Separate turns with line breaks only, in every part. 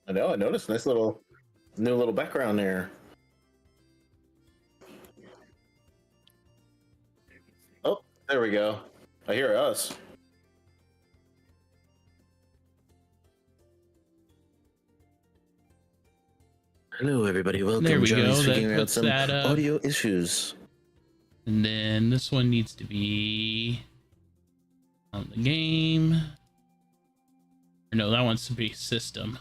I know. I noticed nice little new little background there. Oh, there we go. I hear us. Hello, everybody. Welcome.
There we
Johnny's
go. That
figuring out
puts
some
that up.
audio issues.
And then this one needs to be on the game. No, that wants to be system.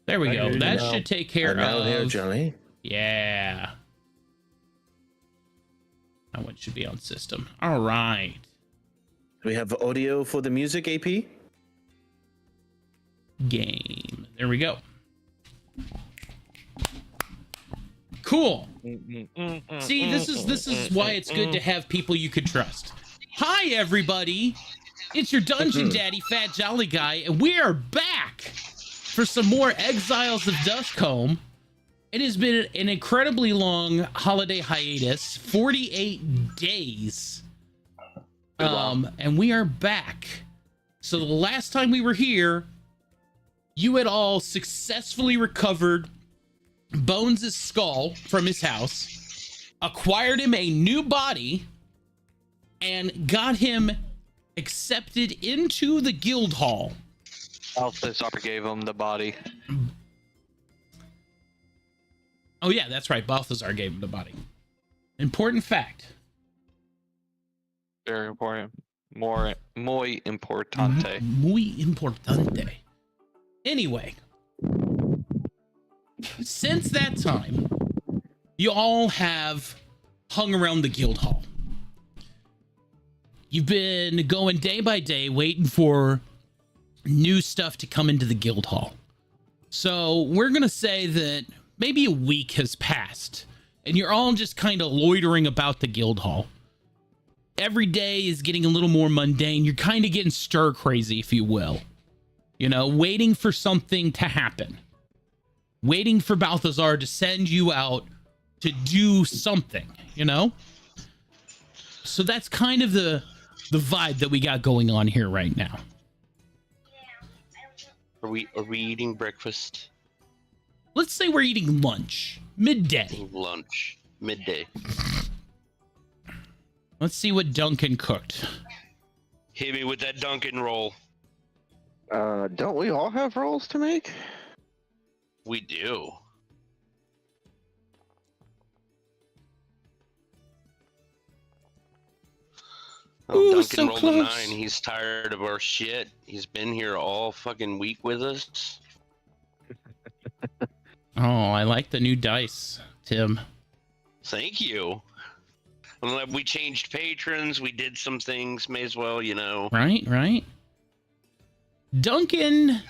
There we go. That should take care
now
of.
Here, Johnny.
Yeah. That one should be on system. All right.
We have audio for the music, AP.
Game. There we go. Cool. See, this is why it's good to have people you could trust. Hi, everybody. It's your Dungeon Daddy, Fat Jolly Guy, and we are back for some more Exiles of Duskholm. It has been an incredibly long holiday hiatus, 48 days. And we are back. So the last time we were here, you had all successfully recovered Bones' skull from his house, acquired him a new body, and got him accepted into the guild hall.
Balthazar gave him the body.
Oh yeah, that's right. Balthazar gave him the body. Important fact.
Very important. Muy importante.
Muy importante. Anyway, since that time, you all have hung around the guild hall. You've been going day by day, waiting for new stuff to come into the guild hall. So we're going to say that maybe a week has passed, and you're all just kind of loitering about the guild hall. Every day is getting a little more mundane. You're kind of getting stir crazy, if you will. You know, waiting for something to happen. Waiting for Balthazar to send you out to do something, you know? So that's kind of the vibe that we got going on here right now.
Are we eating breakfast?
Let's say we're eating lunch. Midday.
Lunch. Midday.
Let's see what Duncan cooked.
Hit me with that Dunkin' roll.
Don't we all have rolls to make?
We do.
Ooh,
Duncan
so
rolled
close.
a 9. He's tired of our shit. He's been here all fucking week with us.
Oh, I like the new dice, Tim.
Thank you. We changed patrons. We did some things. May as well, you know.
Right. Duncan,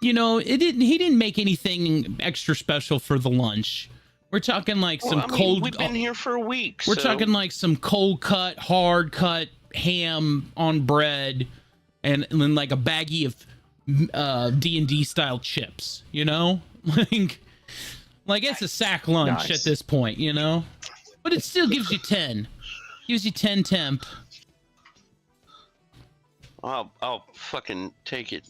you know, he didn't make anything extra special for the lunch. We're talking like
We've been here for a week.
We're talking like some cold cut, hard cut ham on bread, and then like a baggie of D&D style chips. You know, like it's a sack lunch at this point. You know, but it still gives you 10. Gives you 10 temp.
I'll fucking take it.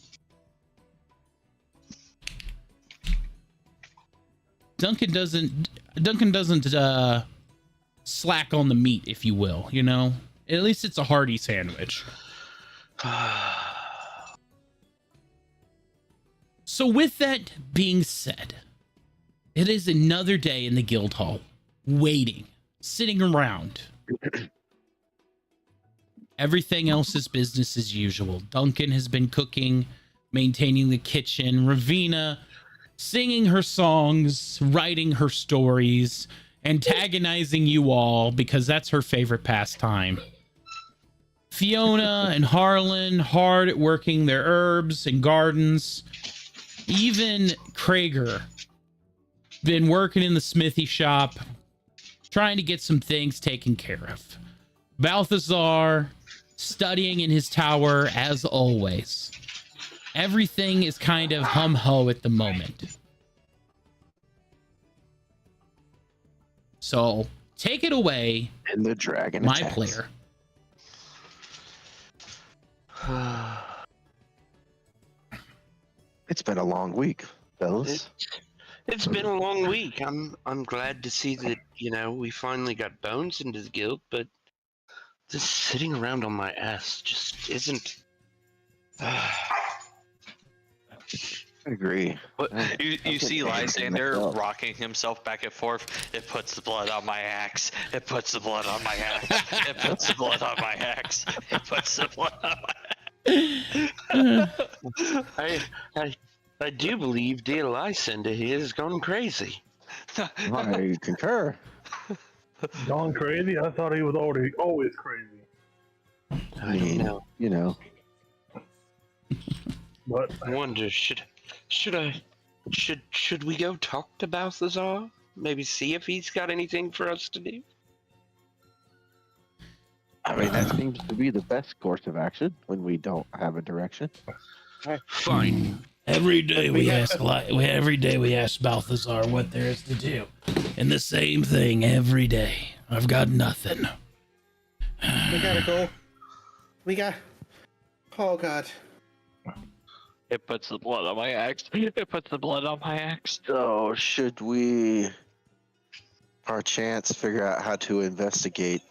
Duncan doesn't slack on the meat, if you will, you know? At least it's a hearty sandwich. So with that being said, it is another day in the guild hall, waiting, sitting around. Everything else is business as usual. Duncan has been cooking, maintaining the kitchen. Ravina singing her songs, writing her stories, antagonizing you all because that's her favorite pastime. Fiona and Harlan hard at working their herbs and gardens. Even Krager been working in the smithy shop, trying to get some things taken care of. Balthazar studying in his tower as always. Everything is kind of hum-ho at the moment. So, take it away,
And the dragon
my
attacks.
player.
It's been a long week, fellas.
It's been a long week. I'm glad to see that, we finally got Bones into the guild, but this sitting around on my ass just isn't.
I agree.
But you see Lysander
myself.
rocking himself back and forth. It puts the blood on my axe. It puts the blood on my axe. It puts the blood on my axe. It puts the blood on my
I do believe dear Lysander here has gone crazy.
I concur.
Gone crazy? I thought he was always crazy.
I don't know.
You know.
But
I wonder, should we go talk to Balthazar? Maybe see if he's got anything for us to do?
I mean, that seems to be the best course of action when we don't have a direction.
Fine.
Every day we ask Balthazar what there is to do, and the same thing every day. I've got nothing.
We gotta go. Oh God.
It puts the blood on my axe. It puts the blood on my axe.
So, should we, perchance, figure out how to investigate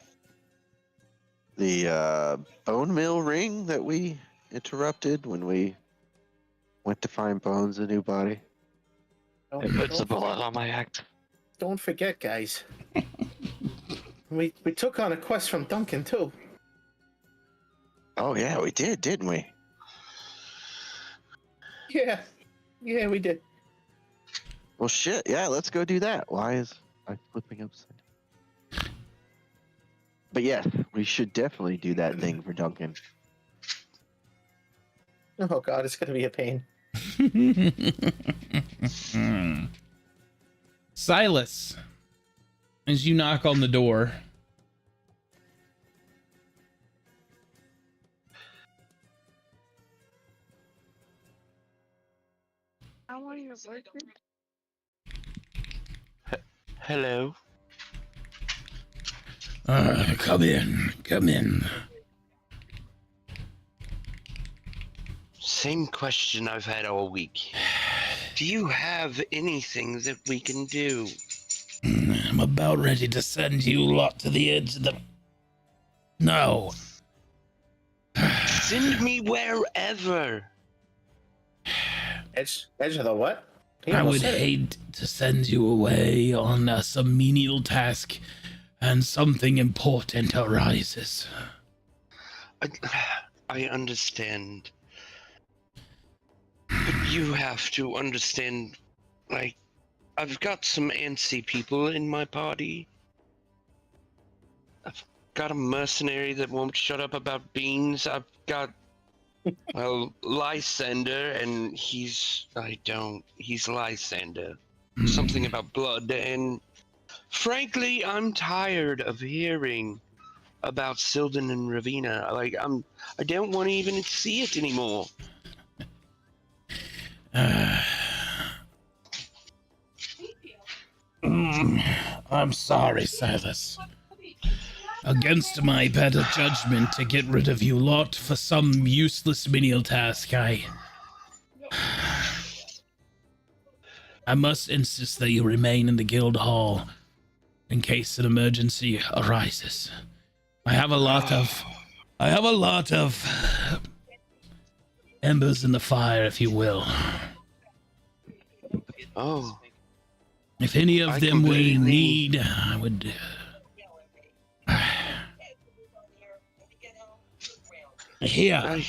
the bone mill ring that we interrupted when we went to find Bones' a new body?
It puts the blood on my axe.
Don't forget, guys. we took on a quest from Duncan too.
Oh yeah, we did, didn't we?
Yeah, we did.
Well, shit. Yeah, let's go do that. Why is I flipping upside down? But yes, we should definitely do that thing for Duncan.
Oh God, it's gonna be a pain.
Silas, as you knock on the door,
Hello.
come in.
Same question I've had all week. Do you have anything that we can do?
I'm about ready to send you lot to the edge of the... No.
Send me wherever.
Edge of the what? He
I
almost
would
said it.
hate to send you away on some menial task and something important arises.
I understand. But you have to understand, like, I've got some antsy people in my party. I've got a mercenary that won't shut up about beans. I've got, well, Lysander, and he's Lysander. Something about blood, and frankly, I'm tired of hearing about Sildon and Ravina. Like, I don't want to even see it anymore.
I'm sorry, Silas. Against my better judgment to get rid of you lot for some useless menial task, I must insist that you remain in the guild hall in case an emergency arises. I have a lot of embers in the fire, if you will.
Oh,
If any of
I
them we
completely-
need, I would... Here,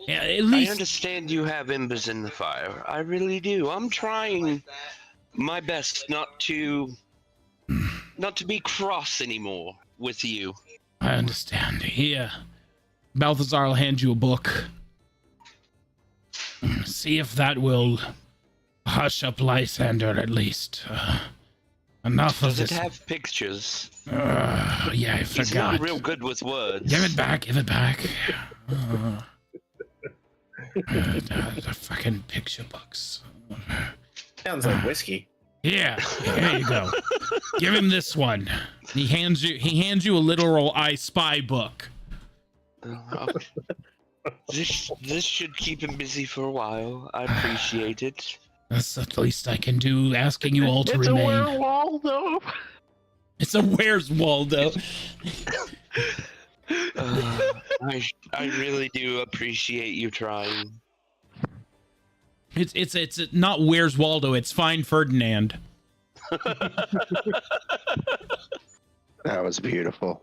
yeah, at
I
least...
understand you have embers in the fire. I really do. I'm trying my best not to be cross anymore with you.
I understand. Here, Balthazar will hand you a book. See if that will hush up Lysander at least. Enough of
Does it
this.
have pictures?
Yeah, I
He's
forgot.
not real good with words.
Give it back. The fucking picture books.
Sounds like whiskey.
Yeah, here you go. Give him this one. He hands you a literal I Spy book.
Oh, This should keep him busy for a while. I appreciate it.
That's the least I can do, asking you all to
It's a
remain.
werewolf.
It's a where's Waldo?
I really do appreciate you trying.
It's not where's Waldo. It's Find Ferdinand.
That was beautiful.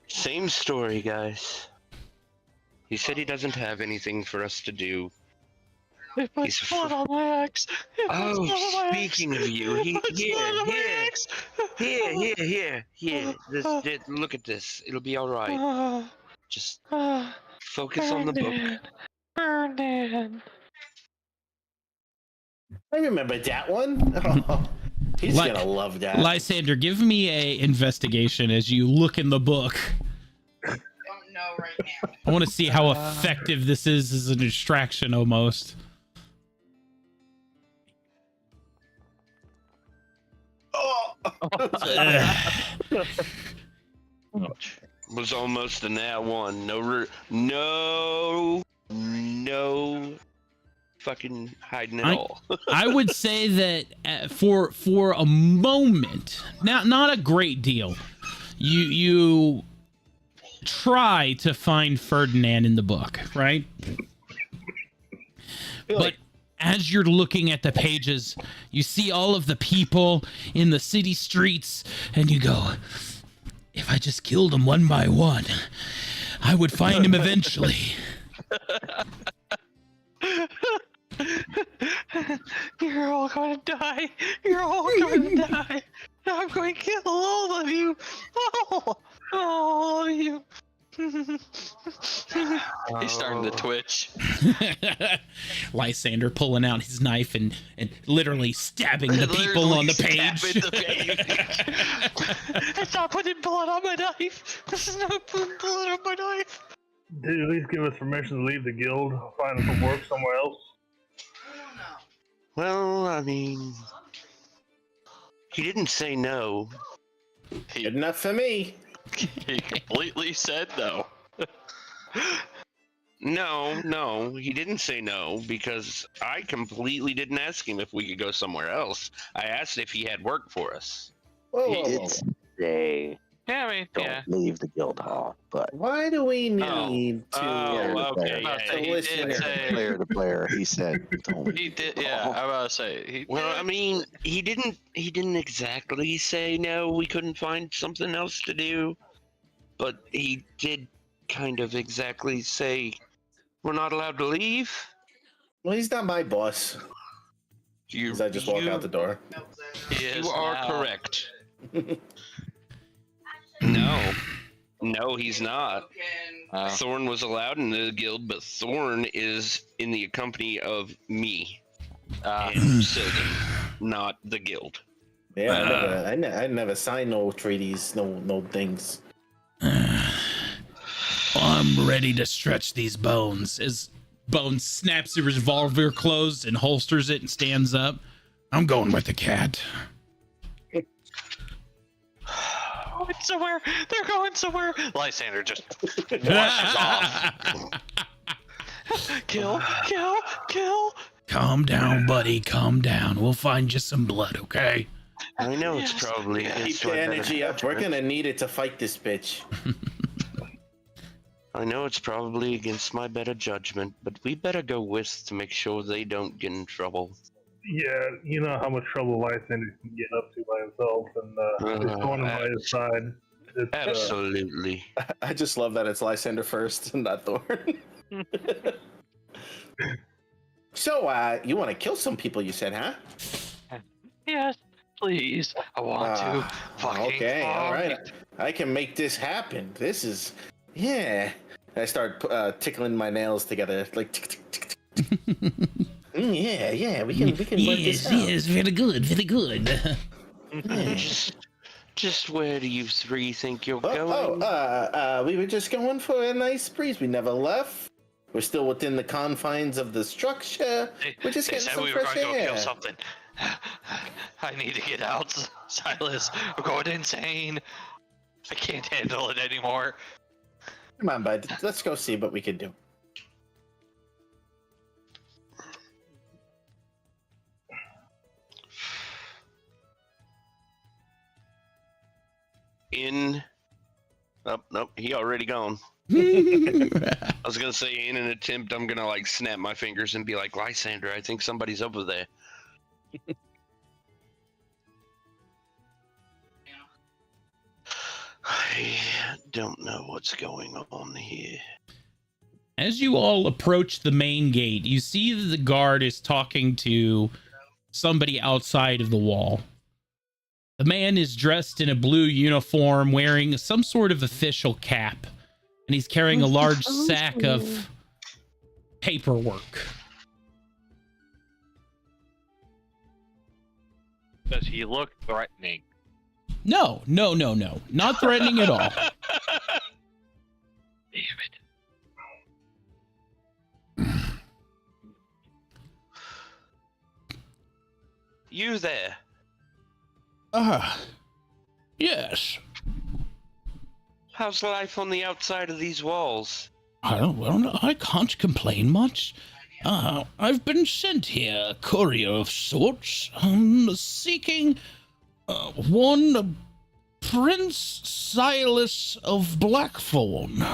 Same story, guys. He said he doesn't have anything for us to do.
It puts blood on my axe.
Oh, speaking of you, here. Look at this. It'll be all right. Just focus on the book.
Ferdinand.
I remember that one. Oh, he's gonna love that.
Lysander, give me a investigation as you look in the book.
Don't know right now.
I want to see how effective this is as a distraction, almost.
Was almost in that one. No fucking hiding at all.
I would say that for a moment, not a great deal, you try to find Ferdinand in the book, right? But as you're looking at the pages, you see all of the people in the city streets, and you go, if I just killed them one by one, I would find him eventually.
You're all going to die. You're all going to die. I'm going to kill all of you. All of you. He's starting to twitch.
Lysander pulling out his knife and literally stabbing the people on the page.
It's not putting blood on my knife. This is not putting blood on my knife.
Did you at least give us permission to leave the guild, find some work somewhere else?
Well, I mean, he didn't say no.
Good enough for me.
He completely said no.
No, he didn't say no because I completely didn't ask him if we could go somewhere else. I asked if he had work for us.
Whoa.
It's say
Yeah, I mean,
don't
yeah.
leave the guild hall, but
Why do we need to?
Okay.
About to say, he
listen
did
here.
say.
player to player, he said, don't.
He did, yeah. I'm about to say. He
Well,
did.
I mean, he didn't exactly say no, we couldn't find something else to do, but he did kind of exactly say we're not allowed to leave.
Well, he's not my boss.
You,
As I just walk out the door.
He is
you are
now.
correct. No, he's not. Thorn was allowed in the guild, but Thorn is in the company of me and Sylvan, not the guild.
Yeah, I never signed no treaties, no things.
I'm ready to stretch these bones. As Bones snaps the revolver closed and holsters it and stands up. I'm going with the cat.
Going somewhere. They're going somewhere. Lysander just washes off. Kill.
Calm down, buddy. Calm down. We'll find you some blood, okay?
I know it's
Yes.
probably
Keep
against
the
my better
energy up. We're
judgment.
gonna need it to fight this bitch.
I know it's probably against my better judgment, but we better go with to make sure they don't get in trouble.
Yeah, you know how much trouble Lysander can get up to by himself, and just going by his side. It's,
Absolutely.
I just love that it's Lysander first and not Thorn. So, you want to kill some people? You said, huh?
Yes, please. I want to. Fucking
Okay, all right.
fight.
I can make this happen. This is, yeah. I start tickling my nails together, like tick, tick, tick, tick. Yeah, we can work this out.
Yes, very good, very good.
Just where do you three think you're
Oh,
going?
we were just going for a nice breeze. We never left. We're still within the confines of the structure. We're just
They
getting
said
some
we were
fresh
going to go
air.
kill something. I need to get out, Silas. I'm going insane. I can't handle it anymore.
Come on, bud. Let's go see what we can do.
Oh, nope, he already gone. I was gonna say, in an attempt, I'm gonna like snap my fingers and be like, Lysander, I think somebody's over there. I don't know what's going on here.
As you all approach the main gate, you see that the guard is talking to somebody outside of the wall. The man is dressed in a blue uniform, wearing some sort of official cap, and he's carrying a large sack of paperwork.
Does he look threatening?
No, not threatening at all.
Damn it. You there?
Yes.
How's life on the outside of these walls?
I can't complain much. I've been sent here, a courier of sorts, seeking one Prince Silas of Blackthorn.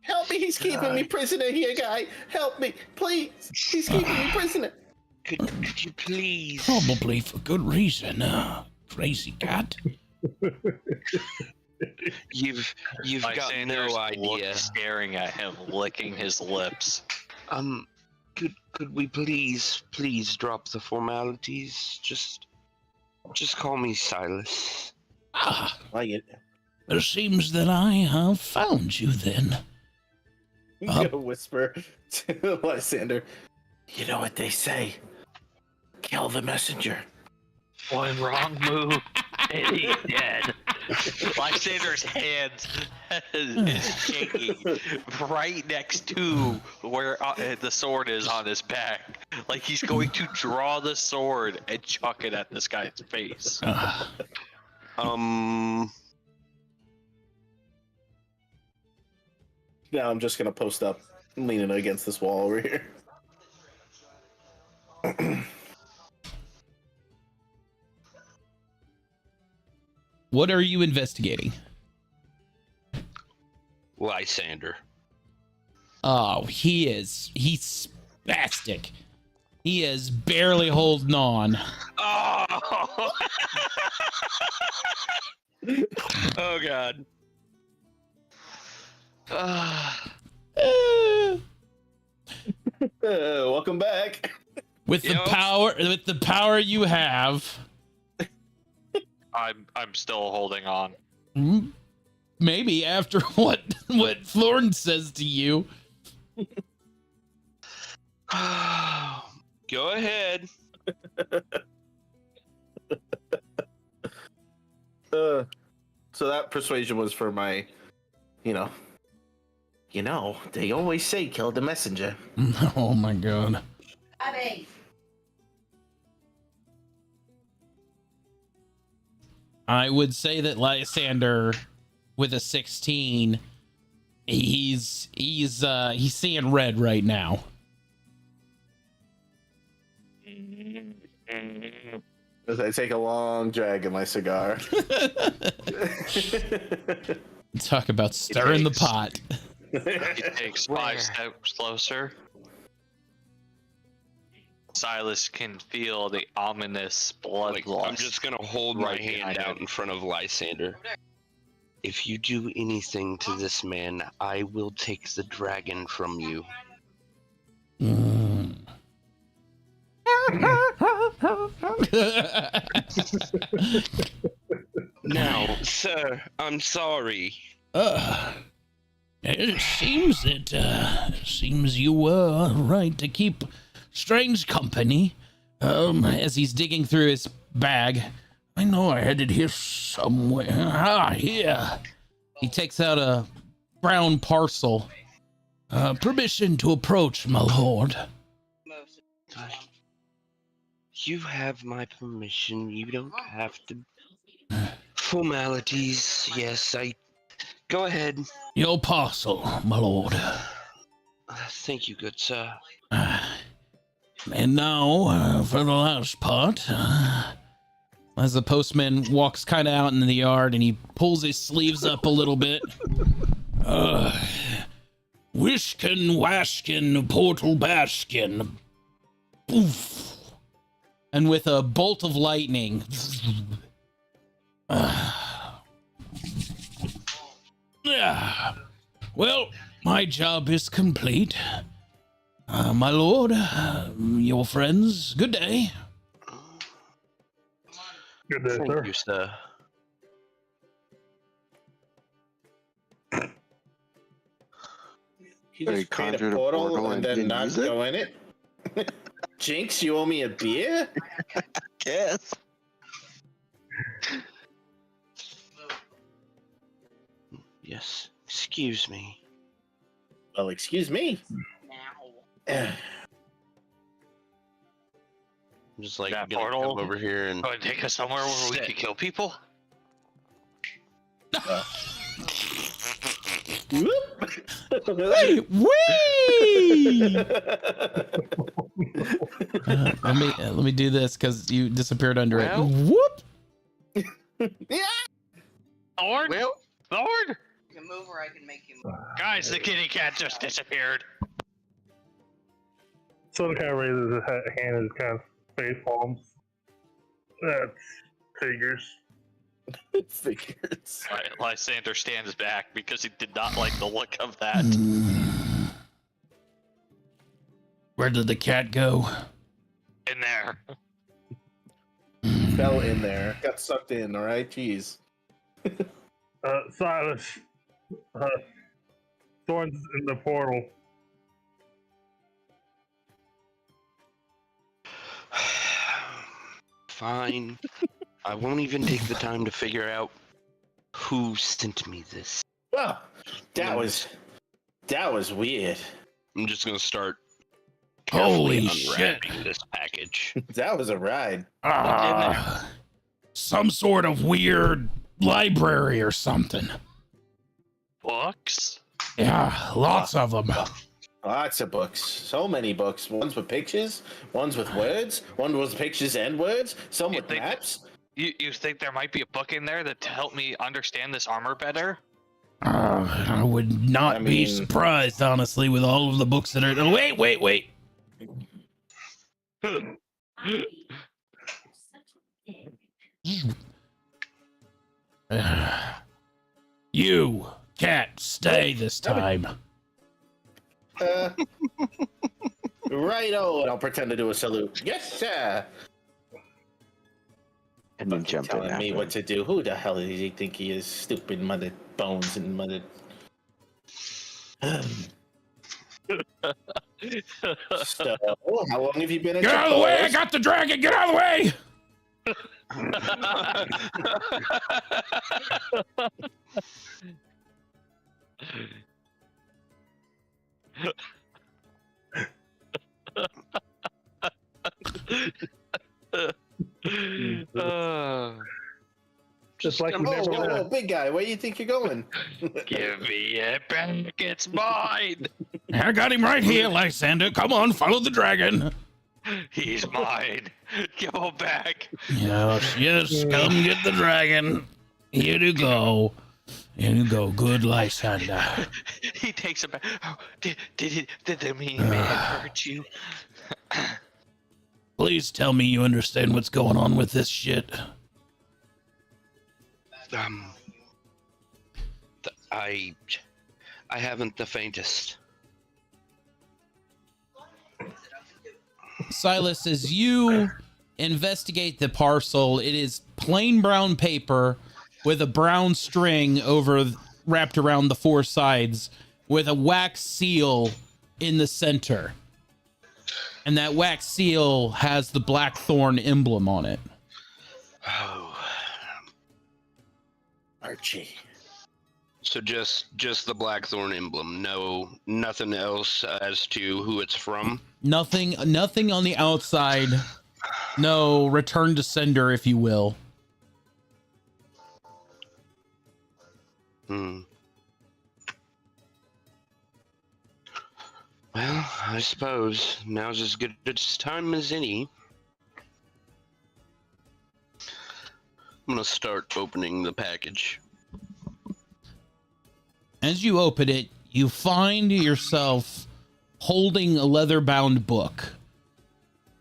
Help me! He's keeping me prisoner here, guy. Help me, please. He's keeping me prisoner.
Could you please?
Probably for good reason. Crazy cat.
You've got no idea.
Staring at him, licking his lips.
Could we please drop the formalities? Just call me Silas.
It seems that I have found you then.
I'm gonna whisper to Lysander. You know what they say? Kill the messenger.
One wrong move, and he's dead. Lysander's hands is shaking right next to where the sword is on his back. Like he's going to draw the sword and chuck it at this guy's face.
Now I'm just gonna post up, leaning against this wall over here.
What are you investigating?
Lysander.
Oh, he's spastic. He is barely holding on.
Oh! Oh God.
Welcome back.
With the power you have.
I'm still holding on.
Maybe after what Thorn says to you.
Go ahead.
So that persuasion was for my, they always say kill the messenger.
Oh my God.
Abby.
I would say that Lysander, with a 16, he's seeing red right now.
As I take a long drag of my cigar.
Talk about stirring the pot.
He takes 5 steps closer. Silas can feel the ominous bloodlust.
I'm just gonna hold my hand out in front of Lysander. If you do anything to this man, I will take the dragon from you. Now, sir, I'm sorry.
It seems you were right to keep strange company. As he's digging through his bag, I know I had it here somewhere. Here. He takes out a brown parcel Permission to approach, my lord.
Most of the time.
You have my permission. You don't have to. Formalities. Yes, I. Go ahead.
Your parcel, my lord.
Thank you, good sir.
And now, for the last part. As the postman walks kind of out in the yard and he pulls his sleeves up a little bit. Wishkin, washkin, portal bashkin. Poof. And with a bolt of lightning. Well, my job is complete. My lord, your friends, good day.
Good day,
Thank
sir.
you, sir.
You
They
just create a
conjured a
portal
portal
and
and
then
didn't
not
use it?
go in it? Jinx, you owe me a beer?
Yes.
Yes. Excuse me.
Well, excuse me.
Now.
I'm just like
That
gonna
portal?
come over here and
Oh, and take us somewhere where we
Sick.
could kill people?
Wait! Let me do this because you disappeared under
Well.
it. Whoop!
Yeah.
Lord?
well,
Lord?
You can move or I can make you move.
Guys, the kitty cat just disappeared.
Soda kind of raises his hand and kind of face palms. That's figures.
Figures.
Lysander stands back because he did not like the look of that.
Where did the cat go?
In there.
Fell in there. Got sucked in, alright? Jeez.
Silas. Thorn's in the portal.
fine. I won't even take the time to figure out who sent me this.
Well, that was weird.
I'm just gonna start
Holy
carefully
shit.
unwrapping this package.
That was a ride.
Some sort of weird library or something.
Books?
Yeah, lots of them.
Lots of books. So many books. Ones with pictures, ones with words, one with pictures and words, some
You
with
think-
maps.
You think there might be a book in there that to help me understand this armor better?
I would not
I
be
mean-
surprised, honestly, with all of the books that are. Oh, wait. You can't stay this time.
Righto, and I'll pretend to do a salute. Yes, sir.
And then jump in
Telling me
after.
what to do. Who the hell does he think he is? Stupid mother bones and mother. So, how long have you been at
Get
your
out of the way! I
post?
got the dragon! Get out of the way!
Just like
Oh,
we never
whoa,
left.
big guy, where do you think you're going?
Give me it back, it's mine!
I got him right here, Lysander. Come on, follow the dragon.
He's mine! Give him back!
Yes, come get the dragon. Here you go. Here you go, good Lysander.
He takes it back. Oh, did the mean man hurt you?
Please tell me you understand what's going on with this shit.
I haven't the faintest.
Silas, as you investigate the parcel, it is plain brown paper with a brown string wrapped around the four sides with a wax seal in the center. And that wax seal has the blackthorn emblem on it.
Oh,
Archie.
So just the Blackthorn emblem. No, nothing else as to who it's from.
Nothing on the outside. No return to sender, if you will.
Hmm. Well, I suppose now's as good a time as any. I'm gonna start opening the package.
As you open it, you find yourself holding a leather-bound book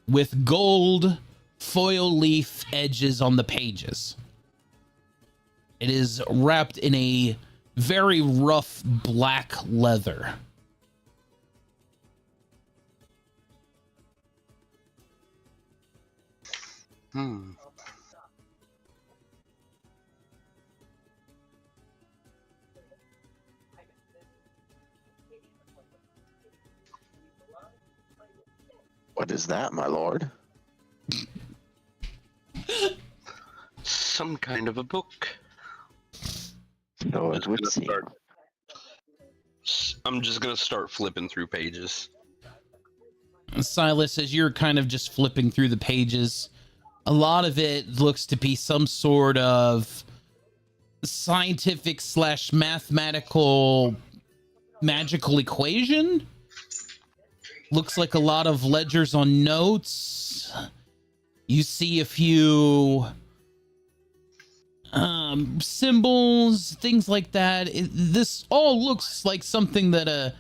with gold foil leaf edges on the pages. It is wrapped in a very rough black leather.
Hmm.
What is that, my lord?
Some kind of a book.
So it would seem.
I'm just gonna start flipping through pages.
Silas, as you're kind of just flipping through the pages, a lot of it looks to be some sort of scientific / mathematical magical equation. Looks like a lot of ledgers on notes. You see a few symbols, things like that. This all looks like something that a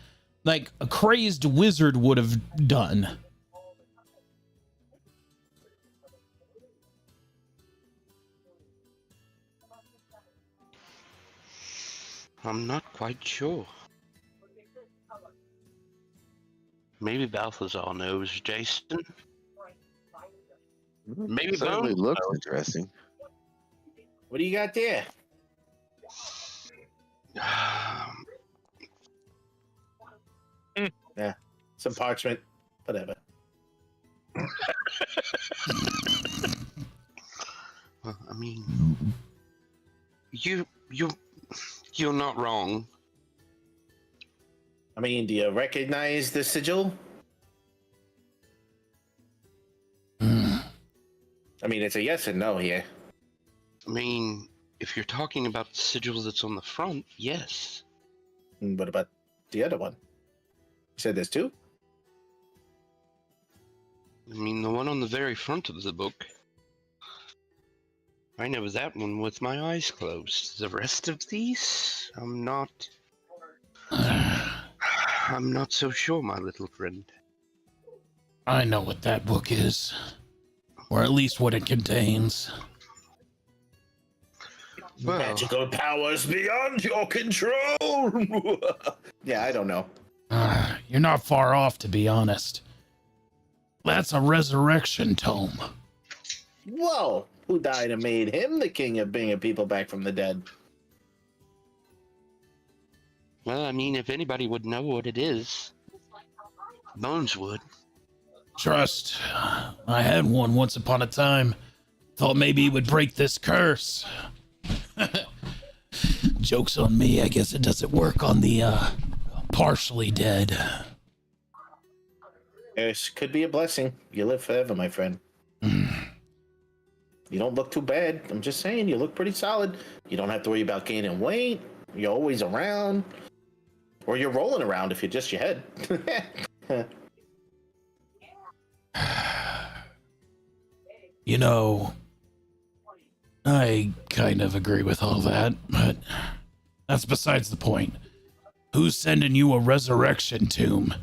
crazed wizard would have done.
I'm not quite sure. Maybe Balthazar knows, Jason. Maybe
Certainly
Bones
looks
knows.
interesting.
What do you got there? Yeah, some parchment, whatever.
Well, I mean, you're not wrong.
I mean, do you recognize the sigil? I mean, it's a yes and no here.
I mean, if you're talking about the sigil that's on the front, yes.
What about the other one? You said there's two?
I mean, the one on the very front of the book. I know that one with my eyes closed. The rest of these, I'm not so sure, my little friend.
I know what that book is, or at least what it contains.
Well,
Magical powers beyond your control. Yeah, I don't know.
You're not far off, to be honest. That's a resurrection tome.
Whoa! Who died and made him the king of bringing people back from the dead?
well, I mean, if anybody would know what it is, Bones would.
Trust. I had one once upon a time. Thought maybe it would break this curse. Joke's on me. I guess it doesn't work on the partially dead.
This could be a blessing. You live forever, my friend. You don't look too bad. I'm just saying, you look pretty solid. You don't have to worry about gaining weight. You're always around. Or you're rolling around if you're just your head.
You know, I kind of agree with all that, but that's besides the point. Who's sending you a resurrection tomb?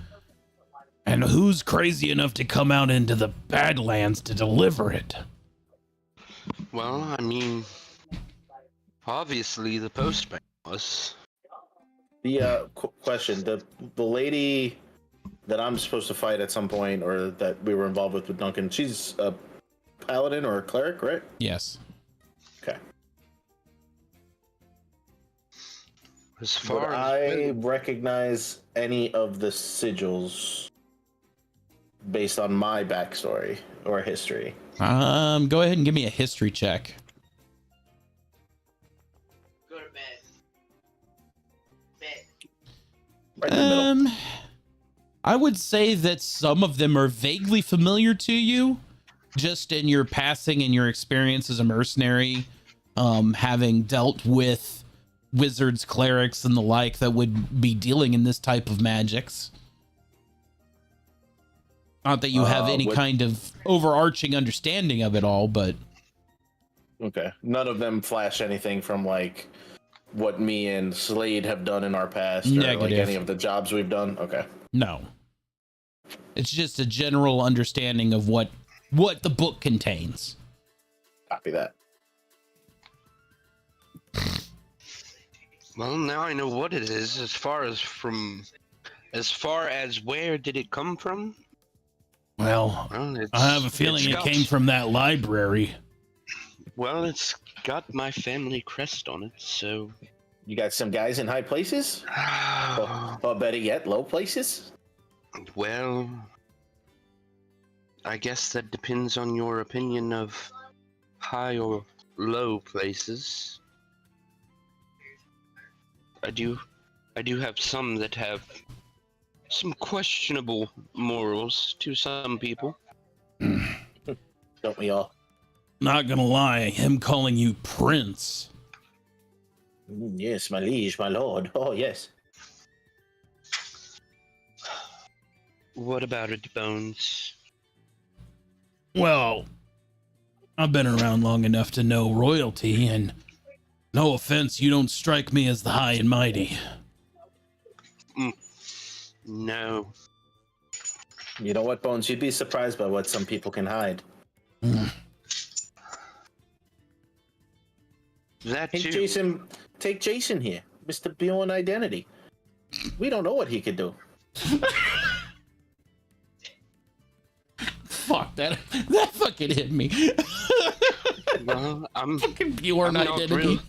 And who's crazy enough to come out into the Badlands to deliver it?
Well, I mean, obviously the postman was.
The question, the lady that I'm supposed to fight at some point, or that we were involved with Duncan, she's a paladin or a cleric, right?
Yes.
Okay.
As
Would
far
I
as
recognize any of the sigils based on my backstory or history?
Go ahead and give me a history check.
Go to bed.
Right in the middle.
I would say that some of them are vaguely familiar to you, just in your passing and your experience as a mercenary, having dealt with wizards, clerics, and the like that would be dealing in this type of magics. Not that you have any kind of overarching understanding of it all, but...
Okay. None of them flash anything from, like, what me and Slade have done in our past, or
Negative.
like any of the jobs we've done? Okay.
No. It's just a general understanding of what the book contains.
Copy that.
Well, now I know what it is. As far as where did it come from?
Well, I have a feeling it came from that library.
Well, it's got my family crest on it, so...
You got some guys in high places? Or better yet, low places?
Well, I guess that depends on your opinion of high or low places. I do have some that have some questionable morals to some people.
Don't we all?
Not gonna lie, him calling you Prince.
Yes, my liege, my lord. Oh, yes.
What about it, Bones?
Well, I've been around long enough to know royalty, and no offense, you don't strike me as the high and mighty.
No.
You know what, Bones? You'd be surprised by what some people can hide.
That
Hey,
too.
take Jason here, Mr. Bjorn Identity. We don't know what he could do.
Fuck, that fucking hit me.
Well, I'm
Fucking Bjorn Identity.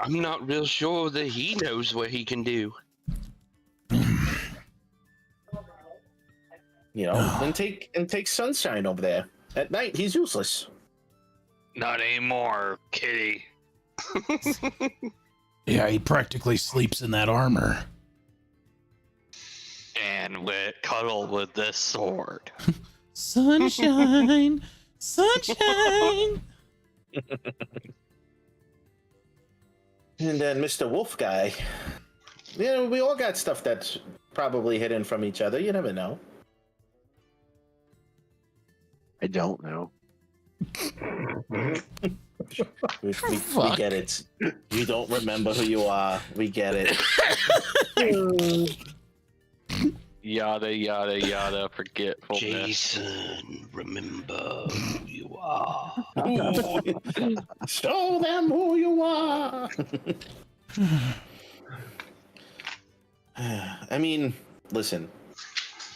I'm not real sure that he knows what he can do.
You know, and take Sunshine over there. At night, he's useless.
Not anymore, kitty.
Yeah, he practically sleeps in that armor.
And cuddle with this sword.
Sunshine, sunshine.
And then Mr. Wolf guy. You know, we all got stuff that's probably hidden from each other. You never know.
I don't know.
We get it. You don't remember who you are. We get it.
Yada, yada, yada, forgetfulness.
Jason, remember who you are.
Show them who you are. I mean, listen.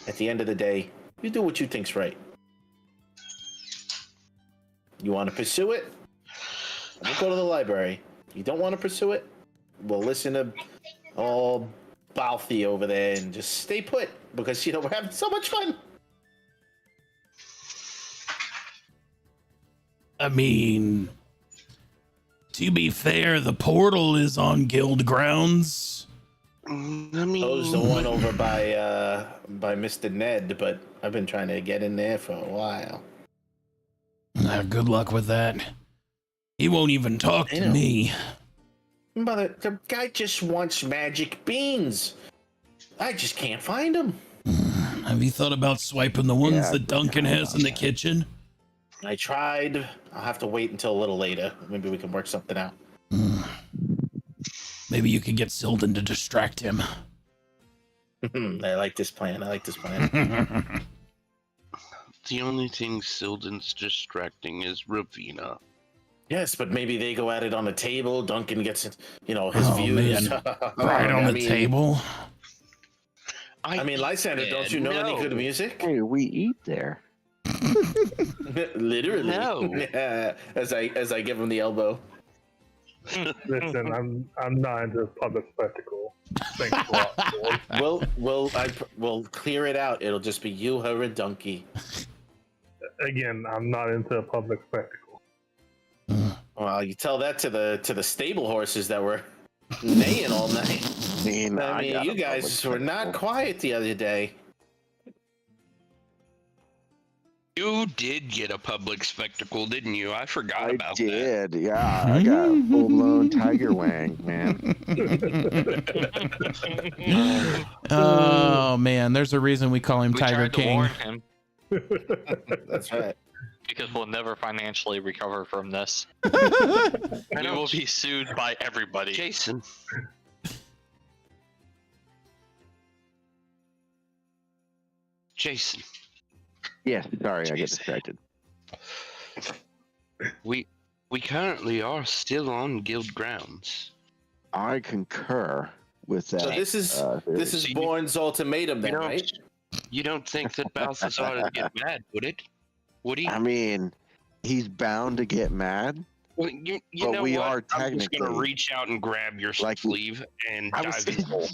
At the end of the day, you do what you think's right. You want to pursue it? We'll go to the library. You don't want to pursue it? We'll listen to all Balthy over there and just stay put because, you know, we're having so much fun.
I mean, to be fair, the portal is on guild grounds.
I mean,
Those the one over by Mr. Ned, but I've been trying to get in there for a while.
Good luck with that. He won't even talk to me.
But the guy just wants magic beans. I just can't find them.
Have you thought about swiping the ones that Duncan has in the kitchen?
I tried. I'll have to wait until a little later. Maybe we can work something out.
Maybe you could get Sildon to distract him.
I like this plan.
the only thing Sildon's distracting is Ravina.
Yes, but maybe they go at it on the table. Duncan gets, his views.
Man. Right on the table.
I mean, Lysander, don't you know any good music?
Hey, we eat there.
Literally.
No.
As I give him the elbow.
Listen, I'm not into public spectacle. Thanks a lot.
We'll clear it out. It'll just be you, her, and Donkey.
Again, I'm not into a public spectacle.
Well, you tell that to the stable horses that were neighing all night.
I
I mean,
got
you
a
guys
public
were not
spectacle.
quiet the other day.
You did get a public spectacle, didn't you? I forgot
I
about that.
did, yeah. I got a full blown tiger wang, man.
Oh man, there's a reason we call him
We
Tiger
tried to
King.
warn him
That's right.
because we'll never financially recover from this.
I
We
know.
will be sued by everybody.
Jason. Jason,
Yeah, sorry, I get
Jeez.
distracted.
we currently are still on guild grounds.
I concur with that.
So this is
theory.
this is
So you-
Bourne's ultimatum, then, right?
You don't think that Balthazar would get mad, would it? Would he?
I mean, he's bound to get mad.
Well, you
but
know
we
what?
are
I'm just gonna
technically-
reach out and grab your
Like-
sleeve and
I was
dive in the hole.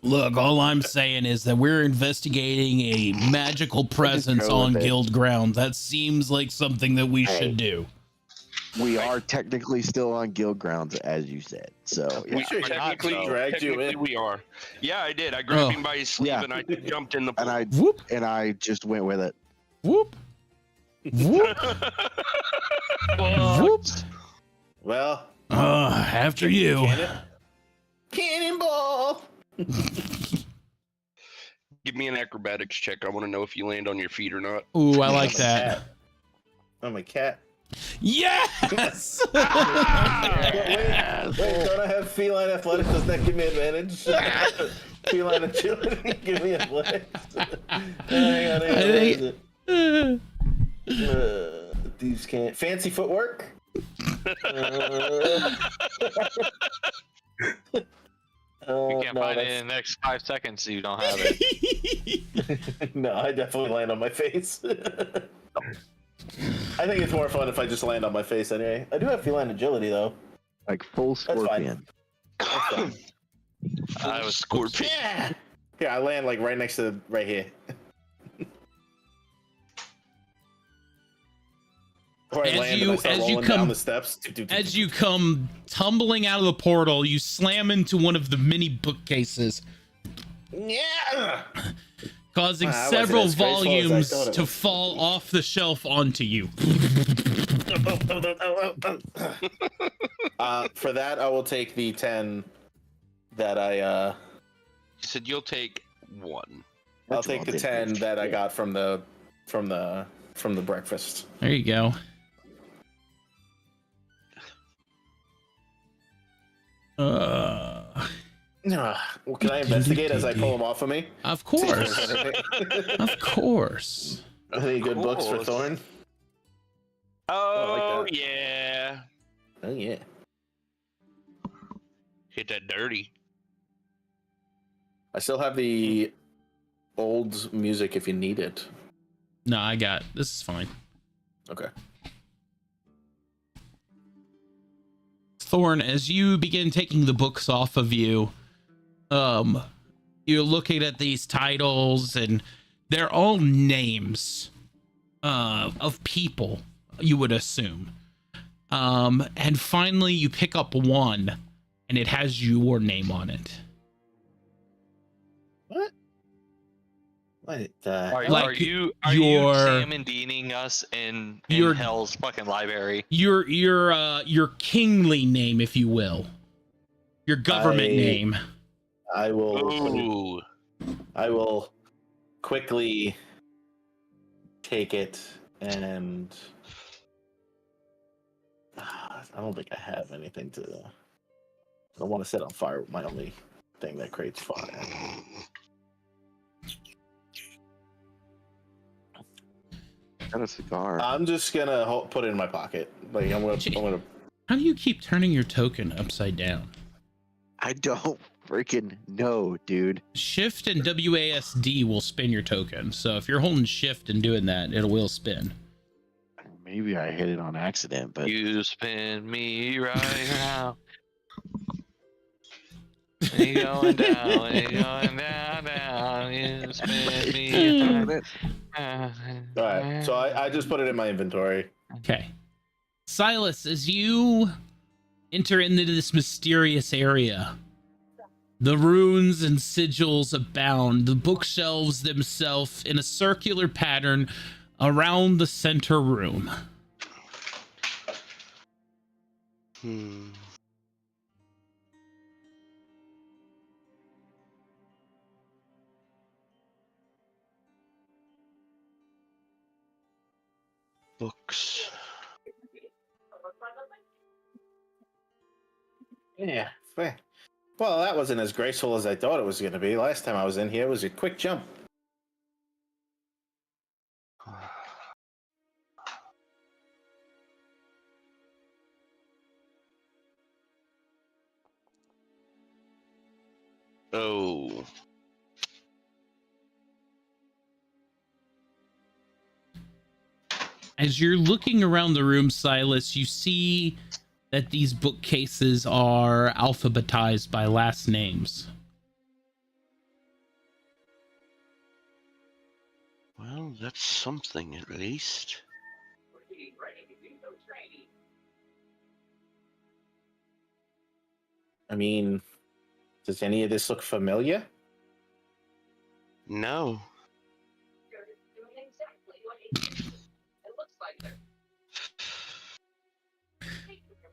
Look, all I'm saying is that we're investigating a magical presence
go
on
with it.
guild grounds. That seems like something that we
Hey.
should do.
We are technically still on guild grounds, as you said. So yeah.
We
Sure,
technically,
so. Dragged you
technically
in.
we are. Yeah, I did. I grabbed
Oh.
him by his sleeve
Yeah.
and I jumped in the pool.
and I just went with it.
Whoop. Whoop. Whoop.
Well,
After you.
cannonball.
Give me an acrobatics check. I want to know if you land on your feet or not.
Ooh, I like
I'm a
that.
cat. I'm a cat.
Yes!
Wait, don't I have feline athletics? Does that give me advantage? Feline agility, give me athletics. Hang on,
I think-
where is it? These can't. Fancy footwork.
We can't
no,
find it
that's-
in the next 5 seconds, so you don't have it.
No, I definitely land on my face. I think it's more fun if I just land on my face anyway. I do have feline agility though.
Like full
fine.
scorpion.
That's fine.
I was
Scorpion.
Yeah. Yeah, I land like right next to right here. Or I
As
land
you-
and I start
as you
rolling
come-
down the steps.
As you come tumbling out of the portal, you slam into one of the mini bookcases,
Yeah.
causing
Wow, that wasn't
several
as graceful as I
volumes
thought it
to
was.
fall off the shelf onto you.
For that, I will take the 10 that I.
You said you'll take one.
I'll
Which
take
one
the
did
10
you
that I
get?
got from the breakfast.
There you go.
Well, can I investigate as I pull them off of me?
Of course. Of course.
Any good books for
course.
Thorn?
Oh,
like that.
yeah.
Oh yeah.
Hit that dirty.
I still have the old music if you need it.
No, I got this is fine.
Okay.
Thorn, as you begin taking the books off of you, you're looking at these titles and they're all names of people, you would assume. And finally you pick up one and it has your name on it.
What? What the
Are,
hell?
Like,
are you
your-
salmon beaning us in
your-
Hell's fucking library?
Your kingly name, if you will. Your government
I-
name.
I will.
Ooh.
I will quickly take it and. I don't think I have anything to. I don't want to set on fire with my only thing that creates fire.
Got a cigar.
I'm just gonna put it in my pocket. Like I'm gonna.
How do you keep turning your token upside down?
I don't freaking know, dude.
Shift and WASD will spin your token. So if you're holding shift and doing that, it will spin.
Maybe I hit it on accident, but
You spin me right now. You going down, you going down, down. You spin me right.
All right, so I just put it in my inventory.
Okay. Silas, as you enter into this mysterious area. The runes and sigils abound, the bookshelves themselves in a circular pattern around the center room.
Hmm. Books.
Yeah. Fair. Well, that wasn't as graceful as I thought it was going to be. Last time I was in here, it was a quick jump.
Oh.
As you're looking around the room, Silas, you see that these bookcases are alphabetized by last names.
Well, that's something at least.
I mean, does any of this look familiar?
No.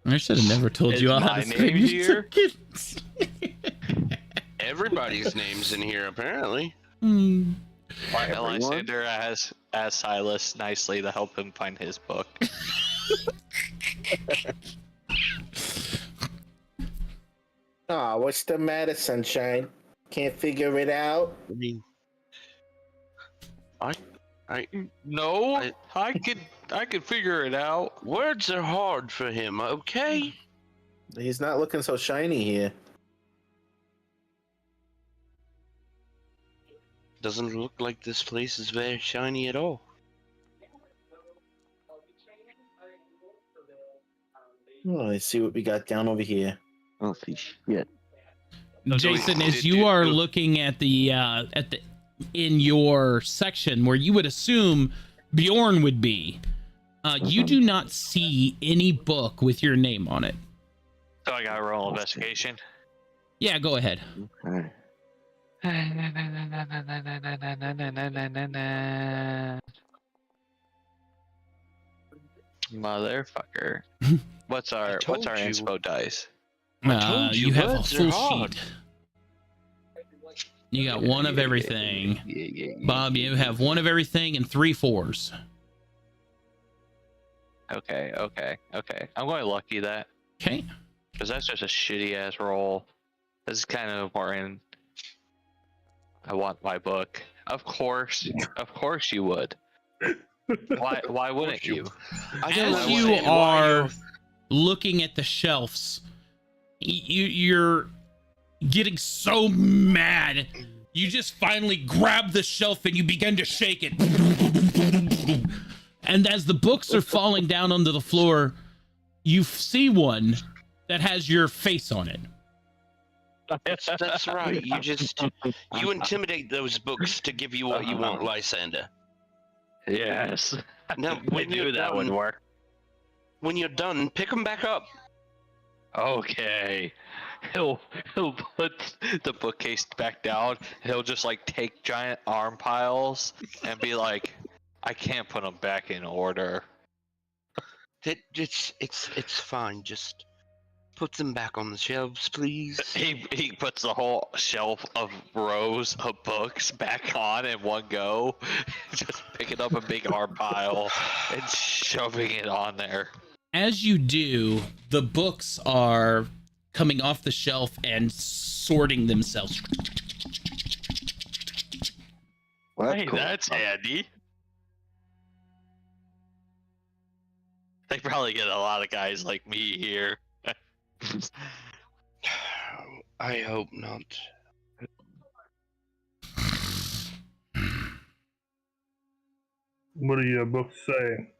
I should have never told
Is
you all how
my
to
name
speak
here?
kids.
Everybody's name's in here, apparently.
Hmm.
Why
Everyone?
Lysander as Silas nicely to help him find his book.
Aw, what's the matter, Sunshine? Can't figure it out?
I mean,
No,
I-
I could figure it out.
words are hard for him, okay?
He's not looking so shiny here.
Doesn't look like this place is very shiny at all.
Oh, let's see what we got down over here.
I don't see shit.
Jason, as you are looking at the in your section where you would assume Bjorn would be, you do not see any book with your name on it.
So I got to roll investigation.
Yeah, go ahead.
Okay.
Motherfucker. What's our
told you.
inspo dice?
I told you,
You have a
words are
full
hard.
sheet. You got one of everything. Bob, you have one of everything and 3 4s.
Okay. I'm going to lucky that
Okay.
because that's just a shitty ass roll. This is kind of important. I want my book. Of course you would. Why wouldn't you?
I don't
As you
understand why
are
you're-
looking at the shelves, you're getting so mad. You just finally grab the shelf and you begin to shake it. And as the books are falling down onto the floor, you see one that has your face on it.
That's right. You intimidate those books to give you what you want, Lysander.
Yes.
Now,
I knew that would work.
When you're done, pick them back up.
Okay. He'll put the bookcase back down. He'll just like take giant arm piles and be like, I can't put them back in order.
It's fine. Just put them back on the shelves, please.
He puts the whole shelf of rows of books back on in one go, just picking up a big arm pile and shoving it on there.
As you do, the books are coming off the shelf and sorting themselves.
Well, that's
Hey,
cool.
that's handy. They probably get a lot of guys like me here.
I hope not.
What do your books say?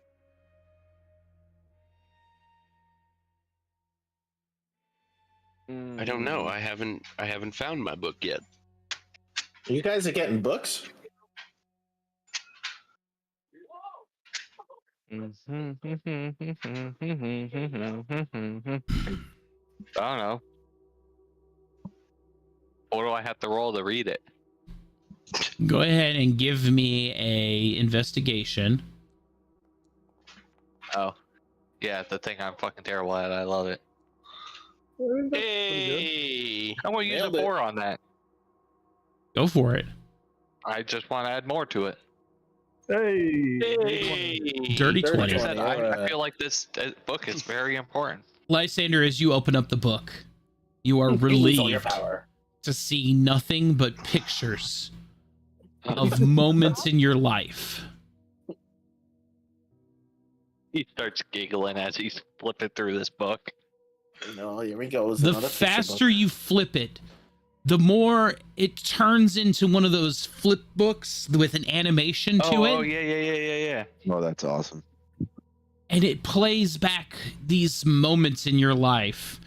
I don't know. I haven't found my book yet.
You guys are getting books?
I don't know. What do I have to roll to read it?
Go ahead and give me a investigation.
Oh. Yeah, the thing I'm fucking terrible at. I love it.
Hey.
I'm gonna use a
Nailed it.
4 on that.
Go for it.
I just want to add more to it.
Hey.
Dirty
Dirty
20.
Like I said,
20,
I
alright.
feel like this book is very important.
Lysander, as you open up the book, you are
Use all your
relieved
power.
to see nothing but pictures of moments in your life.
He starts giggling as he's flipping through this book.
No, here we go.
The faster you flip it, the more it turns into one of those flip books with an animation to it.
Oh, yeah.
Oh, that's awesome.
And it plays back these moments in your life.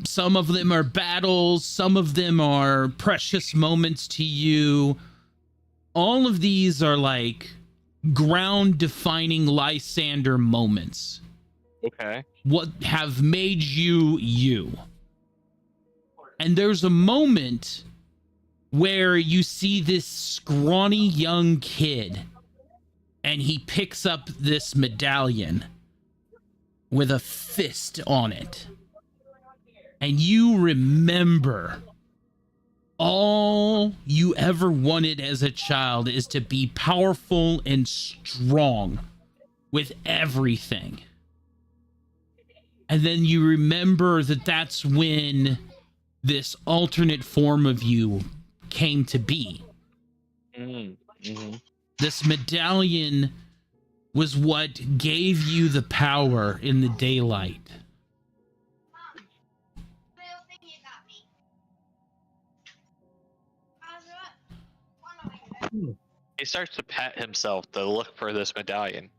Some of them are battles, some of them are precious moments to you. All of these are like ground defining Lysander moments.
Okay.
What have made you you. And there's a moment where you see this scrawny young kid and he picks up this medallion with a fist on it. And you remember all you ever wanted as a child is to be powerful and strong with everything. And then you remember that that's when this alternate form of you came to be.
Mm-hmm.
This medallion was what gave you the power in the daylight.
He starts to pat himself to look for this medallion.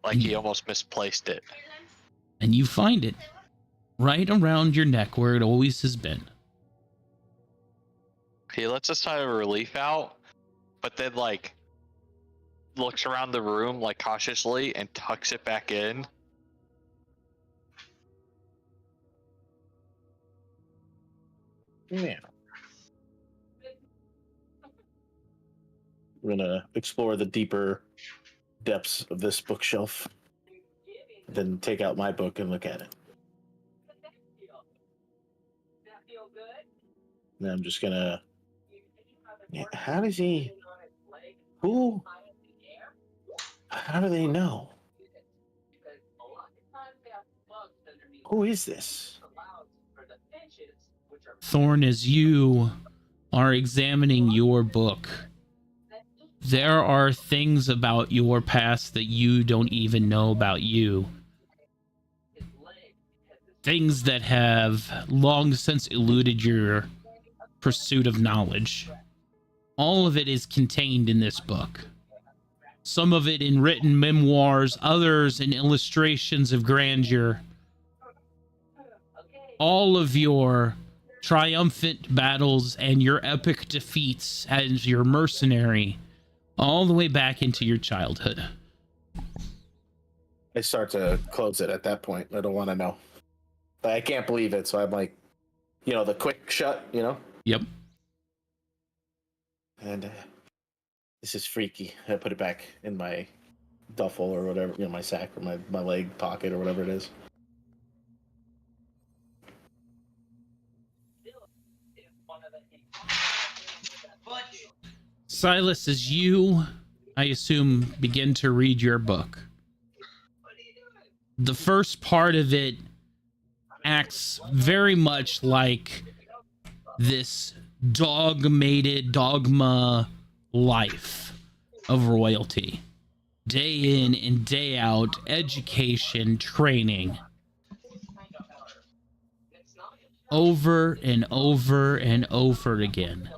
Like he almost misplaced it.
And you find it right around your neck where it always has been.
He lets a sigh of relief out, but then like looks around the room like cautiously and tucks it back in.
Yeah. We're gonna explore the deeper depths of this bookshelf. Then take out my book and look at it. And I'm just gonna. Yeah, how does he? Who? How do they know? Who is this?
Thorn, as you are examining your book, there are things about your past that you don't even know about you. Things that have long since eluded your pursuit of knowledge. All of it is contained in this book. Some of it in written memoirs, others in illustrations of grandeur. All of your triumphant battles and your epic defeats as your mercenary, all the way back into your childhood.
I start to close it at that point. I don't want to know. But I can't believe it, so I'm like, the quick shut,
Yep.
And this is freaky. I put it back in my duffel or whatever, my sack or my leg pocket or whatever it is.
Silas, as you, I assume, begin to read your book, the first part of it acts very much like this dogma life of royalty. Day in and day out, education, training. Over and over and over again.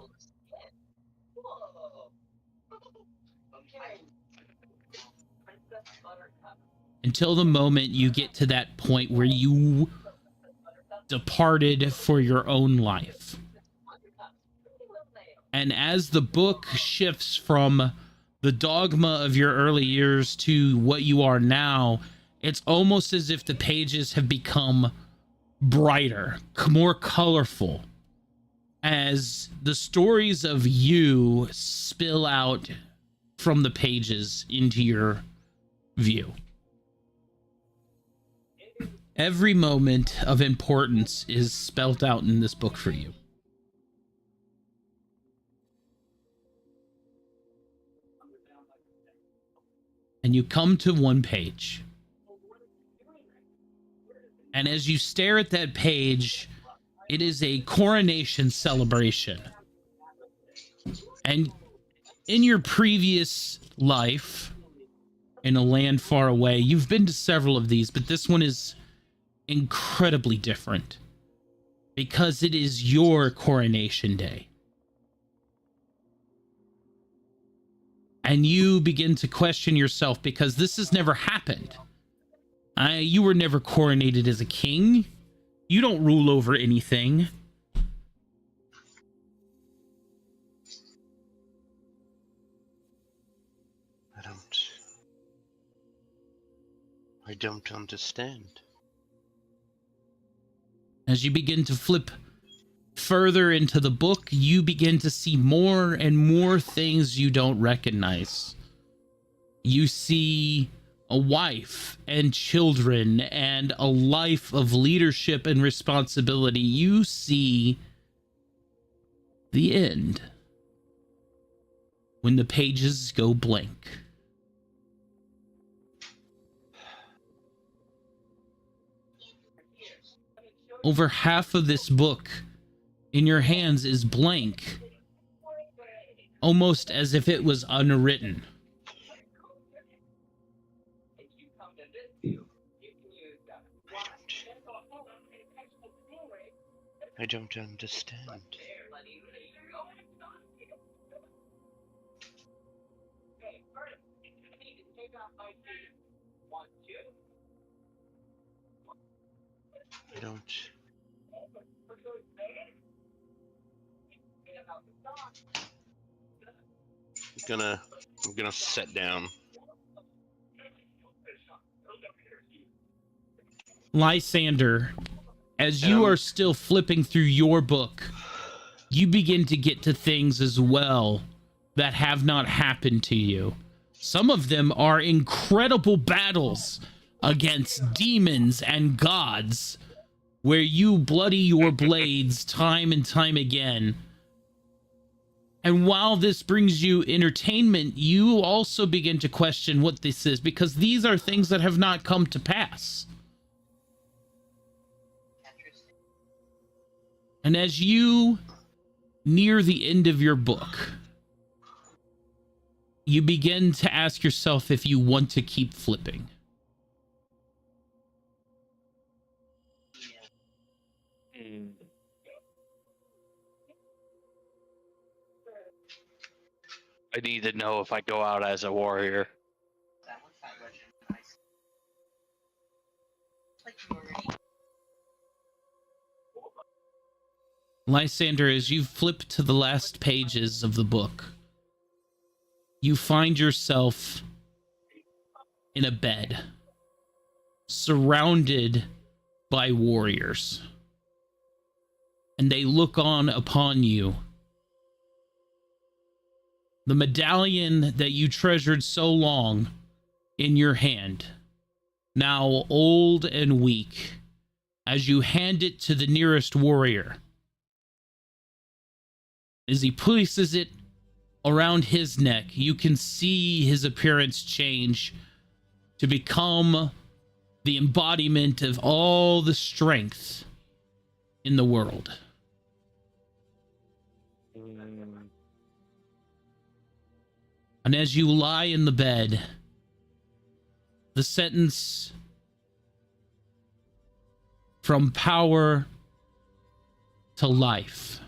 Until the moment you get to that point where you departed for your own life. And as the book shifts from the dogma of your early years to what you are now, it's almost as if the pages have become brighter, more colorful, as the stories of you spill out from the pages into your view. Every moment of importance is spelt out in this book for you. And you come to one page. And as you stare at that page, it is a coronation celebration. And in your previous life, in a land far away, you've been to several of these, but this one is incredibly different because it is your coronation day. And you begin to question yourself because this has never happened. You were never coronated as a king. You don't rule over anything.
I don't understand.
As you begin to flip further into the book, you begin to see more and more things you don't recognize. You see a wife and children and a life of leadership and responsibility. You see the end when the pages go blank. Over half of this book in your hands is blank, almost as if it was unwritten.
I don't understand. I don't. I'm gonna sit down.
Lysander, as you are still flipping through your book, you begin to get to things as well that have not happened to you. Some of them are incredible battles against demons and gods, where you bloody your blades time and time again. And while this brings you entertainment, you also begin to question what this is, because these are things that have not come to pass. And as you near the end of your book, you begin to ask yourself if you want to keep flipping.
I need to know if I go out as a warrior.
Lysander, as you flip to the last pages of the book, you find yourself in a bed, surrounded by warriors. And they look on upon you. The medallion that you treasured so long in your hand, now old and weak, as you hand it to the nearest warrior. As he places it around his neck, you can see his appearance change to become the embodiment of all the strength in the world. And as you lie in the bed, the sentence from power to life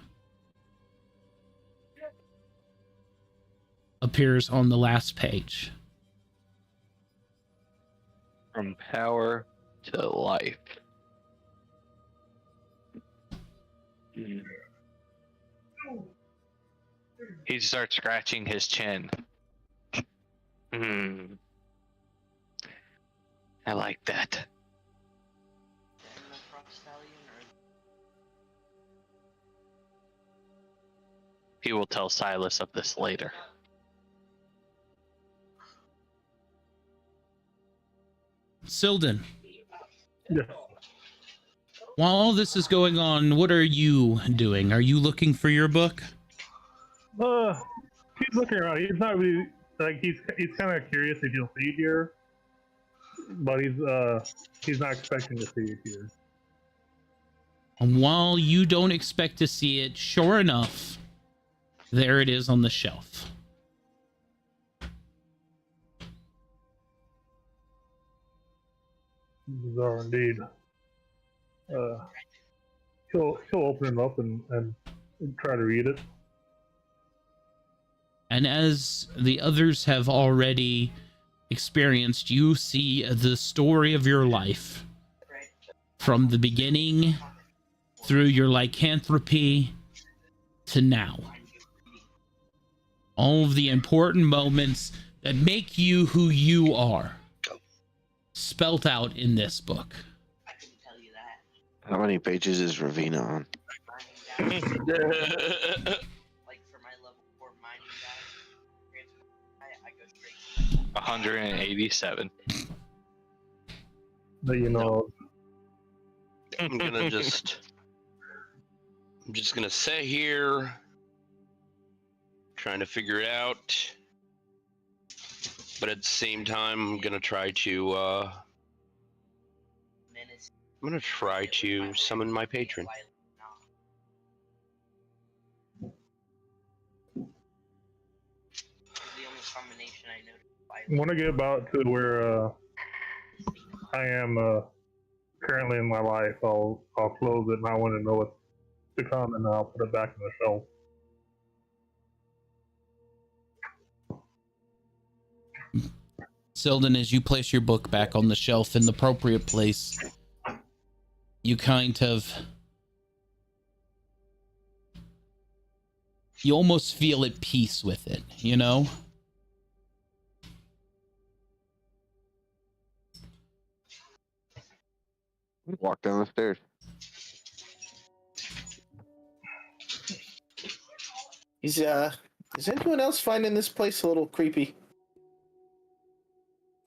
appears on the last page.
From power to life. He starts scratching his chin. I like that. He will tell Silas of this later.
Silden,
Yeah.
while all this is going on, what are you doing? Are you looking for your book?
He's looking around. He's not really like he's kind of curious if you'll see it here, but he's not expecting to see it here.
And while you don't expect to see it, sure enough, there it is on the shelf.
Bizarre indeed. He'll open it up and try to read it.
And as the others have already experienced, you see the story of your life from the beginning through your lycanthropy to now. All of the important moments that make you who you are spelt out in this book.
I couldn't tell you that.
How many pages is Ravina on?
Like for my level 4 mining guy, I go straight.
187.
But you know,
I'm just gonna sit here, trying to figure it out. But at the same time, I'm gonna try to summon my patron.
when I get about to where I am currently in my life, I'll close it, and I want to know what's to come, and I'll put it back in the shelf.
Silden, as you place your book back on the shelf in the appropriate place, you kind of... you almost feel at peace with it, you know?
Walk down the stairs.
Is anyone else finding this place a little creepy?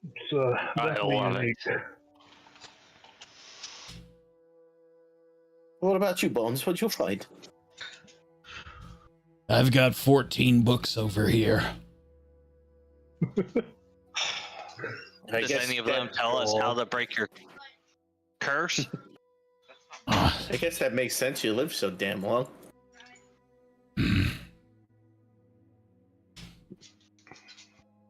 It's
I
definitely
love it.
unique.
What about you, Bones? What'd you find?
I've got 14 books over here.
Does any of them tell us how to break your curse?
I guess that makes sense. You live so damn long.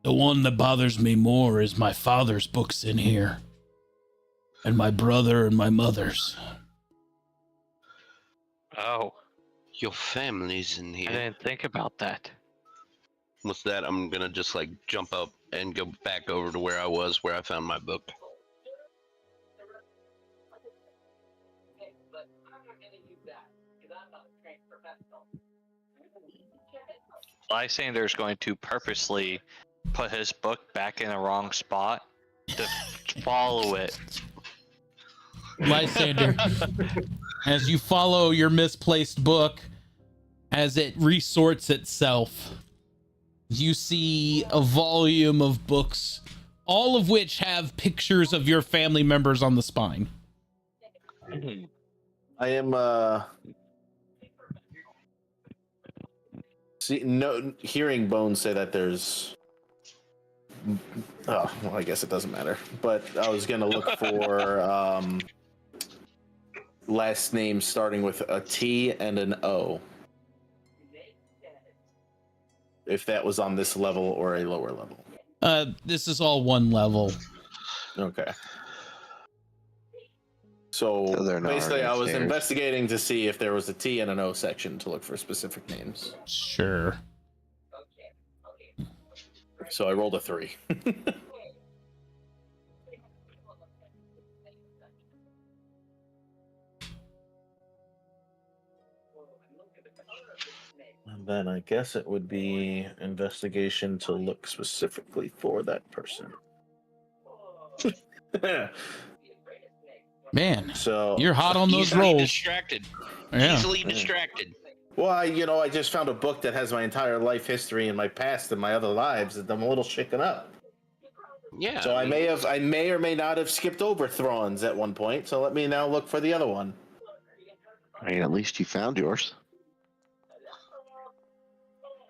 The one that bothers me more is my father's books in here. And my brother and my mother's.
Oh,
Your family's in
I
here.
didn't think about that.
With that, I'm gonna just like jump up and go back over to where I was, where I found my book.
Lysander's going to purposely put his book back in the wrong spot to follow it.
Lysander, as you follow your misplaced book, as it resorts itself, you see a volume of books, all of which have pictures of your family members on the spine.
I am hearing Bones say that there's oh well, I guess it doesn't matter, but I was gonna look for last names starting with a T and an O, if that was on this level or a lower level.
This is all one level.
Okay. So
So they're not
basically, I was
upstairs.
investigating to see if there was a T and an O section to look for specific names.
Sure.
So I rolled a 3. And then I guess it would be investigation to look specifically for that person.
Man,
So
you're hot on those
Easily
rolls.
distracted.
Yeah.
Easily distracted.
Well, I just found a book that has my entire life history and my past and my other lives, and I'm a little shaken up.
Yeah.
So I may or may not have skipped over Thrawn's at one point. So let me now look for the other one.
I mean, at least you found yours.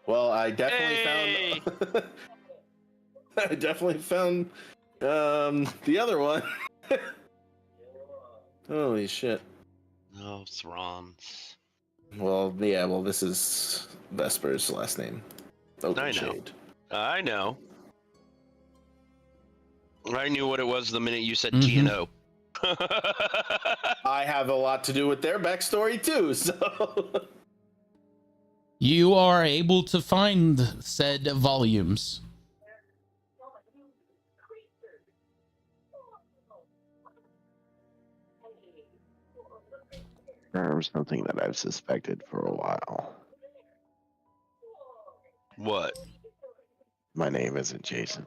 Well, I definitely
Hey!
found. I definitely found the other one. Holy shit!
Oh, Thrawn's.
Well, yeah. Well, this is Vesper's last name.
I know. I know. I knew what it was the minute you said TNO.
I have a lot to do with their backstory too. So
You are able to find said volumes.
Something that I've suspected for a while.
What?
My name isn't Jason.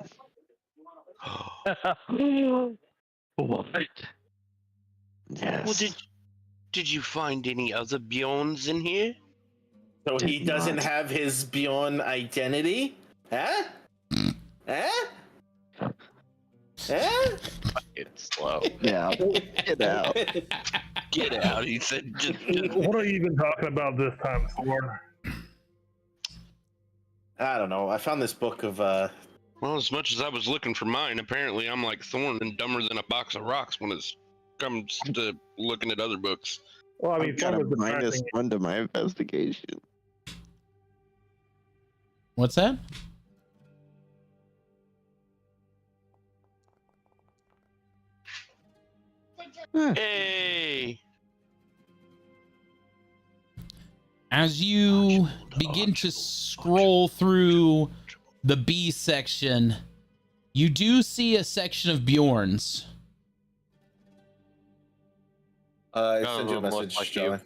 What?
Yes.
Well, did you find any other Bjorns in here?
So he
Did
doesn't
not.
have his Bjorn identity? Huh? Huh? Huh?
It's slow.
Yeah. Get out.
Get out, he said.
What are you even talking about this time, Thorn?
I don't know. I found this book of
Well, as much as I was looking for mine, apparently I'm like Thorn and dumber than a box of rocks when it comes to looking at other books.
Well, I mean,
I've got
Thorn
a
was
minus
advising
1 to my investigation.
What's that?
Hey!
As you begin to scroll through the B section, you do see a section of Bjorn's.
I
None
sent
of
you a
them look
message,
like you.
Charlie.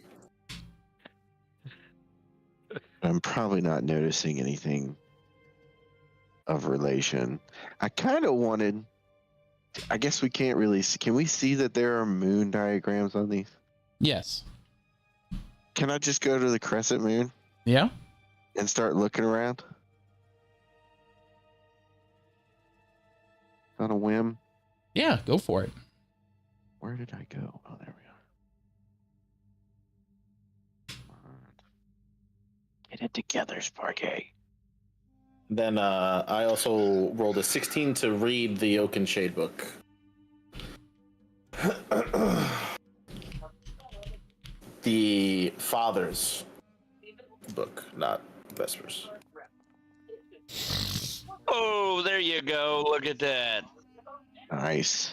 I'm probably not noticing anything of relation. I kind of wanted. I guess we can't really see. Can we see that there are moon diagrams on these?
Yes.
Can I just go to the crescent moon
Yeah?
and start looking around? On a whim?
Yeah, go for it.
Where did I go? Oh, there we are. Come on. Get it together, Sparky.
Then I also rolled a 16 to read the Oak and Shade book. The Father's book, not Vesper's.
Oh, there you go. Look at that.
Nice.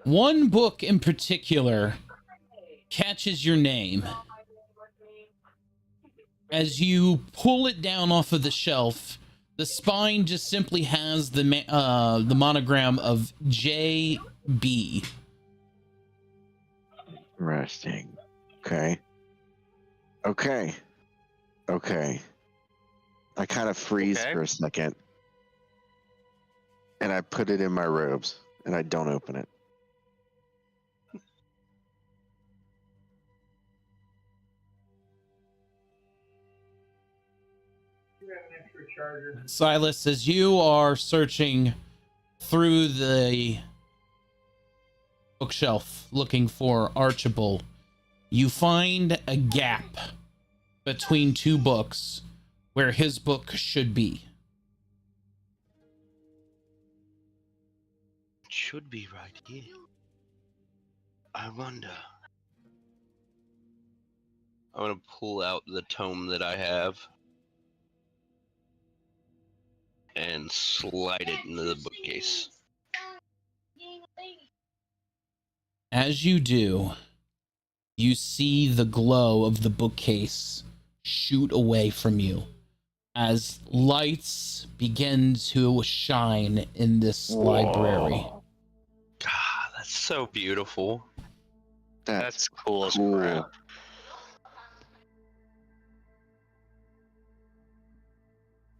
One book in particular catches your name. As you pull it down off of the shelf, the spine just simply has the monogram of JB.
Interesting. Okay. Okay. Okay. I kind of freeze
Okay.
for a second. And I put it in my robes. And I don't open it.
Silas, as you are searching through the bookshelf looking for Archibald, you find a gap between two books where his book should be.
It should be right here. I wonder. I'm gonna pull out the tome that I have and slide it into the bookcase.
As you do, you see the glow of the bookcase shoot away from you as lights begin to shine in this library.
God, that's so beautiful.
That's cool as
cool.
crap.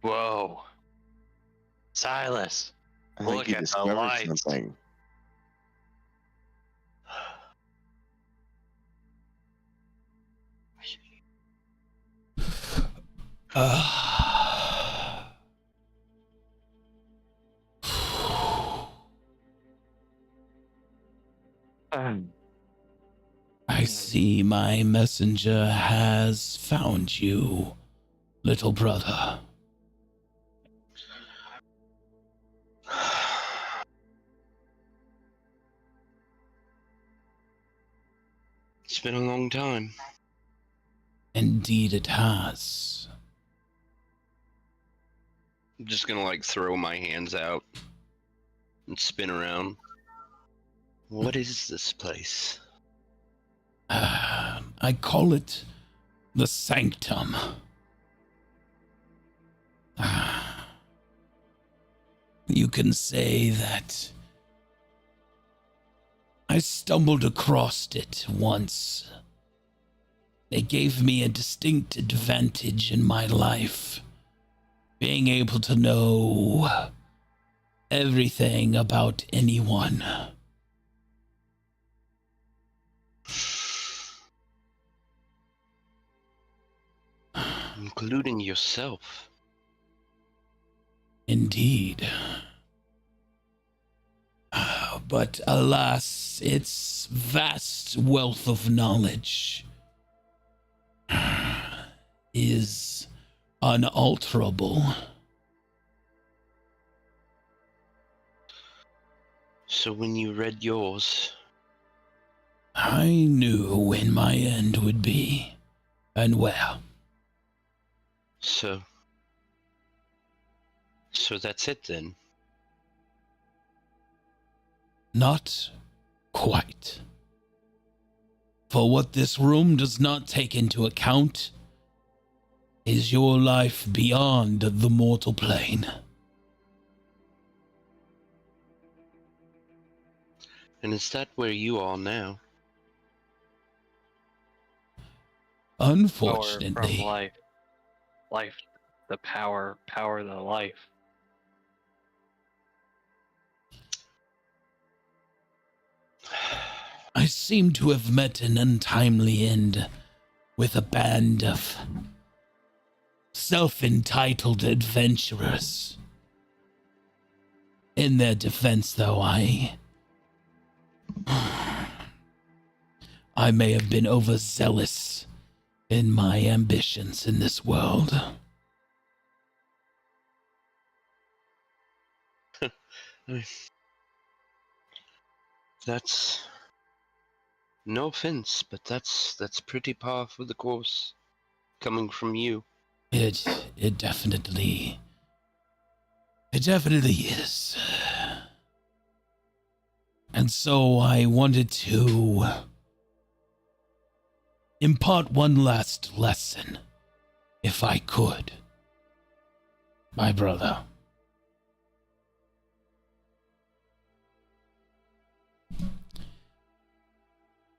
Whoa. Silas.
I think
Look
you
at the
discovered
lights.
something.
I see my messenger has found you, little brother.
It's been a long time.
Indeed it has.
I'm just gonna like throw my hands out and spin around. What is this place?
I call it the Sanctum. You can say that I stumbled across it once. It gave me a distinct advantage in my life, being able to know everything about anyone.
Including yourself.
Indeed. But alas, its vast wealth of knowledge is unalterable.
So when you read yours,
I knew when my end would be, and where.
So that's it then.
Not quite. For what this room does not take into account is your life beyond the mortal plane.
And is that where you are now?
Power
Unfortunately.
from life. Life, the power the life.
I seem to have met an untimely end with a band of self-entitled adventurers. In their defense, though, I may have been overzealous in my ambitions in this world.
That's no offense, but that's pretty par for the course coming from you.
It definitely is. And so I wanted to impart one last lesson, if I could. My brother.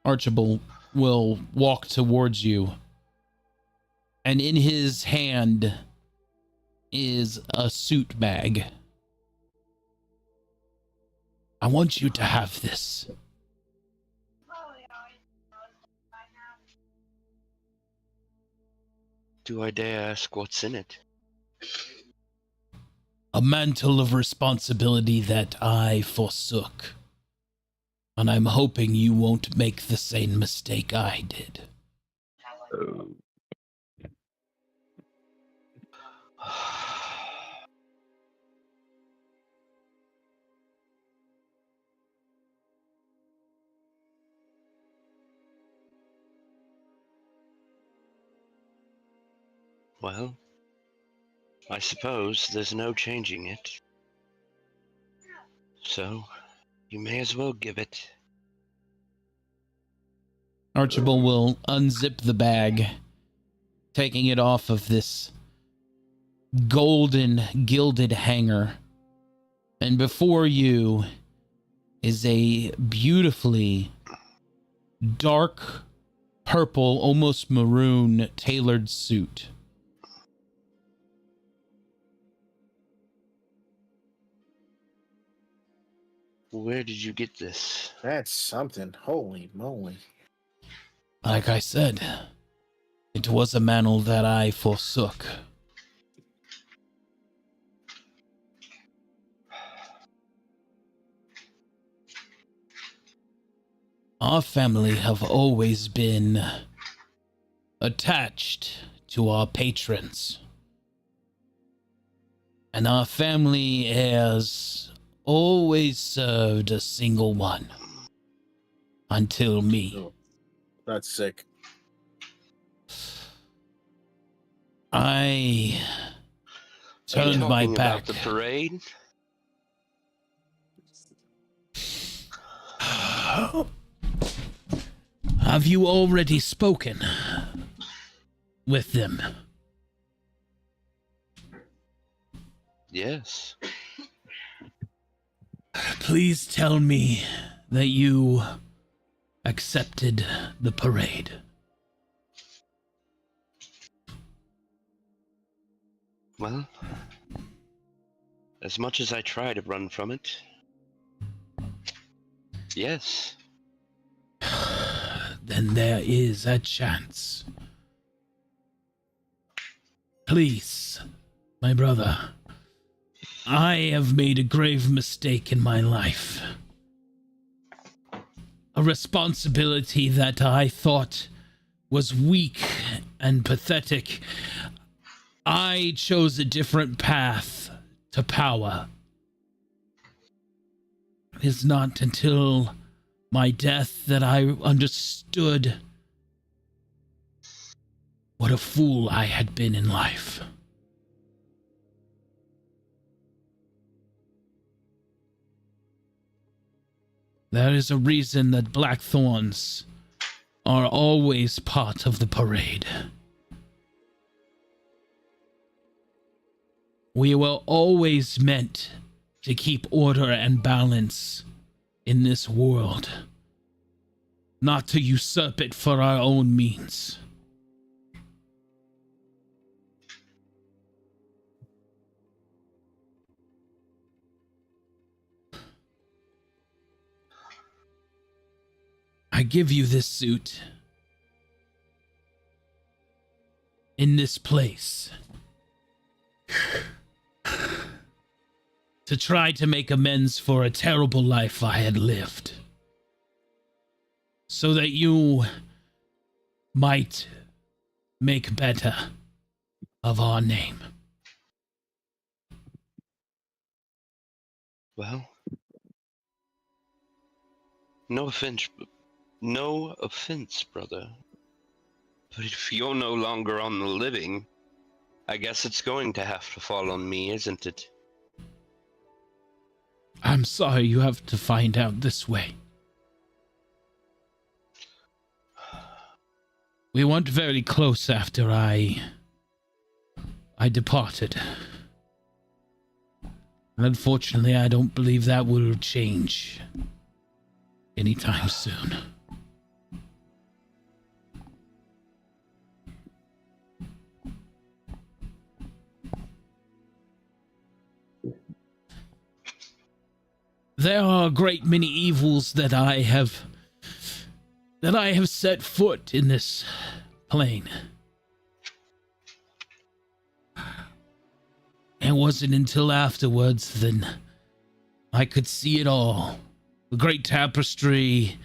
Archibald will walk towards you, and in his hand is a suit bag. I want you to have this.
Do I dare ask what's in it?
A mantle of responsibility that I forsook. And I'm hoping you won't make the same mistake I did.
Well, I suppose there's no changing it. So, you may as well give it.
Archibald will unzip the bag, taking it off of this golden gilded hanger. And before you is a beautifully dark purple, almost maroon tailored suit.
Where did you get this?
That's something. Holy moly.
Like I said, it was a mantle that I forsook. Our family have always been attached to our patrons. And our family has always served a single one. Until me.
Oh, that's sick.
I
Are you
turned my
talking
back.
about the parade?
Have you already spoken with them?
Yes.
Please tell me that you accepted the parade.
Well, as much as I try to run from it, yes.
Then there is a chance. Please, my brother, I have made a grave mistake in my life. A responsibility that I thought was weak and pathetic. I chose a different path to power. It is not until my death that I understood what a fool I had been in life. There is a reason that blackthorns are always part of the parade. We were always meant to keep order and balance in this world, not to usurp it for our own means. I give you this suit in this place to try to make amends for a terrible life I had lived, so that you might make better of our name.
Well, no offense, brother. But if you're no longer on the living, I guess it's going to have to fall on me, isn't it?
I'm sorry you have to find out this way. We weren't very close after I departed. And unfortunately, I don't believe that will change anytime soon. There are a great many evils that I have set foot in this plane. It wasn't until afterwards then I could see it all. The great tapestry,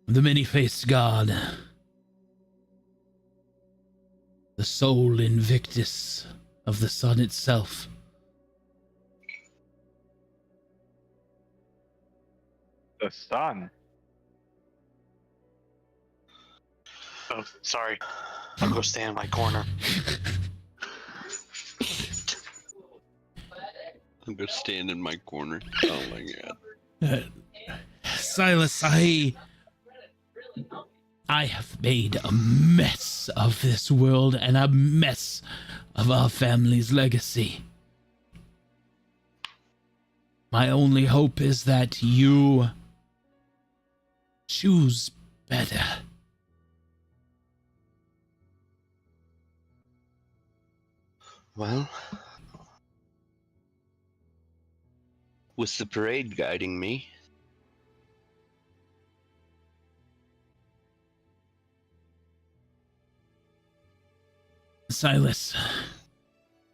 the many-faced god, the sole Invictus of the sun itself.
The sun.
Oh, sorry. I'll go stand in my corner.
I'm gonna stand in my corner. Oh my god.
Silas, I have made a mess of this world and a mess of our family's legacy. My only hope is that you choose better.
Well, with the parade guiding me,
Silas,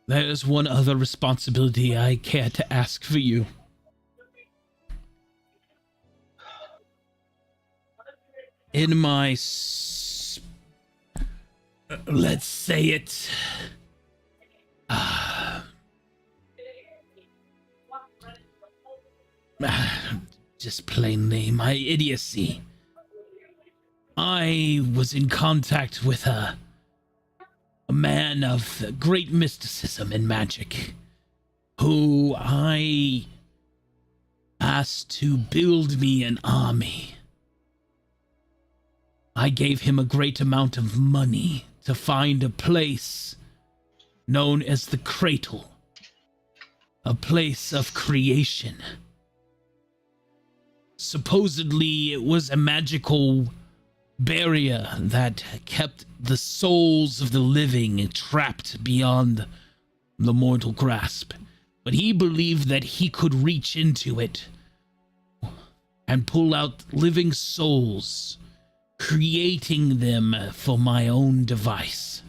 there is one other responsibility I care to ask for you. in my let's say it just plainly my idiocy, I was in contact with a man of great mysticism and magic who I asked to build me an army. I gave him a great amount of money to find a place known as the Cradle, a place of creation. Supposedly, it was a magical barrier that kept the souls of the living trapped beyond the mortal grasp. But he believed that he could reach into it and pull out living souls, creating them for my own device.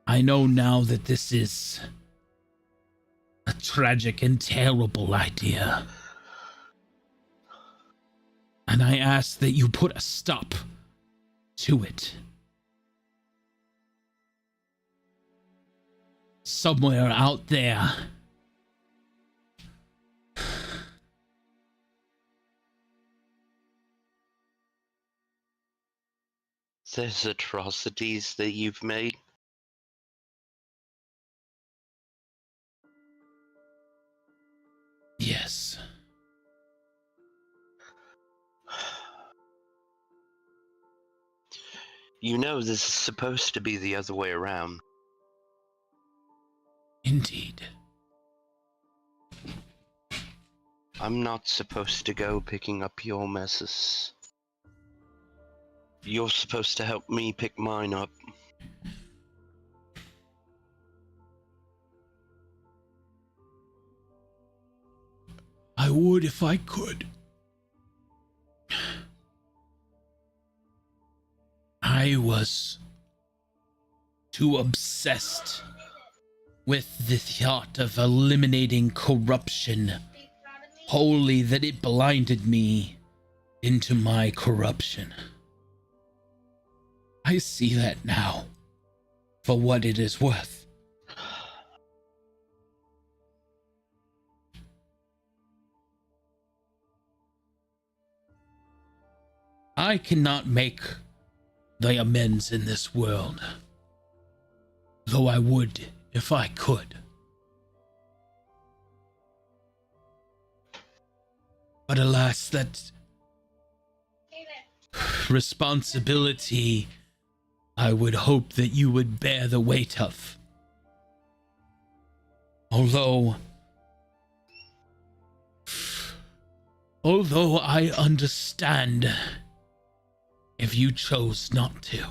I know now that this is a tragic and terrible idea. And I ask that you put a stop to it. Somewhere out there.
There's atrocities that you've made.
Yes.
You know this is supposed to be the other way around.
Indeed.
I'm not supposed to go picking up your messes. You're supposed to help me pick mine up.
I would if I could. I was too obsessed with the thought of eliminating corruption wholly that it blinded me into my corruption. I see that now for what it is worth. I cannot make the amends in this world, though I would if I could. But alas, that responsibility I would hope that you would bear the weight of. Although I understand if you chose not to.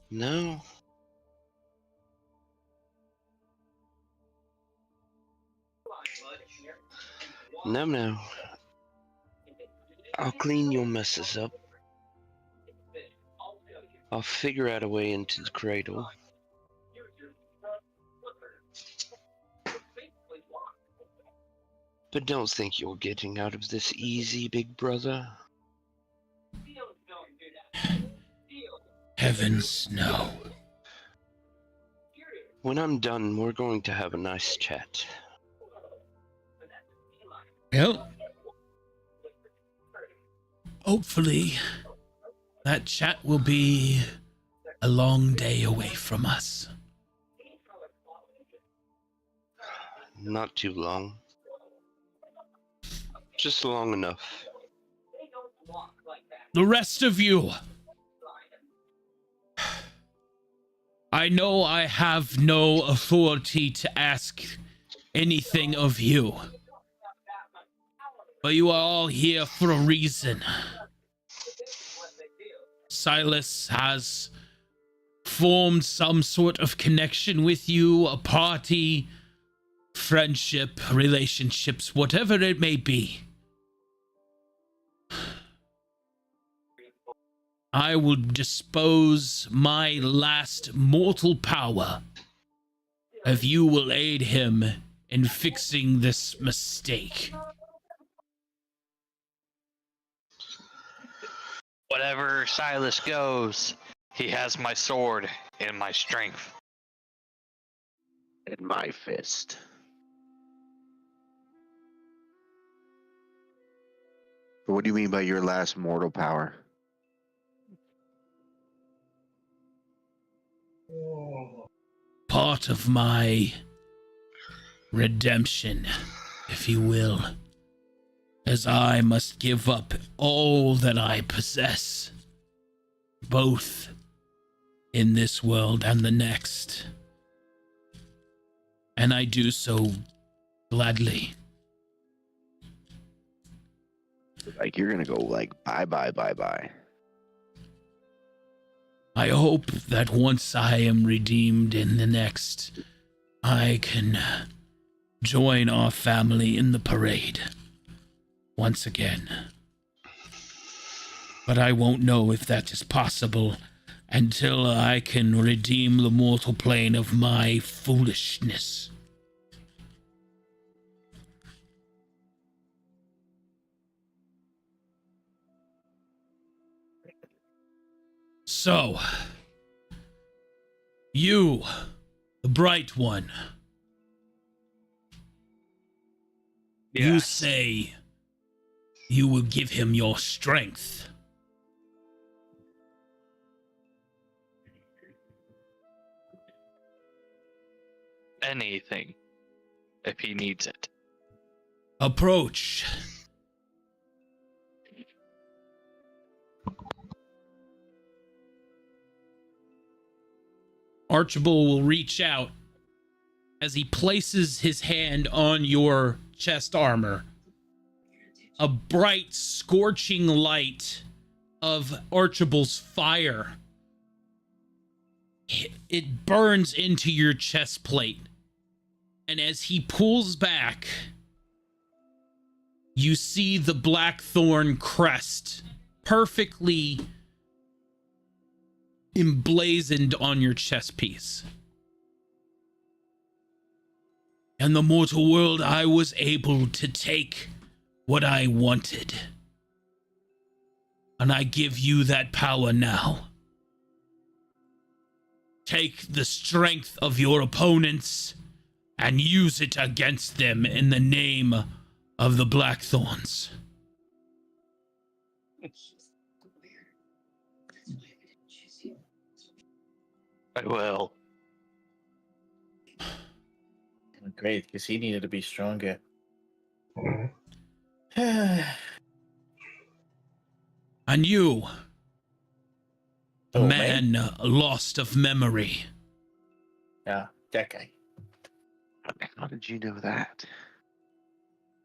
No. No. I'll clean your messes up. I'll figure out a way into the cradle. But don't think you're getting out of this easy, big brother.
Heavens, no.
When I'm done, we're going to have a nice chat.
Well, hopefully that chat will be a long day away from us.
Not too long. Just long enough.
The rest of you, I know I have no authority to ask anything of you, but you are all here for a reason. Silas has formed some sort of connection with you, a party, friendship, relationships, whatever it may be. I will dispose my last mortal power if you will aid him in fixing this mistake.
Whatever Silas goes, he has my sword and my strength.
In my fist. What do you mean by your last mortal power?
Part of my redemption, if you will, as I must give up all that I possess, both in this world and the next. And I do so gladly.
Like you're gonna go like bye.
I hope that once I am redeemed in the next, I can join our family in the parade once again. But I won't know if that is possible until I can redeem the mortal plane of my foolishness. So, you, the bright one, you say you will give him your strength.
Anything, if he needs it.
Approach. Archibald will reach out as he places his hand on your chest armor. A bright, scorching light of Archibald's fire. It burns into your chest plate. And as he pulls back, you see the blackthorn crest perfectly emblazoned on your chest piece. In the mortal world, I was able to take what I wanted. And I give you that power now. Take the strength of your opponents and use it against them in the name of the Blackthorns.
I will.
Great, because he needed to be stronger.
And you, a
Oh,
man lost of memory.
Yeah, that guy.
How did you know that?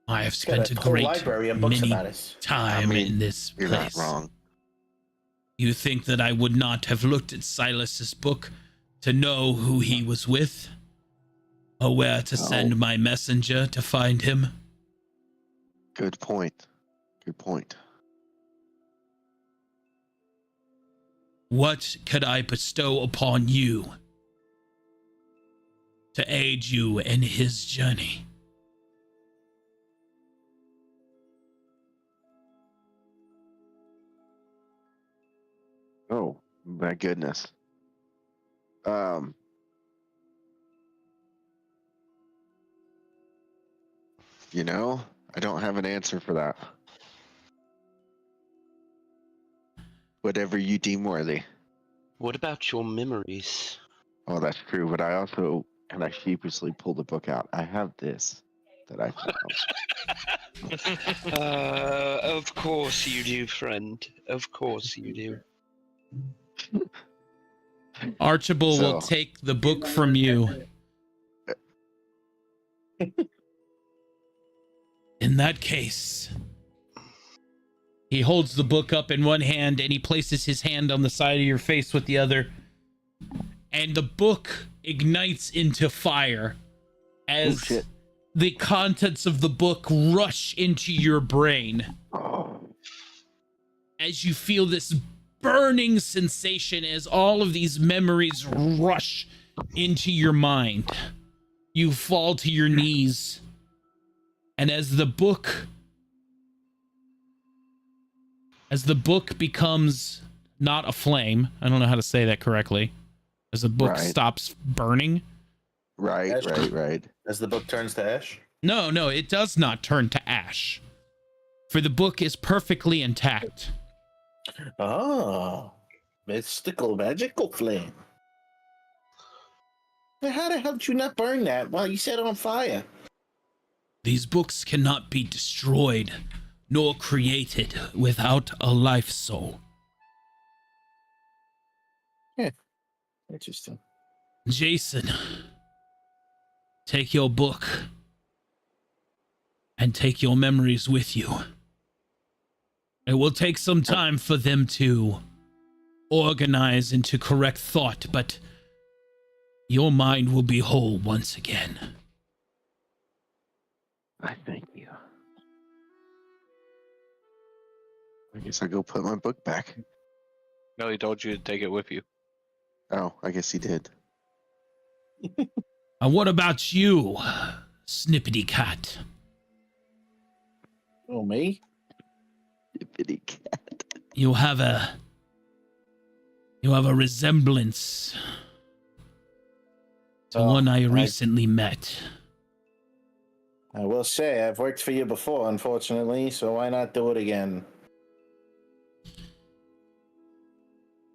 I have
He's got
spent a
whole
great
library of books
many
about us.
time in this
You're
place.
not wrong.
You think that I would not have looked at Silas's book to know who he was with? Or where to send my messenger to find him?
Good point. Good point.
What could I bestow upon you to aid you in his journey?
Oh, my goodness. You know, I don't have an answer for that. Whatever you deem worthy.
What about your memories?
Oh, that's true, but I also, and I sheepishly pulled the book out. I have this that I found.
Of course you do, friend. Of course you do.
Archibald will take the book from you. In that case, he holds the book up in one hand and he places his hand on the side of your face with the other. And the book ignites into fire as the contents of the book rush into your brain. As you feel this burning sensation as all of these memories rush into your mind. you fall to your knees, and as the book becomes not a flame, I don't know how to say that correctly, as the book stops burning.
Right.
As the book turns to ash?
No, it does not turn to ash. For the book is perfectly intact.
Oh, mystical, magical flame. Well, how the hell did you not burn that? Well, you set it on fire.
These books cannot be destroyed nor created without a life soul.
Yeah, interesting.
Jason, take your book and take your memories with you. It will take some time for them to organize into correct thought, but your mind will be whole once again.
I thank you. I guess I'll go put my book back.
No, he told you to take it with you.
Oh, I guess he did.
And what about you, Snippety Cat?
Oh, me?
Snippety Cat.
You have a resemblance to one I recently met.
I will say, I've worked for you before, unfortunately, so why not do it again?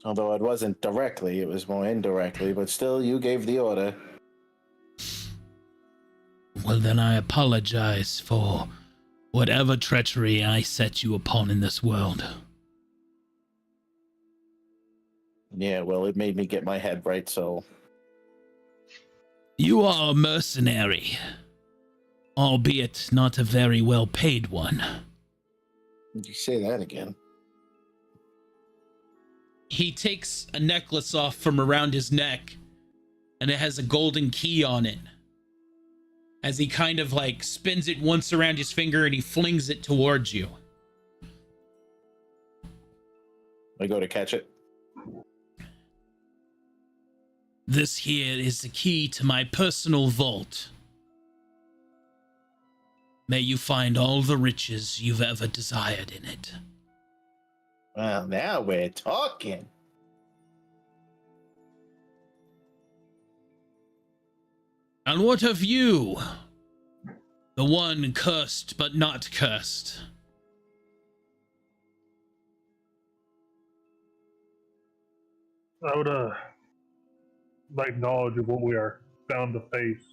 Although it wasn't directly, it was more indirectly, but still, you gave the order.
Well, then I apologize for whatever treachery I set you upon in this world.
Yeah, well, it made me get my head right, so...
You are a mercenary, albeit not a very well-paid one.
Did you say that again?
He takes a necklace off from around his neck, and it has a golden key on it. As he kind of like spins it once around his finger and he flings it towards you.
I go to catch it.
This here is the key to my personal vault. May you find all the riches you've ever desired in it.
Well, now we're talking.
And what of you? The one cursed but not cursed.
I would like knowledge of what we are bound to face,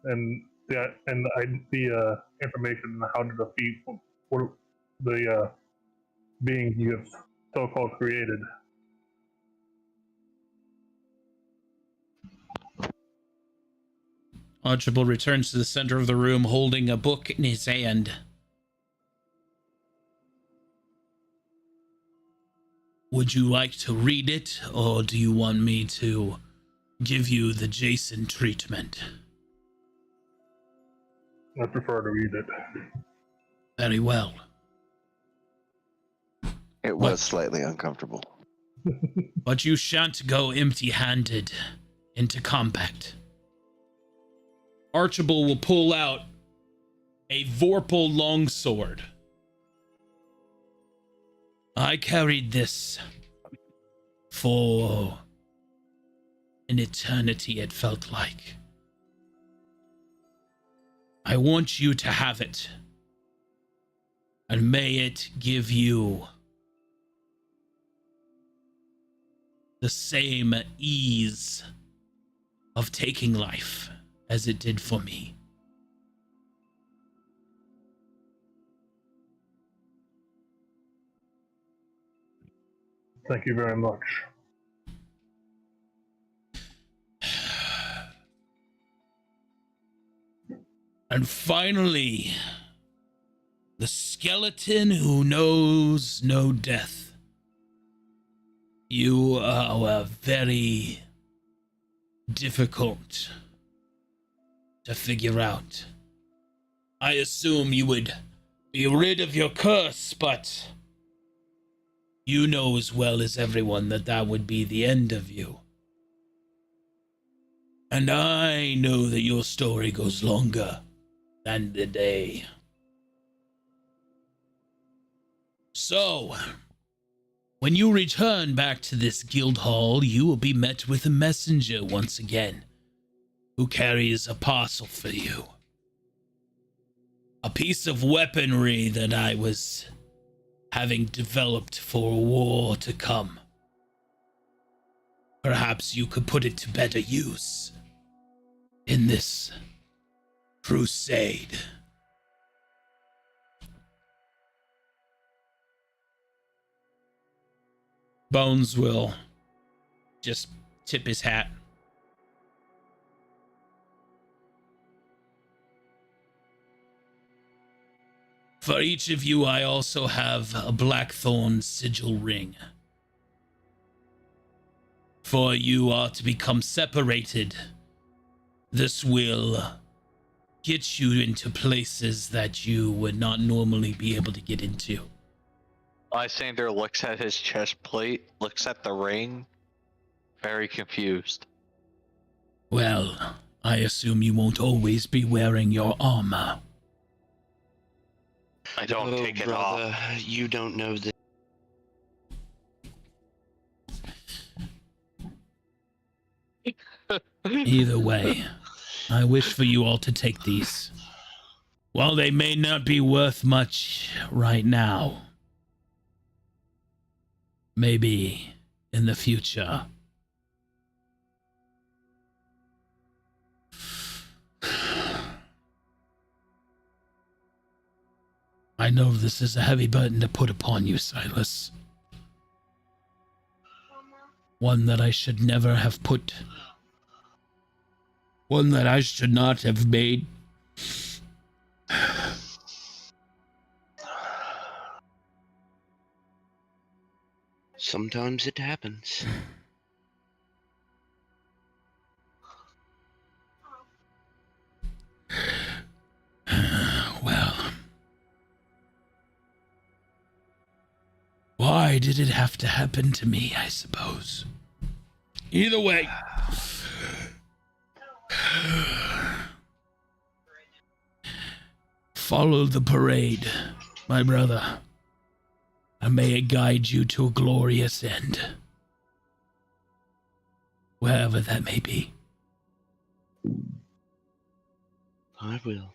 and the information on how to defeat what the being you have so-called created.
Archibald returns to the center of the room holding a book in his hand. Would you like to read it, or do you want me to give you the Jason treatment?
I prefer to read it.
Very well.
It was slightly uncomfortable.
But you shan't go empty-handed into combat. Archibald will pull out a Vorpal longsword. I carried this for an eternity, it felt like. I want you to have it, and may it give you the same ease of taking life as it did for me.
Thank you very much.
And finally, the skeleton who knows no death. You are very difficult to figure out. I assume you would be rid of your curse, but you know as well as everyone that that would be the end of you. And I know that your story goes longer than the day. So, when you return back to this guild hall, you will be met with a messenger once again, who carries a parcel for you. A piece of weaponry that I was having developed for a war to come. Perhaps you could put it to better use in this crusade. Bones will just tip his hat. For each of you, I also have a blackthorn sigil ring. For you are to become separated. This will get you into places that you would not normally be able to get into.
Lysander looks at his chest plate, looks at the ring, very confused.
Well, I assume you won't always be wearing your armor.
I don't take it
brother,
off.
you don't know this.
Either way, I wish for you all to take these. While they may not be worth much right now, maybe in the future. I know this is a heavy burden to put upon you, Silas. One that I should never have put. One that I should not have made.
Sometimes it happens.
Well, why did it have to happen to me, I suppose? Either way. Follow the parade, my brother, and may it guide you to a glorious end. Wherever that may be.
I will.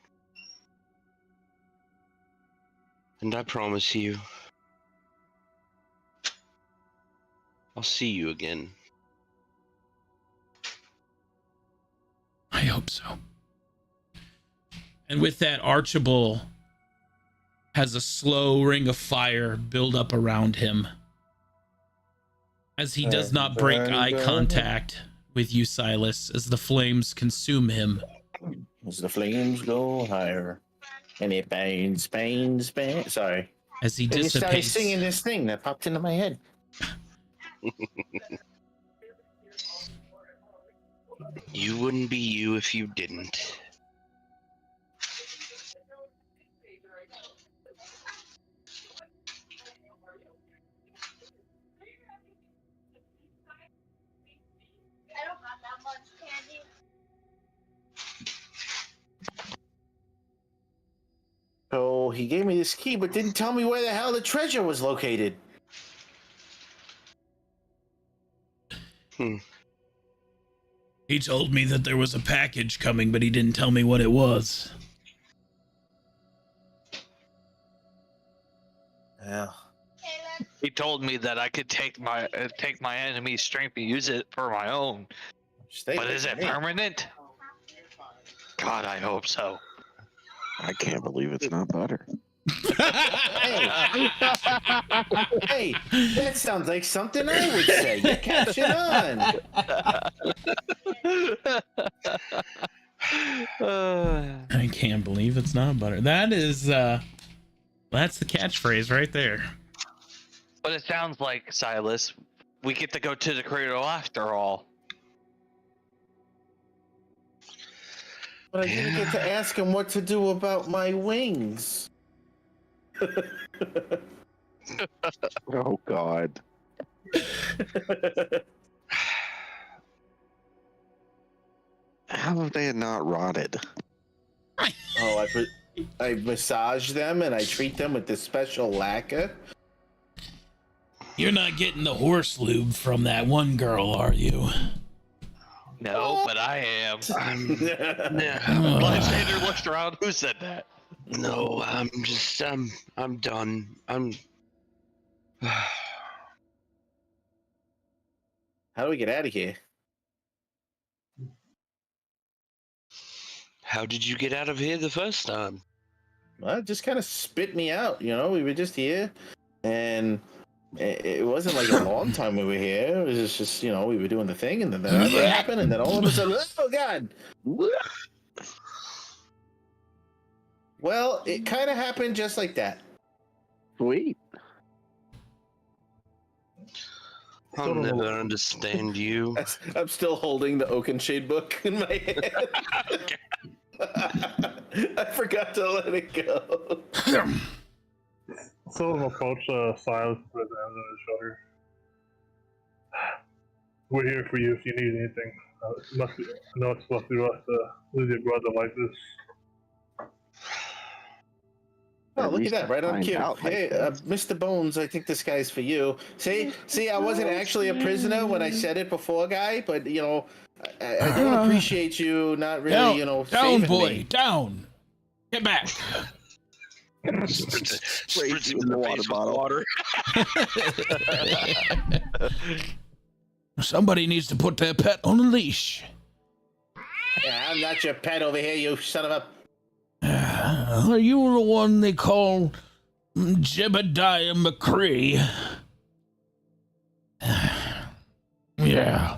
And I promise you, I'll see you again.
I hope so. And with that, Archibald has a slow ring of fire build up around him as he does not break eye contact with you, Silas, as the flames consume him.
As the flames go higher, and it bangs, bangs, bangs. Sorry.
As he
I just started
dissipates.
singing this thing that popped into my head.
You wouldn't be you if you didn't.
I don't got that much candy.
So he gave me this key, but didn't tell me where the hell the treasure was located.
He told me that there was a package coming, but he didn't tell me what it was.
Yeah.
He told me that I could take my enemy's strength and use it for my own. But is it permanent? God, I hope so.
I can't believe it's not butter.
Hey, that sounds like something I would say. You catch it on.
I can't believe it's not butter. That is, that's the catchphrase right there.
But it sounds like, Silas, we get to go to the cradle after all.
But I didn't get to ask him what to do about my wings.
Oh, God. How have they not rotted?
Oh, I massage them and I treat them with this special lacquer.
You're not getting the horse lube from that one girl, are you?
No, but I am.
No,
Lysander looked around. Who said that?
no, I'm just, I'm done.
How do we get out of here?
How did you get out of here the first time?
Well, it just kind of spit me out. We were just here, and it wasn't like a long time we were here. It was just we were doing the thing, and then that happened, and then all of a sudden, oh god! Well, it kind of happened just like that.
Sweet.
I'll never understand you.
I'm still holding the Oakenshade book in my hand. I forgot to let it go.
Sort of approach Silas with his hands on his shoulder. We're here for you if you need anything. I know it's supposed to be us to lose your brother like this.
Oh, look at that, right on
find
cue.
out like
Hey,
this.
Mr. Bones, I think this guy's for you. See, I wasn't actually a prisoner when I said it before, guy, but, I don't appreciate you not really,
down,
saving
boy,
me.
down. Get back.
Spritz him in the face with water.
Somebody needs to put their pet on a leash.
Yeah, I'm not your pet over here, you son of a...
Are you the one they call Jebediah McCree? Yeah.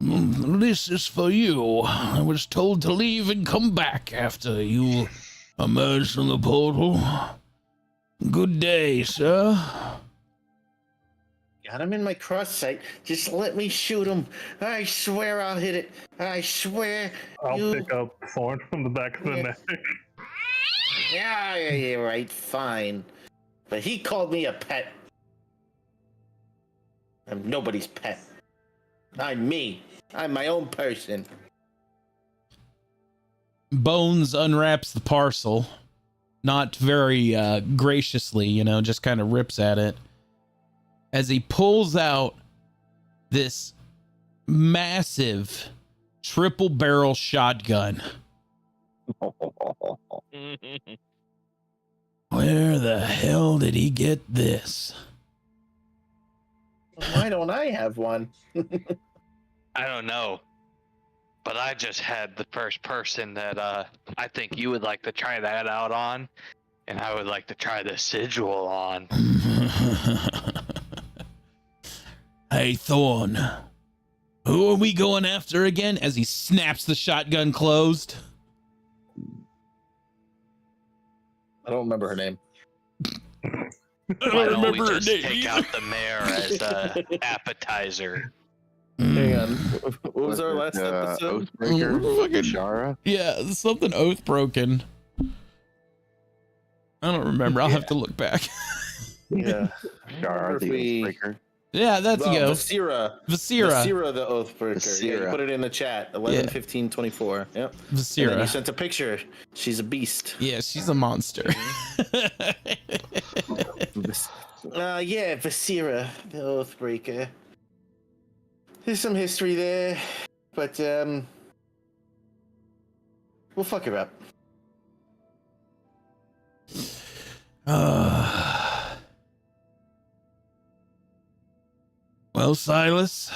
This is for you. I was told to leave and come back after you emerged from the portal. Good day, sir.
Got him in my cross sight. Just let me shoot him. I swear I'll hit it. I swear.
I'll pick up Thorn from the back of the neck.
Yeah, right, fine. But he called me a pet. I'm nobody's pet. I'm me. I'm my own person.
Bones unwraps the parcel, not very graciously, just kind of rips at it. As he pulls out this massive triple barrel shotgun. Where the hell did he get this?
Why don't I have one?
I don't know. But I just had the first person that I think you would like to try that out on, and I would like to try the sigil on.
Hey, Thorn. Who are we going after again? As he snaps the shotgun closed.
I don't remember her name.
I
Why
don't
don't we
remember her
just
name
take
either.
out the mayor as an appetizer?
Hang on. What was our last episode?
Oathbreaker? Shara?
Yeah, something oath broken. I don't remember. I'll have to look back.
Yeah.
Shara, the Oathbreaker.
Yeah, that's go.
Vasira.
Vasira.
Vasira, the Oathbreaker. Yeah, you
Vasira.
put it in the chat. 11/15/24. Yep. And then you
Vasira.
sent a picture. She's a beast.
Yeah, she's a monster.
Yeah, Vasira, the Oathbreaker. There's some history there, but we'll fuck her up.
Well, Silas.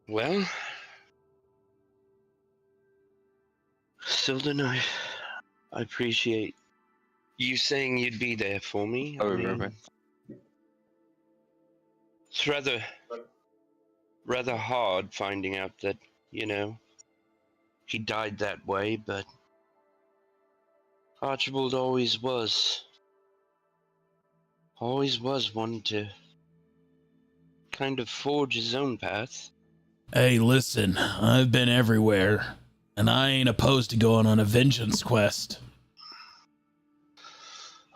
Well, Silden, I appreciate you saying you'd be there for me. I mean, it's rather hard finding out that, he died that way, but Archibald always was one to kind of forge his own path.
Hey, listen, I've been everywhere, and I ain't opposed to going on a vengeance quest.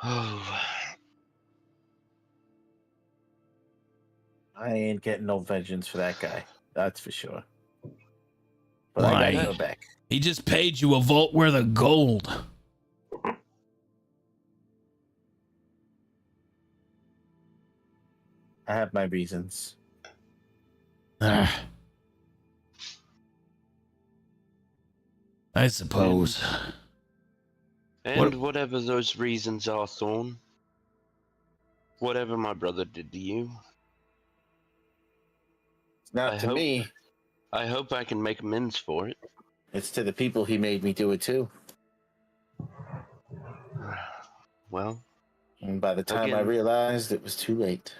Oh.
I ain't getting no vengeance for that guy. That's for sure. But
Why?
I got your back.
He just paid you a vault worth of gold.
I have my reasons.
I suppose.
And whatever those reasons are, Thorn. Whatever my brother did to you,
It's not
I
to
hope-
me.
I hope I can make amends for it.
It's to the people he made me do it to.
Well,
And by the time I
Again.
realized, it was too late.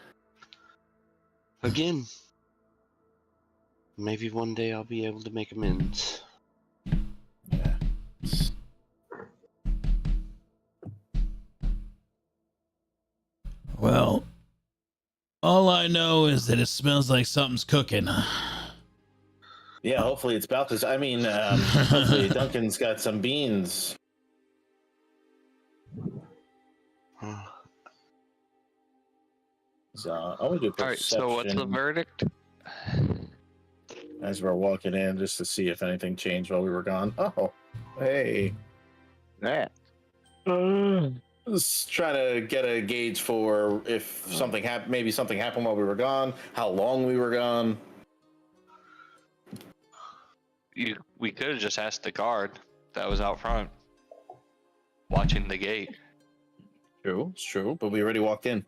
again, maybe one day I'll be able to make amends.
Yeah.
Well, all I know is that it smells like something's cooking.
Yeah, hopefully it's Balthazar. I mean, hopefully Duncan's got some beans. So I want to do
All right. So what's the
perception
verdict?
as we're walking in, just to see if anything changed while we were gone. Oh, hey.
That.
Just trying to get a gauge for if something happened. Maybe something happened while we were gone. How long we were gone.
We could have just asked the guard that was out front, watching the gate.
True, it's true. But we already walked in.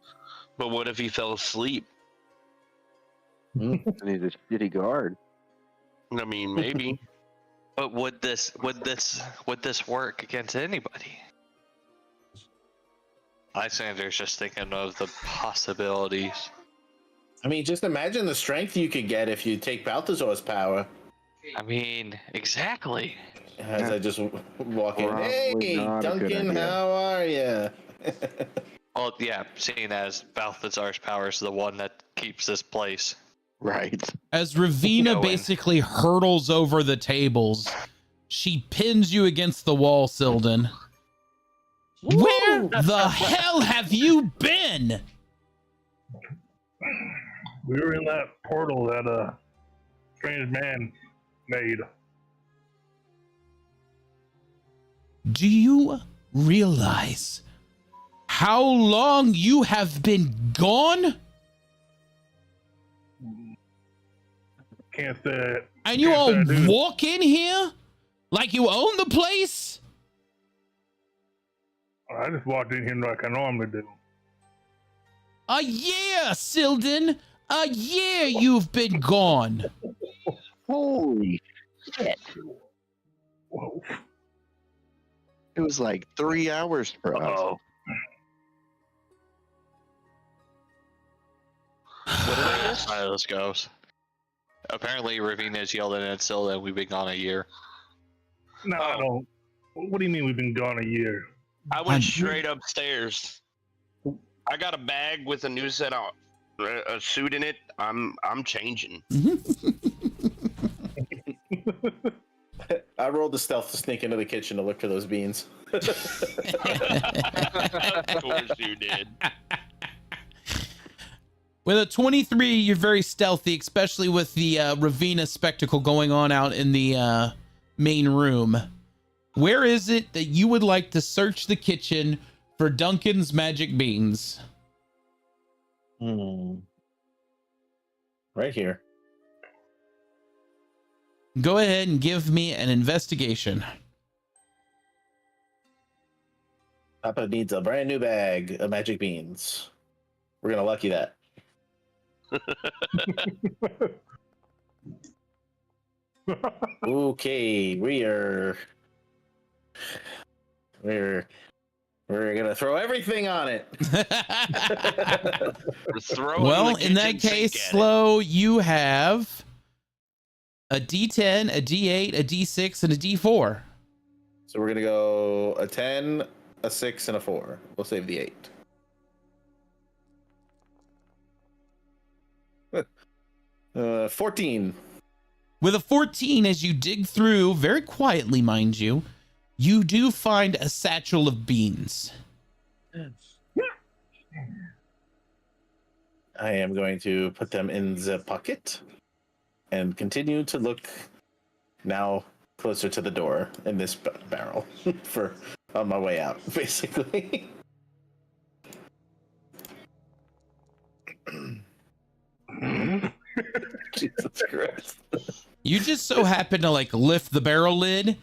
But what if he fell asleep?
And he's a shitty guard.
I mean, maybe.
But would this work against anybody? Lysander's just thinking of the possibilities.
I mean, just imagine the strength you could get if you take Balthazar's power.
I mean, exactly.
As I just walk in,
Probably
hey,
not a good
Duncan,
idea.
how are you?
Well, yeah, seeing as Balthazar's power is the one that keeps this place.
Right.
As Ravina
Going.
basically hurdles over the tables, she pins you against the wall, Silden. Where the hell have you been?
We were in that portal that a strange man made.
Do you realize how long you have been gone?
Can't say it.
And you
Can't
all
say I do.
walk in here like you own the place?
I just walked in here like I normally do.
A year, Silden. A year you've been gone.
Holy shit.
Whoa.
It was like 3 hours for us.
Oh,
Whatever this goes. Apparently, Ravina's yelling at Scylla and we've been gone a year.
no, I don't. What do you mean we've been gone a year?
I went straight upstairs. I got a bag with a new set of a suit in it. I'm changing.
I rolled the stealth to sneak into the kitchen to look for those beans.
Of course you did.
With a 23, you're very stealthy, especially with the Ravina spectacle going on out in the main room. Where is it that you would like to search the kitchen for Duncan's magic beans?
Right here.
Go ahead and give me an investigation.
Papa needs a brand new bag of magic beans. We're gonna lucky that. Okay, we're gonna throw everything on it.
Throw
Well,
the
in that
kitchen
case,
sink at it.
Slow, you have a D10, a D8, a D6, and a D4.
So we're gonna go a 10, a 6, and a 4. We'll save the 8. 14.
With a 14, as you dig through, very quietly, mind you, you do find a satchel of beans.
I am going to put them in the pocket and continue to look now closer to the door in this barrel for on my way out, basically. Jesus Christ.
You just so happen to like lift the barrel lid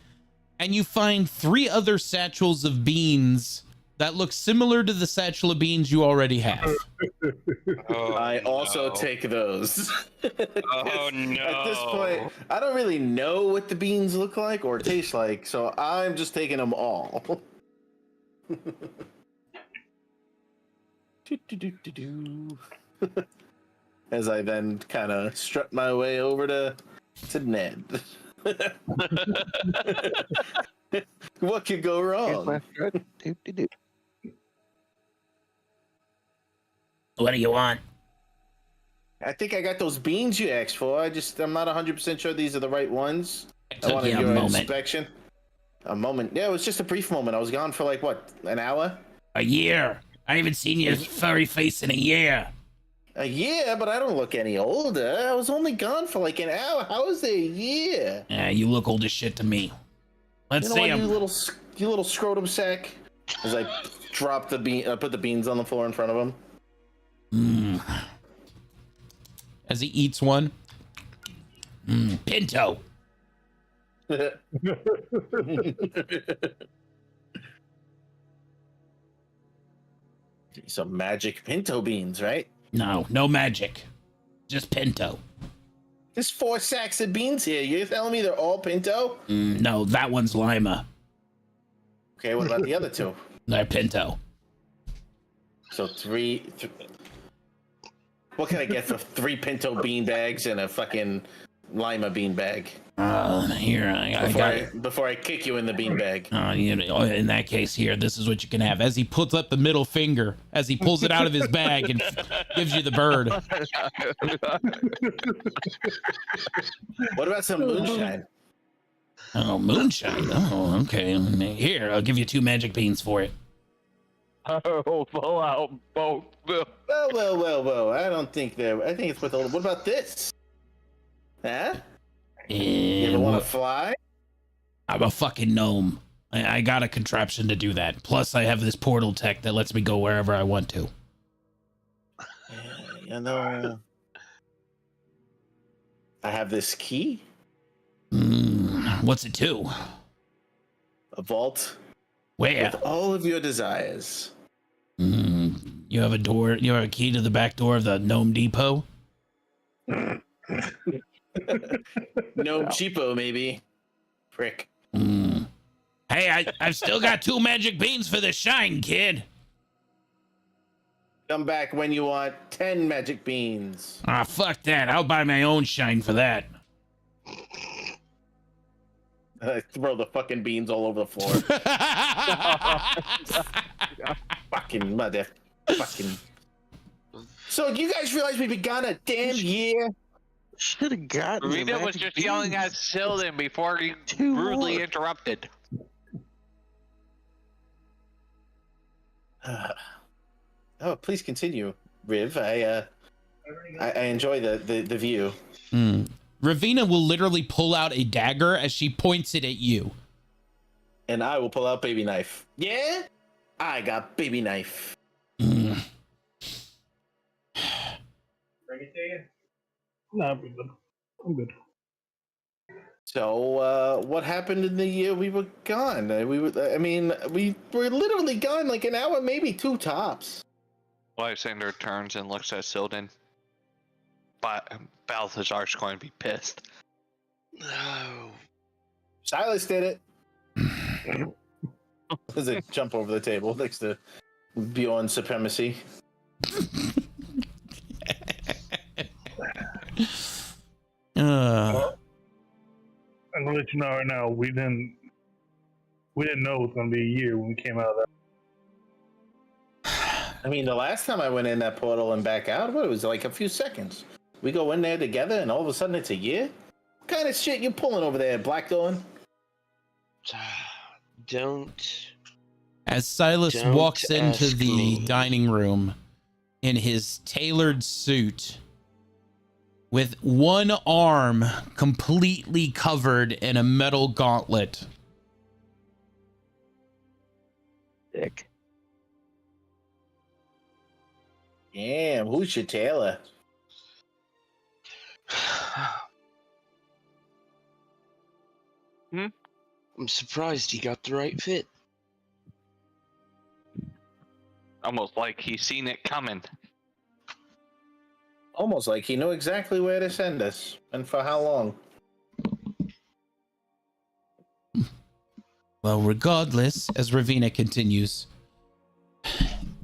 and you find 3 other satchels of beans that look similar to the satchel of beans you already have.
I also take those.
Oh no!
At this point, I don't really know what the beans look like or taste like, so I'm just taking them all. As I then kind of strut my way over to Ned. What could go wrong?
What do you want?
I think I got those beans you asked for. I'm not 100% sure these are the right ones. I wanted
you a
your
moment.
inspection. A moment. Yeah, it was just a brief moment. I was gone for like, what, an hour?
A year. I haven't seen your furry face in a year.
A year, but I don't look any older. I was only gone for like an hour. How is it a year?
Yeah, you look old as shit to me. Let's
You know
see
what,
him.
you little scrotum sack? As I drop the put the beans on the floor in front of him.
As he eats one. Pinto.
Some magic pinto beans, right?
No magic. Just pinto.
There's 4 sacks of beans here. You're telling me they're all pinto?
No, that one's Lima.
Okay, what about the other 2?
They're pinto.
So 3. What can I get for 3 pinto bean bags and a fucking lima bean bag?
Here, I got it.
Before I kick you in the bean bag.
In that case, here, this is what you can have. As he puts up the middle finger, as he pulls it out of his bag and gives you the bird.
What about some moonshine?
Oh, moonshine. Oh, okay. Here, I'll give you 2 magic beans for it.
Oh, pull out both.
Well. I think it's worth a little. What about this? Huh? You ever want to fly?
I'm a fucking gnome. I got a contraption to do that. Plus, I have this portal tech that lets me go wherever I want to.
You know, I have this key.
What's it to?
A vault.
Where?
With all of your desires.
You have a door. You have a key to the back door of the Gnome Depot.
No cheapo, maybe. Prick.
Hey, I've still got 2 magic beans for the shine, kid.
Come back when you want 10 magic beans.
Ah, fuck that. I'll buy my own shine for that.
I throw the fucking beans all over the floor. Fucking mother. Fucking. So you guys realize we've been gone a damn year?
Should have gotten.
Rita was just yelling at Sildon before you rudely interrupted.
Oh, please continue, Riv. I enjoy the view.
Ravina will literally pull out a dagger as she points it at you.
And I will pull out baby knife. Yeah? I got baby knife.
Bring it to you? No, I'm good. I'm good.
So, what happened in the year we were gone? We were literally gone like an hour, maybe 2 tops.
Lysander turns and looks at Sildon. But Balthazar's going to be pissed.
No.
Silas did it. Does it jump over the table next to Bjorn's supremacy?
I'm gonna let you know right now. We didn't know it was gonna be a year when we came out of that.
I mean, the last time I went in that portal and back out, it was like a few seconds. We go in there together, and all of a sudden it's a year. What kind of shit you pulling over there, Blackthorn?
Don't.
As Silas
Don't
walks into
ask
the
me.
dining room in his tailored suit with one arm completely covered in a metal gauntlet.
Dick.
Damn, who's your tailor?
I'm surprised he got the right fit.
Almost like he's seen it coming.
Almost like he knew exactly where to send us and for how long.
Well, regardless, as Ravina continues,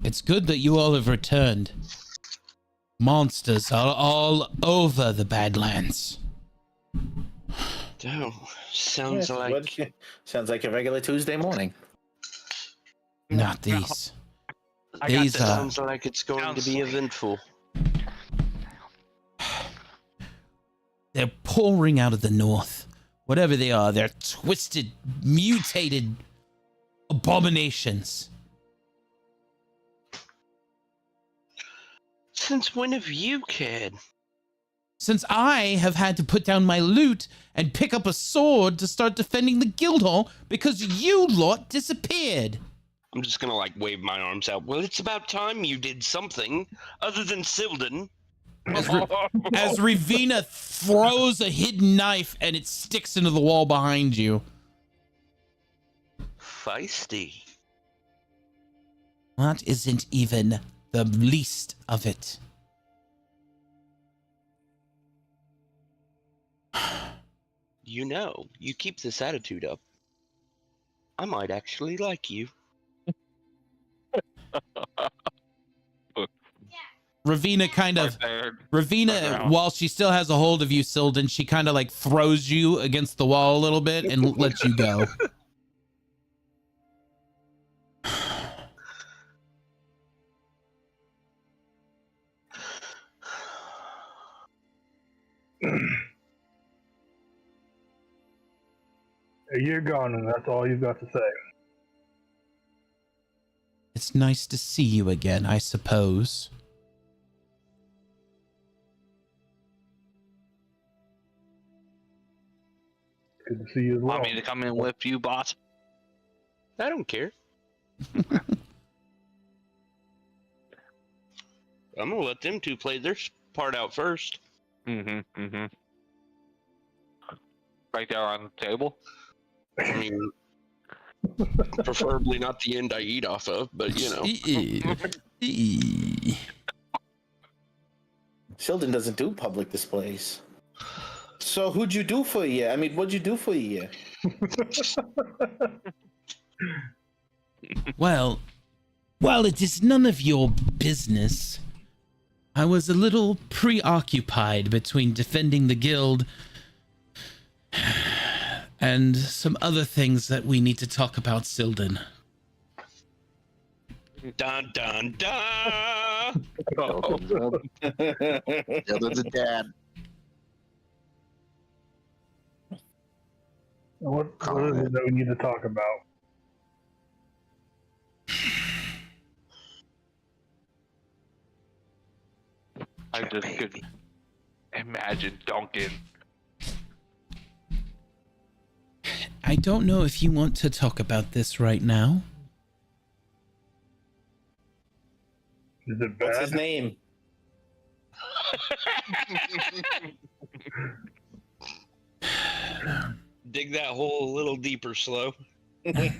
it's good that you all have returned. Monsters are all over the Badlands.
Oh, sounds
Yes,
like
sounds like a regular Tuesday morning.
Not these.
I got
These
this.
are
sounds like it's going to be eventful.
they're pouring out of the north. Whatever they are, they're twisted, mutated abominations.
Since when have you cared?
Since I have had to put down my loot and pick up a sword to start defending the Guildhall because you lot disappeared.
I'm just gonna like wave my arms out. Well, it's about time you did something other than Silden.
As Ravina throws a hidden knife and it sticks into the wall behind you.
Feisty.
That isn't even the least of it.
You know, you keep this attitude up, I might actually like you.
Ravina while she still has a hold of you, Silden, she kind of like throws you against the wall a little bit and lets you go.
You're gone, and that's all you've got to say.
It's nice to see you again, I suppose.
Good to see you as well.
Want me to come in with you, boss?
I don't care. I'm gonna let them two play their part out first.
Mm-hmm. Right there on the table.
I mean, preferably not the end I eat off of, but you know.
Sheldon doesn't do public displays. So who'd you do for a year? I mean, what'd you do for a year?
Well, it is none of your business. I was a little preoccupied between defending the guild and some other things that we need to talk about, Silden.
Dun dun dun!
Silden's a dad.
What is it that we need to talk about?
I just could imagine Duncan.
I don't know if you want to talk about this right now.
Is it bad?
What's his name?
Dig that hole a little deeper, Slow.
Is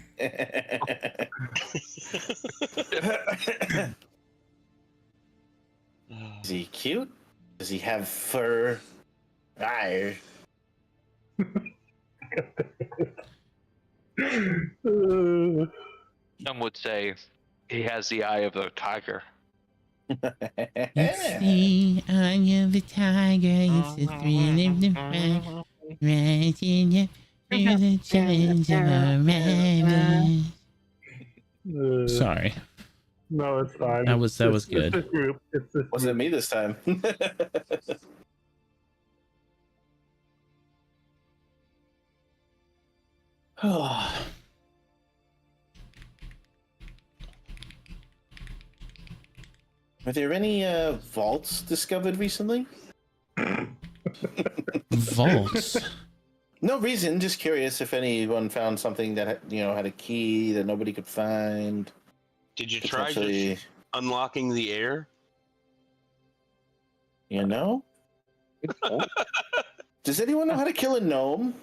he cute? Does he have fur? Arr.
Some would say he has the eye of a tiger.
It's the eye of the tiger, it's the thrill of the fight, right in your through the challenge of our rabbit. Sorry.
No, it's fine.
That was good.
It's this group. It's this
Wasn't me this time. Oh. Are there any vaults discovered recently?
Vaults.
No reason, just curious if anyone found something that had a key that nobody could find.
Did you try
Potentially,
just unlocking the air?
you know? Does anyone know how to kill a gnome?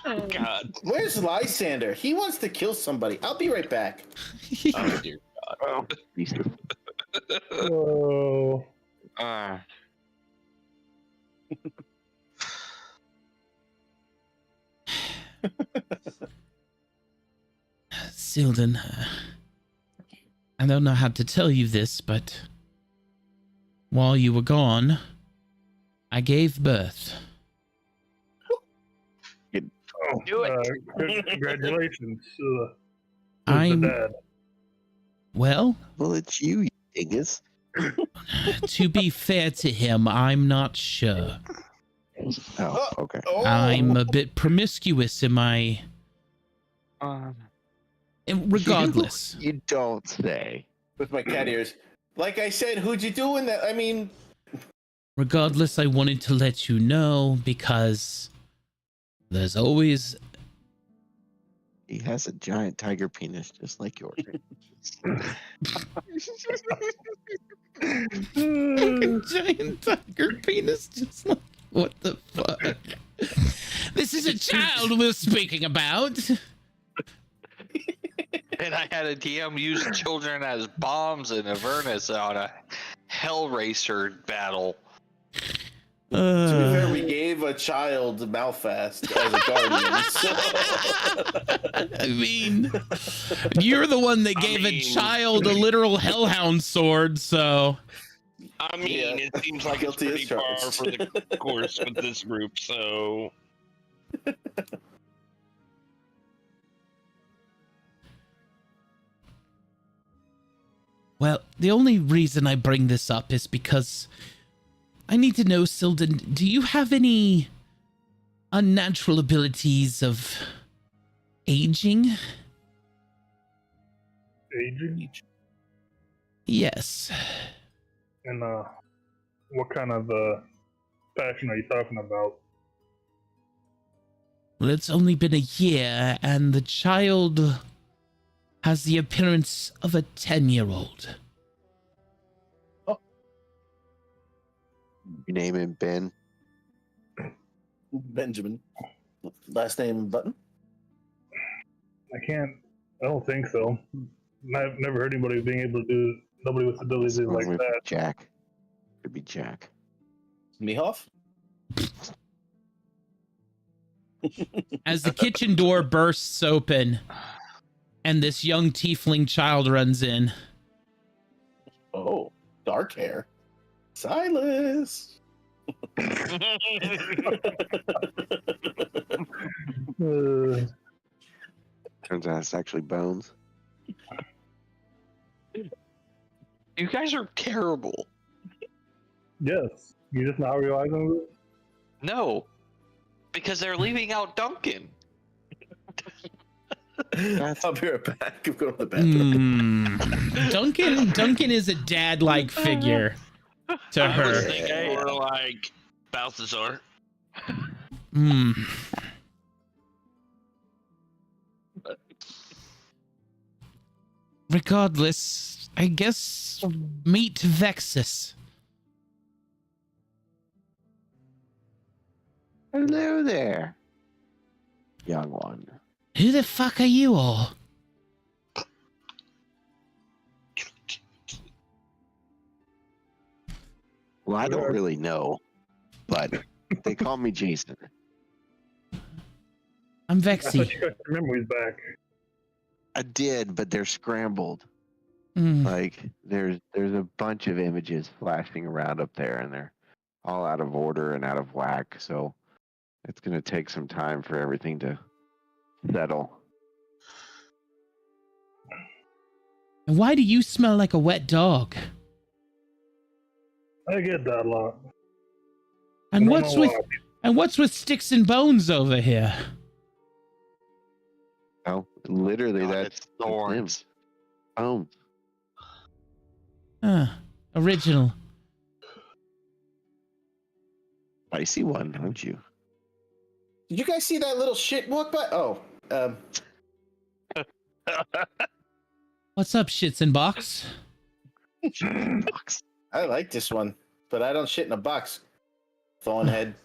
God.
Where's Lysander? He wants to kill somebody. I'll be right back.
Oh, dear
Oh,
Oh,
God.
Silden, I don't know how to tell you this, but while you were gone, I gave birth.
Do it.
Congratulations,
I'm-
the dad.
Well,
well, it's you dingus.
to be fair to him, I'm not sure.
Oh, okay.
Oh,
I'm a bit promiscuous in my... Regardless.
You don't say.
with my cat ears. Like I said, who'd you do in that? I mean,
Regardless, I wanted to let you know because there's always...
He has a giant tiger penis just like yours.
Giant tiger penis, just like... What the fuck? This is a child we're speaking about.
And I had a DM use children as bombs in Avernus on a Hellraiser battle.
to be fair, we gave a child Malfast as a guardian.
I mean, you're the one that gave a child a literal hellhound sword, so...
I mean,
Yeah.
it seems like it's
Guilty as
pretty par
charged.
for the course with this group, so...
Well, the only reason I bring this up is because I need to know, Silden, do you have any unnatural abilities of aging?
Aging?
Yes.
And what kind of fashion are you talking about?
Well, it's only been a year, and the child has the appearance of a 10-year-old.
You name him Ben.
Benjamin. Last name Button?
I don't think so. I've never heard anybody being able to do, nobody with abilities like
With
that.
Jack. Could be Jack.
Mehoff?
As the kitchen door bursts open and this young tiefling child runs in.
Oh, dark hair. Silas.
Turns out it's actually Bones.
You guys are terrible.
Yes. You just not realizing this?
No. Because they're leaving out Duncan.
I'll be right back. I'm going to the bathroom.
Duncan is a dad-like figure to
I was
her.
thinking more like Balthazar.
Hmm. Regardless, I guess meet Vexus.
Hello there, young one.
Who the fuck are you all?
Well, I don't really know, but they call me Jason.
I'm
I
Vexy.
thought you got your memories back.
I did, but they're scrambled.
Hmm.
Like there's a bunch of images flashing around up there, and they're all out of order and out of whack. So it's gonna take some time for everything to settle.
And why do you smell like a wet dog?
I get that a lot.
And
I don't
what's
know
with
why.
sticks and bones over here?
Oh, literally
God,
that's
it's thorns.
him. Oh,
Huh. Original.
Spicy one, aren't you?
Did you guys see that little shit walk by? Oh,
What's up, shits in box?
I like this one, but I don't shit in a box. Thornhead.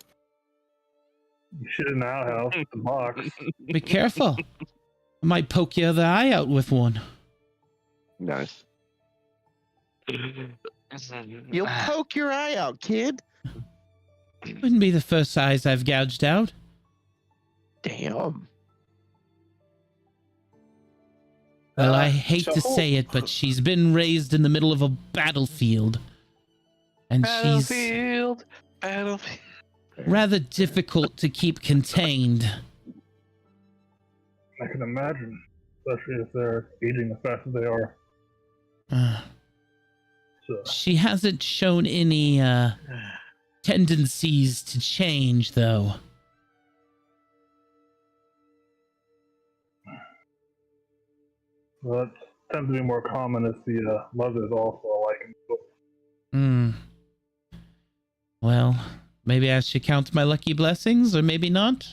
You shit in the outhouse, the box.
Be careful. I might poke you the eye out with one.
Nice. You'll poke your eye out, kid.
Wouldn't be the first eyes I've gouged out.
Damn.
Well, I hate to
so-
say it, but she's been raised in the middle of a battlefield. And she's
Battlefield.
rather difficult to keep contained.
I can imagine, especially if they're aging as fast as they are. So,
She hasn't shown any tendencies to change, though.
that tends to be more common if the mothers also like them.
Hmm. Well, maybe I should count my lucky blessings, or maybe not.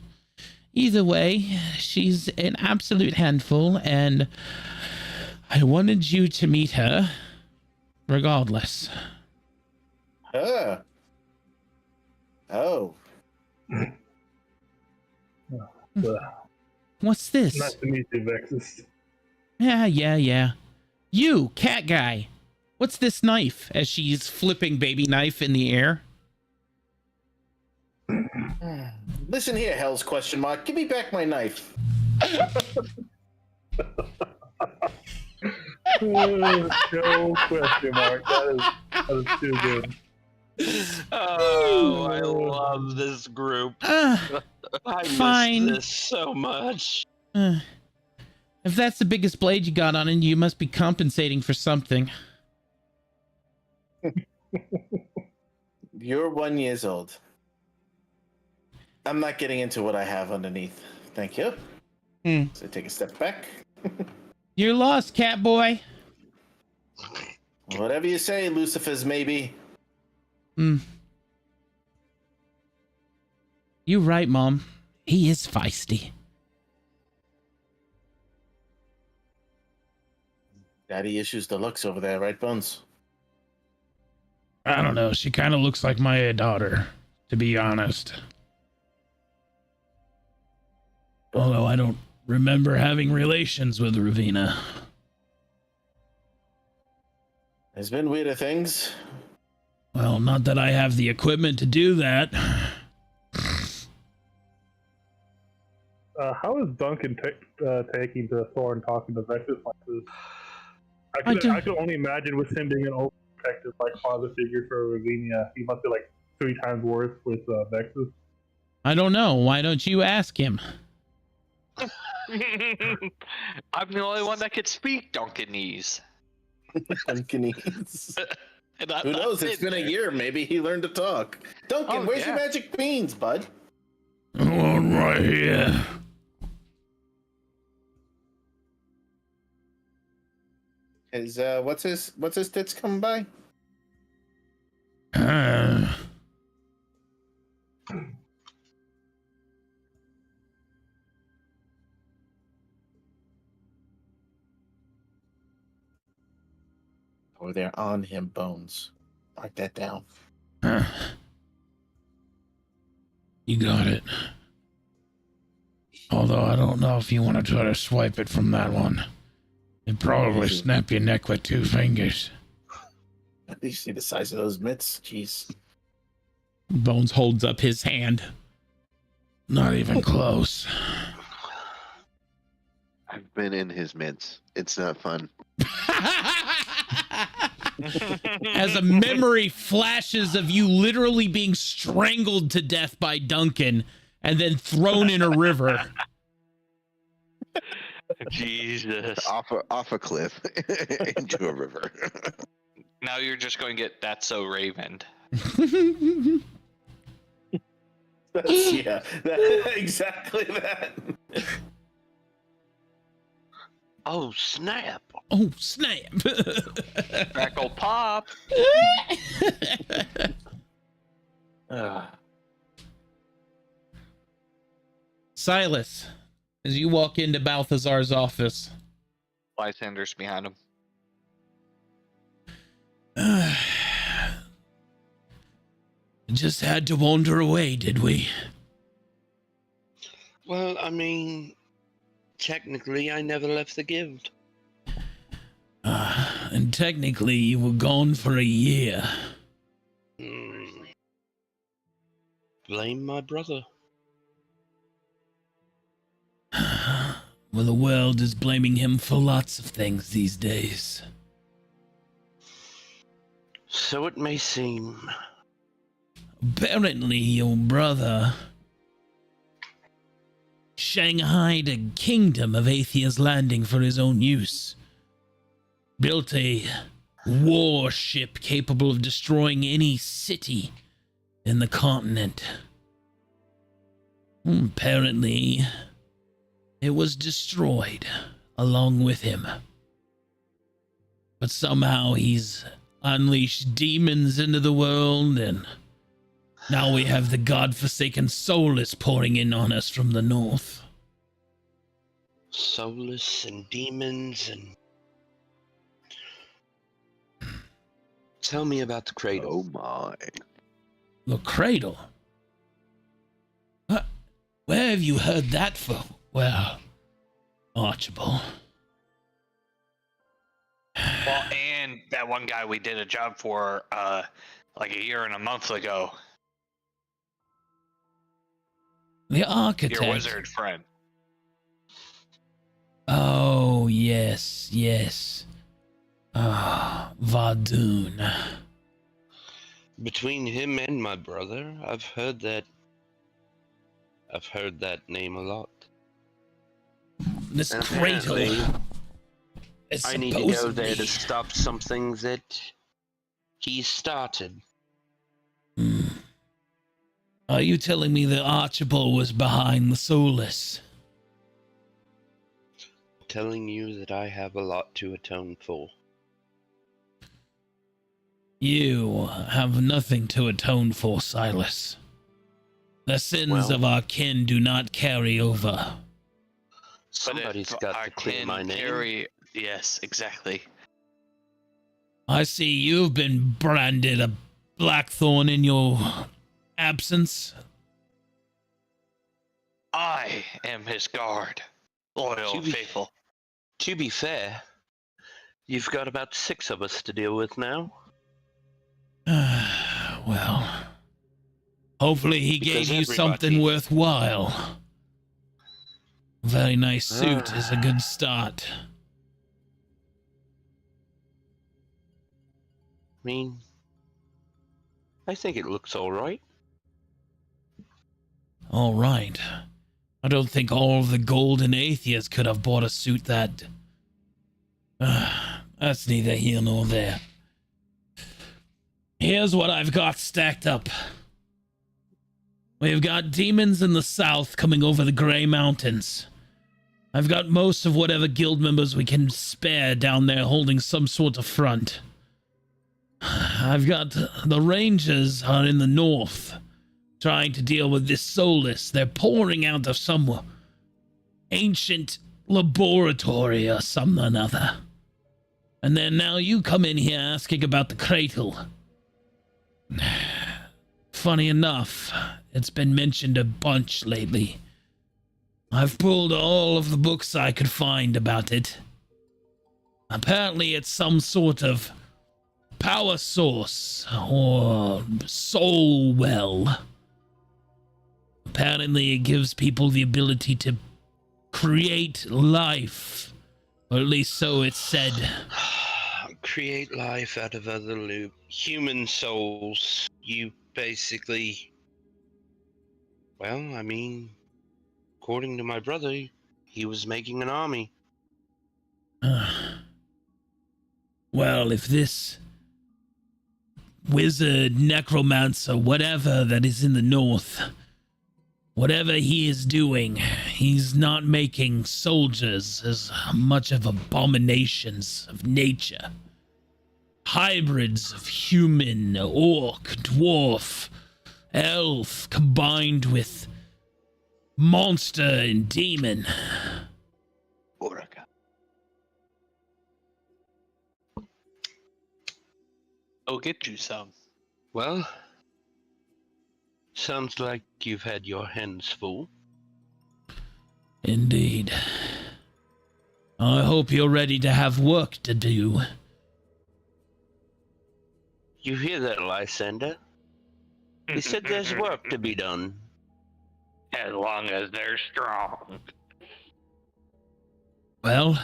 Either way, she's an absolute handful, and I wanted you to meet her regardless.
Oh.
What's this?
Nice to meet you, Vexus.
Yeah. You, cat guy. What's this knife? As she's flipping baby knife in the air.
Listen here, Hell's question mark. Give me back my knife.
No question mark. That is too good.
Oh, I love this group. I
Fine.
miss this so much.
If that's the biggest blade you got on it, you must be compensating for something.
You're 1 year old. I'm not getting into what I have underneath. Thank you. So take a step back.
You're lost, cat boy.
Whatever you say, Lucifer's maybe.
You right, Mom. He is feisty.
Daddy issues deluxe over there, right, Bones?
I don't know. She kind of looks like my daughter, to be honest. Although I don't remember having relations with Ravina.
There's been weirder things.
Well, not that I have the equipment to do that.
How is Duncan taking to Thor and talking to Vexus like this?
I don't-
I could only imagine with him being an overprotective like father figure for Ravinia, he must be like 3 times worse with Vexus.
I don't know. Why don't you ask him?
I'm the only one that could speak Duncanese.
Duncanese.
And I'm
Who
not
knows? It's
sitting
been a
there.
year. Maybe he learned to talk. Duncan,
Oh,
where's your
yeah.
magic beans, bud?
One right here.
Is what's his tits coming by? Or they're on him, Bones. Mark that down.
You got it. Although I don't know if you want to try to swipe it from that one. You'd probably snap your neck with 2 fingers.
You see the size of those mitts? Jeez.
Bones holds up his hand. Not even close.
I've been in his mitts. It's not fun.
As a memory flashes of you literally being strangled to death by Duncan and then thrown in a river.
Jesus.
Off a cliff into a river.
Now you're just going to get That's So Raven.
Yeah, exactly that.
Oh, snap.
Oh, snap.
Crackle pop.
Silas, as you walk into Balthazar's office.
Lysander's behind him.
Just had to wander away, did we?
Well, I mean, technically, I never left the guild.
And technically, you were gone for a year.
Blame my brother.
Well, the world is blaming him for lots of things these days.
So it may seem.
Apparently, your brother shanghaied a kingdom of Athea's Landing for his own use. Built a warship capable of destroying any city in the continent. Apparently, it was destroyed along with him. But somehow he's unleashed demons into the world, and now we have the godforsaken Soulless pouring in on us from the north.
Soulless and demons and... Tell me about the cradle.
Oh my.
The cradle? Where have you heard that from? Well, Archibald.
Well, and that one guy we did a job for, like a year and a month ago.
The architect.
Your wizard friend.
Oh, yes, yes. Vardoon.
Between him and my brother, I've heard that name a lot.
This
And
cradle
apparently,
is
I need to go there
supposedly...
to stop something that he started.
Are you telling me that Archibald was behind the Soulless?
Telling you that I have a lot to atone for.
You have nothing to atone for, Silas. The sins of our kin do not carry over.
Somebody's got to clear my name.
Yes, exactly.
I see you've been branded a blackthorn in your absence.
I am his guard. Loyal and faithful.
To be fair, you've got about 6 of us to deal with now.
Well, hopefully he gave you something worthwhile. Very nice suit is a good start.
I mean, I think it looks all right.
All right. I don't think all of the golden atheists could have bought a suit that... that's neither here nor there. Here's what I've got stacked up. We've got demons in the south coming over the Grey Mountains. I've got most of whatever guild members we can spare down there holding some sort of front. I've got the Rangers are in the north, trying to deal with this Soulless. They're pouring out of some ancient laboratory or some or another. And then now you come in here asking about the cradle. Funny enough, it's been mentioned a bunch lately. I've pulled all of the books I could find about it. Apparently it's some sort of power source or soul well. Apparently it gives people the ability to create life, or at least so it's said.
Create life out of other human souls. You basically... Well, I mean, according to my brother, he was making an army.
Well, if this wizard, necromancer, whatever that is in the north Whatever he is doing, he's not making soldiers as much of abominations of nature. Hybrids of human, orc, dwarf, elf combined with monster and demon.
I'll get you some.
Well, sounds like you've had your hands full.
Indeed. I hope you're ready to have work to do.
You hear that, Lysander? He said there's work to be done.
As long as they're strong.
Well,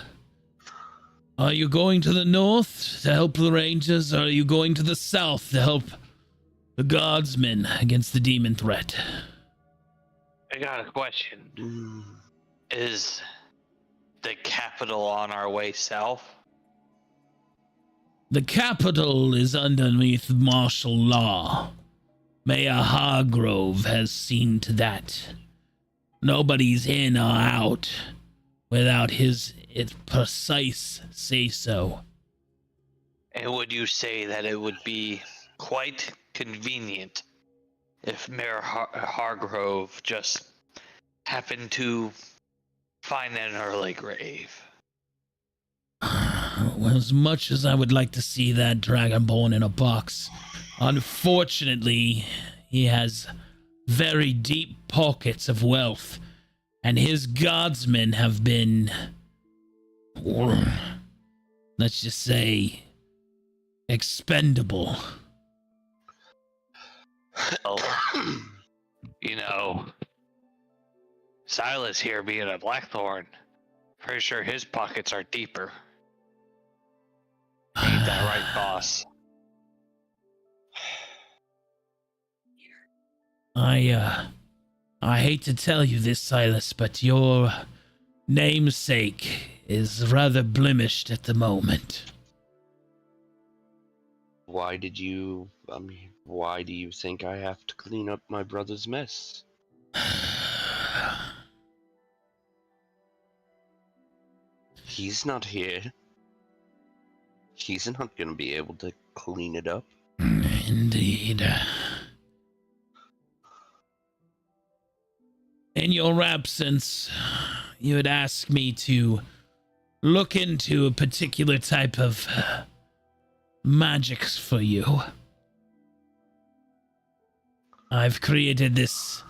are you going to the north to help the rangers, or are you going to the south to help the guardsmen against the demon threat?
I got a question.
Mm.
Is the capital on our way south?
The capital is underneath martial law. Mayor Hargrove has seen to that. Nobody's in or out without his precise say-so.
And would you say that it would be quite convenient if Mayor Hargrove just happened to find an early grave?
As much as I would like to see that dragonborn in a box, unfortunately, he has very deep pockets of wealth, and his guardsmen have been, let's just say, expendable.
Oh, you know, Silas here being a Blackthorn, pretty sure his pockets are deeper. Ain't that right, boss?
I hate to tell you this, Silas, but your namesake is rather blemished at the moment.
Why do you think I have to clean up my brother's mess? He's not here. He's not gonna be able to clean it up.
Indeed. In your absence, you had asked me to look into a particular type of magics for you. I've created this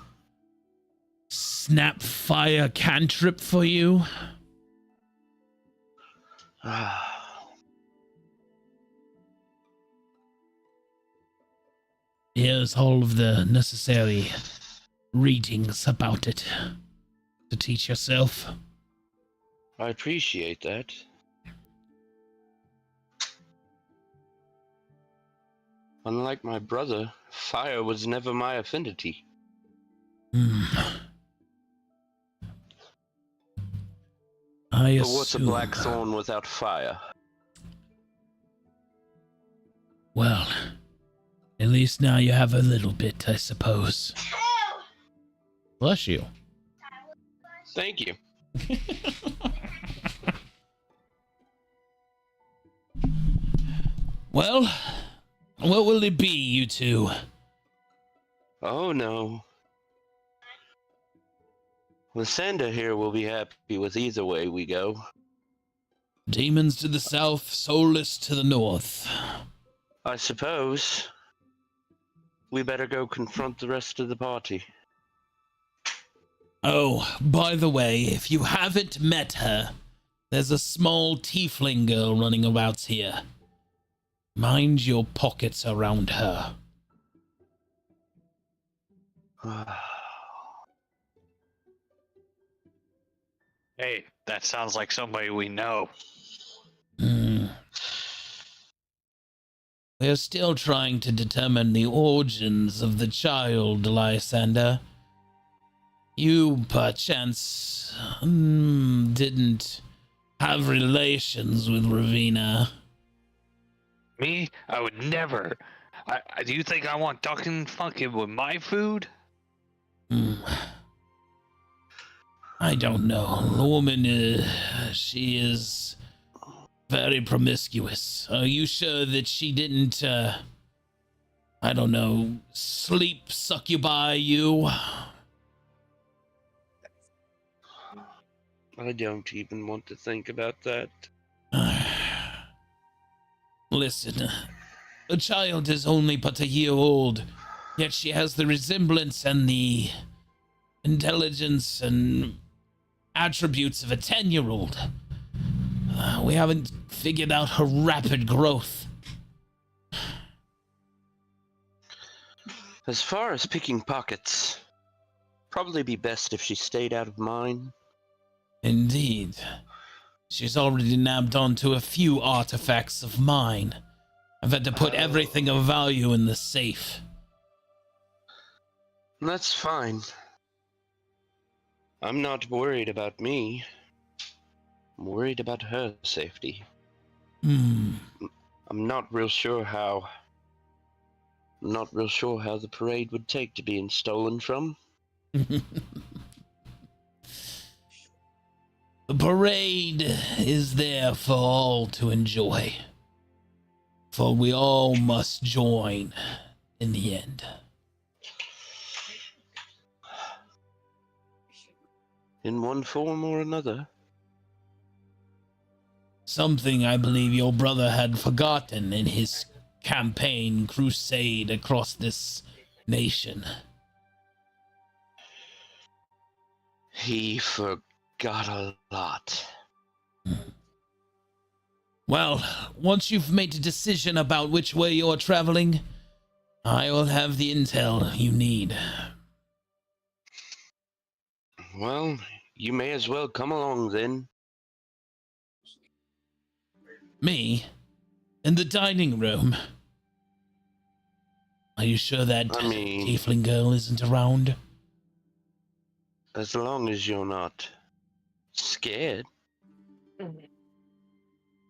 snap fire cantrip for you. Here's all of the necessary readings about it to teach yourself.
I appreciate that. Unlike my brother, fire was never my affinity.
But
what's a blackthorn without fire?
Well, at least now you have a little bit, I suppose. Bless you.
Thank you.
Well, what will it be, you two?
Oh no. Lysander here will be happy with either way we go.
Demons to the south, soulless to the north.
I suppose we better go confront the rest of the party.
Oh, by the way, if you haven't met her, there's a small tiefling girl running about here. Mind your pockets around her.
Hey, that sounds like somebody we know.
We're still trying to determine the origins of the child, Lysander. You, perchance, didn't have relations with Ravina.
Me? I would never. Do you think I want ducking fucking with my food?
I don't know. The woman, she is very promiscuous. Are you sure that she didn't, I don't know, sleep succubi you?
I don't even want to think about that.
Listen, the child is only but a year old, yet she has the resemblance and the intelligence and attributes of a 10-year-old. We haven't figured out her rapid growth.
As far as picking pockets, probably be best if she stayed out of mine.
Indeed. She's already nabbed onto a few artifacts of mine. I've had to put everything of value in the safe.
That's fine. I'm not worried about me. I'm worried about her safety. I'm not real sure how the parade would take to being stolen from.
The parade is there for all to enjoy. For we all must join in the end.
In one form or another.
Something I believe your brother had forgotten in his campaign crusade across this nation.
He forgot a lot.
Well, once you've made a decision about which way you're traveling, I will have the intel you need.
Well, you may as well come along then.
Me? In the dining room? Are you sure that tiefling girl isn't around?
As long as you're not scared.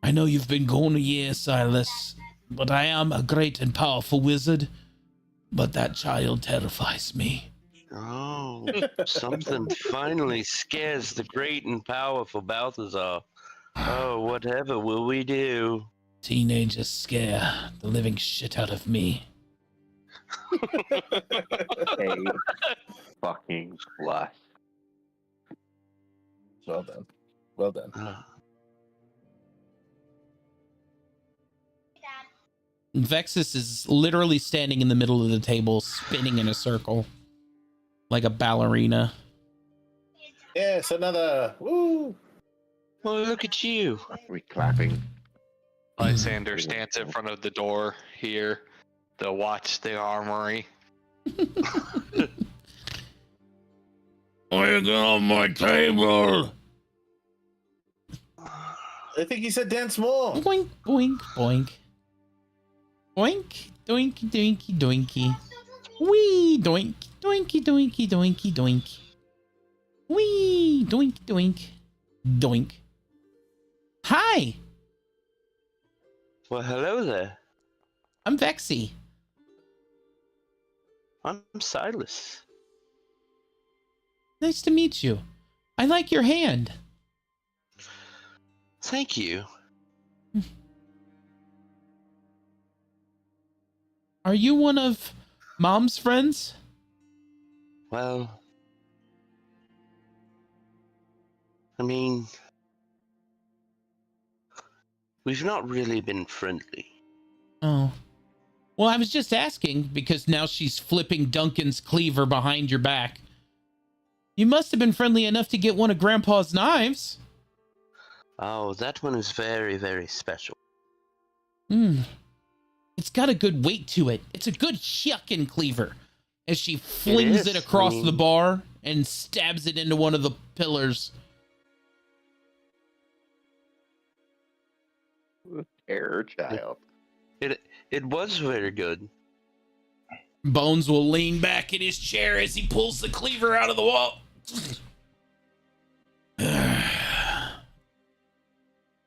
I know you've been gone a year, Silas, but I am a great and powerful wizard. But that child terrifies me.
Oh, something finally scares the great and powerful Balthazar. Oh, whatever will we do?
Teenagers scare the living shit out of me.
A fucking plus.
Well done. Well done.
Vexus is literally standing in the middle of the table, spinning in a circle. Like a ballerina.
Yes, another. Woo!
Well, look at you.
We clapping.
Lysander stands in front of the door here to watch the armory.
Why you get on my table?
I think he said dance more.
Boink, boink, boink. Boink, doinky, doinky, doinky. Wee, doink, doinky, doinky, doinky, doink. Wee, doink, doink, doink. Hi,
Well, hello there.
I'm Vexy.
I'm Silas.
Nice to meet you. I like your hand.
Thank you.
Are you one of Mom's friends?
Well, I mean, we've not really been friendly.
Oh. Well, I was just asking because now she's flipping Duncan's cleaver behind your back. You must have been friendly enough to get one of Grandpa's knives.
Oh, that one is very, very special.
It's got a good weight to it. It's a good shucking cleaver. As she flings it across the bar and stabs it into one of the pillars.
Terror child.
It was very good.
Bones will lean back in his chair as he pulls the cleaver out of the wall.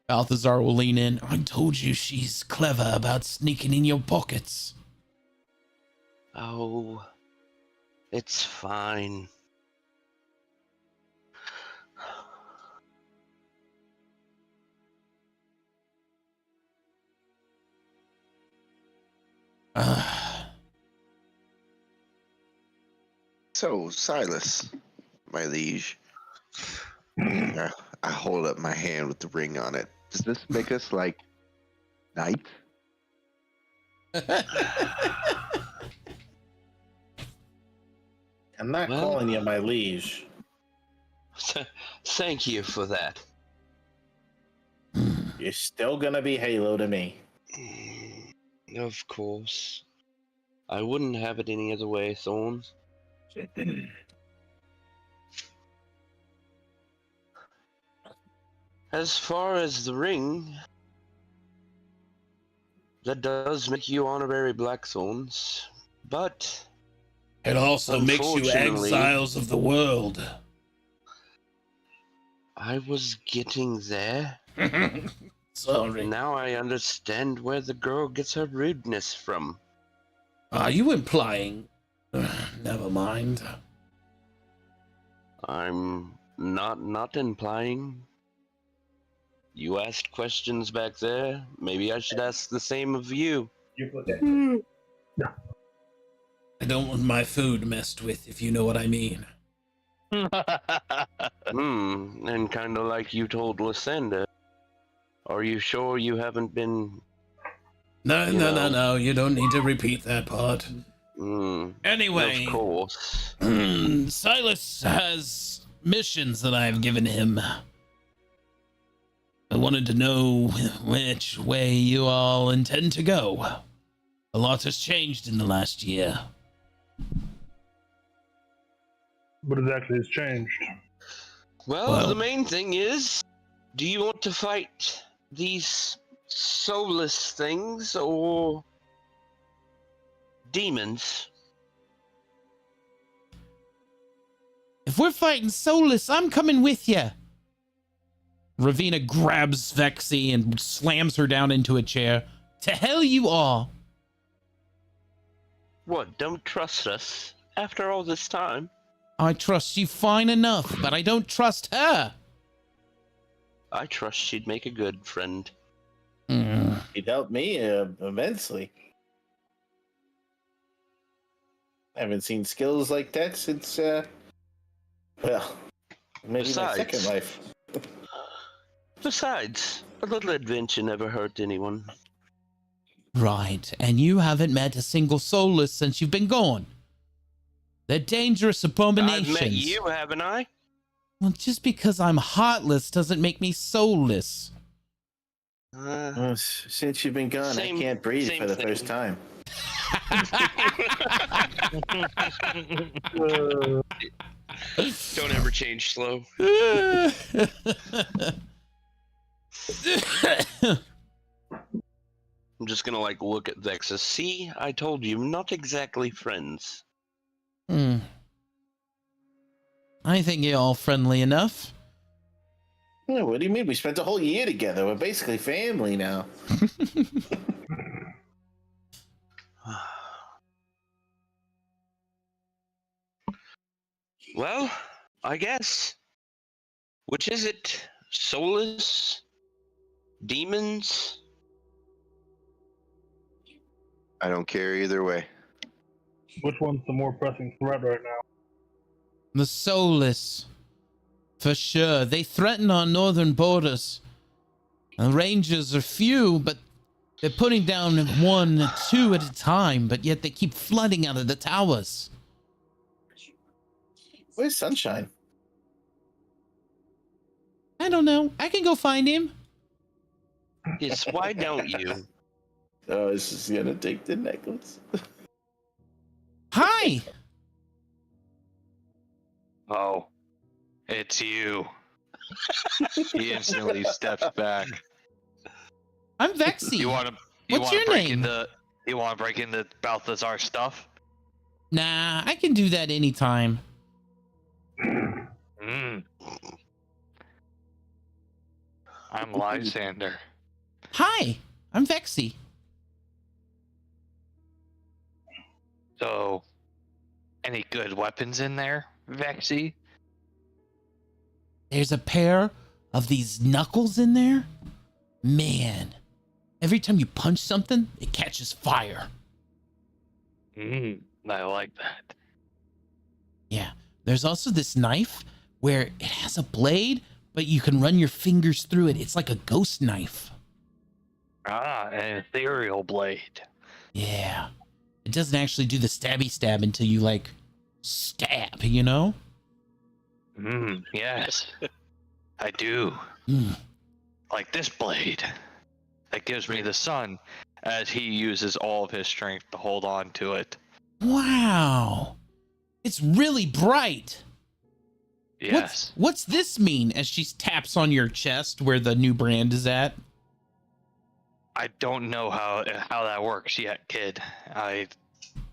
Balthazar will lean in. I told you she's clever about sneaking in your pockets.
Oh, it's fine.
So, Silas, my liege, I hold up my hand with the ring on it. Does this make us like knights?
I'm not
Well-
calling you my liege.
Thank you for that.
You're still gonna be Halo to me.
Of course. I wouldn't have it any other way, Thorn. As far as the ring, that does make you honorary Blackthorns, but
It also makes you
Unfortunately-
exiles of the world.
I was getting there.
Sorry.
Now I understand where the girl gets her rudeness from.
Are you implying? Never mind.
I'm not implying. You asked questions back there. Maybe I should ask the same of you.
I don't want my food messed with, if you know what I mean.
And kind of like you told Lysander. Are you sure you haven't been...
No. You don't need to repeat that part. Anyway,
Of course.
Silas has missions that I've given him. I wanted to know which way you all intend to go. A lot has changed in the last year.
But it actually has changed.
Well, the main thing is, do you want to fight these soulless things or demons?
If we're fighting soulless, I'm coming with you. Ravina grabs Vexy and slams her down into a chair. To hell you all.
What, don't trust us after all this time?
I trust you fine enough, but I don't trust her.
I trust she'd make a good friend.
It helped me immensely. I haven't seen skills like that since, well, maybe my
Besides-
second life.
Besides, a little adventure never hurt anyone.
Right, and you haven't met a single soulless since you've been gone. They're dangerous abominations.
I've met you, haven't I?
Well, just because I'm heartless doesn't make me soulless.
Well, since you've been gone,
Same-
I can't breathe
same
for the
thing.
first time.
Don't ever change slow. I'm just gonna like look at Vexus. See, I told you, not exactly friends.
I think you're all friendly enough.
Yeah, what do you mean? We spent a whole year together. We're basically family now.
Well, I guess. Which is it? Soulless? Demons?
I don't care either way.
Which one's the more pressing threat right now?
The soulless. For sure. They threaten our northern borders. The rangers are few, but they're putting down 1, 2 at a time, but yet they keep flooding out of the towers.
Where's Sunshine?
I don't know. I can go find him.
Yes, why don't you?
Oh, this is gonna take the necklace.
Hi.
Oh, it's you. He instantly steps back.
I'm Vexy.
You want to?
What's your name?
You want to break into Balthazar stuff?
Nah, I can do that anytime.
I'm Lysander.
Hi, I'm Vexy.
So, any good weapons in there, Vexy?
There's a pair of these knuckles in there. Man, every time you punch something, it catches fire.
I like that.
there's also this knife where it has a blade, but you can run your fingers through it. It's like a ghost knife.
Ah, an ethereal blade.
Yeah. It doesn't actually do the stabby stab until you like stab, you know?
Yes. I do.
Mm.
Like this blade. That gives me the sun as he uses all of his strength to hold on to it.
Wow. It's really bright.
Yes.
What's this mean as she taps on your chest where the new brand is at?
I don't know how that works yet, kid. I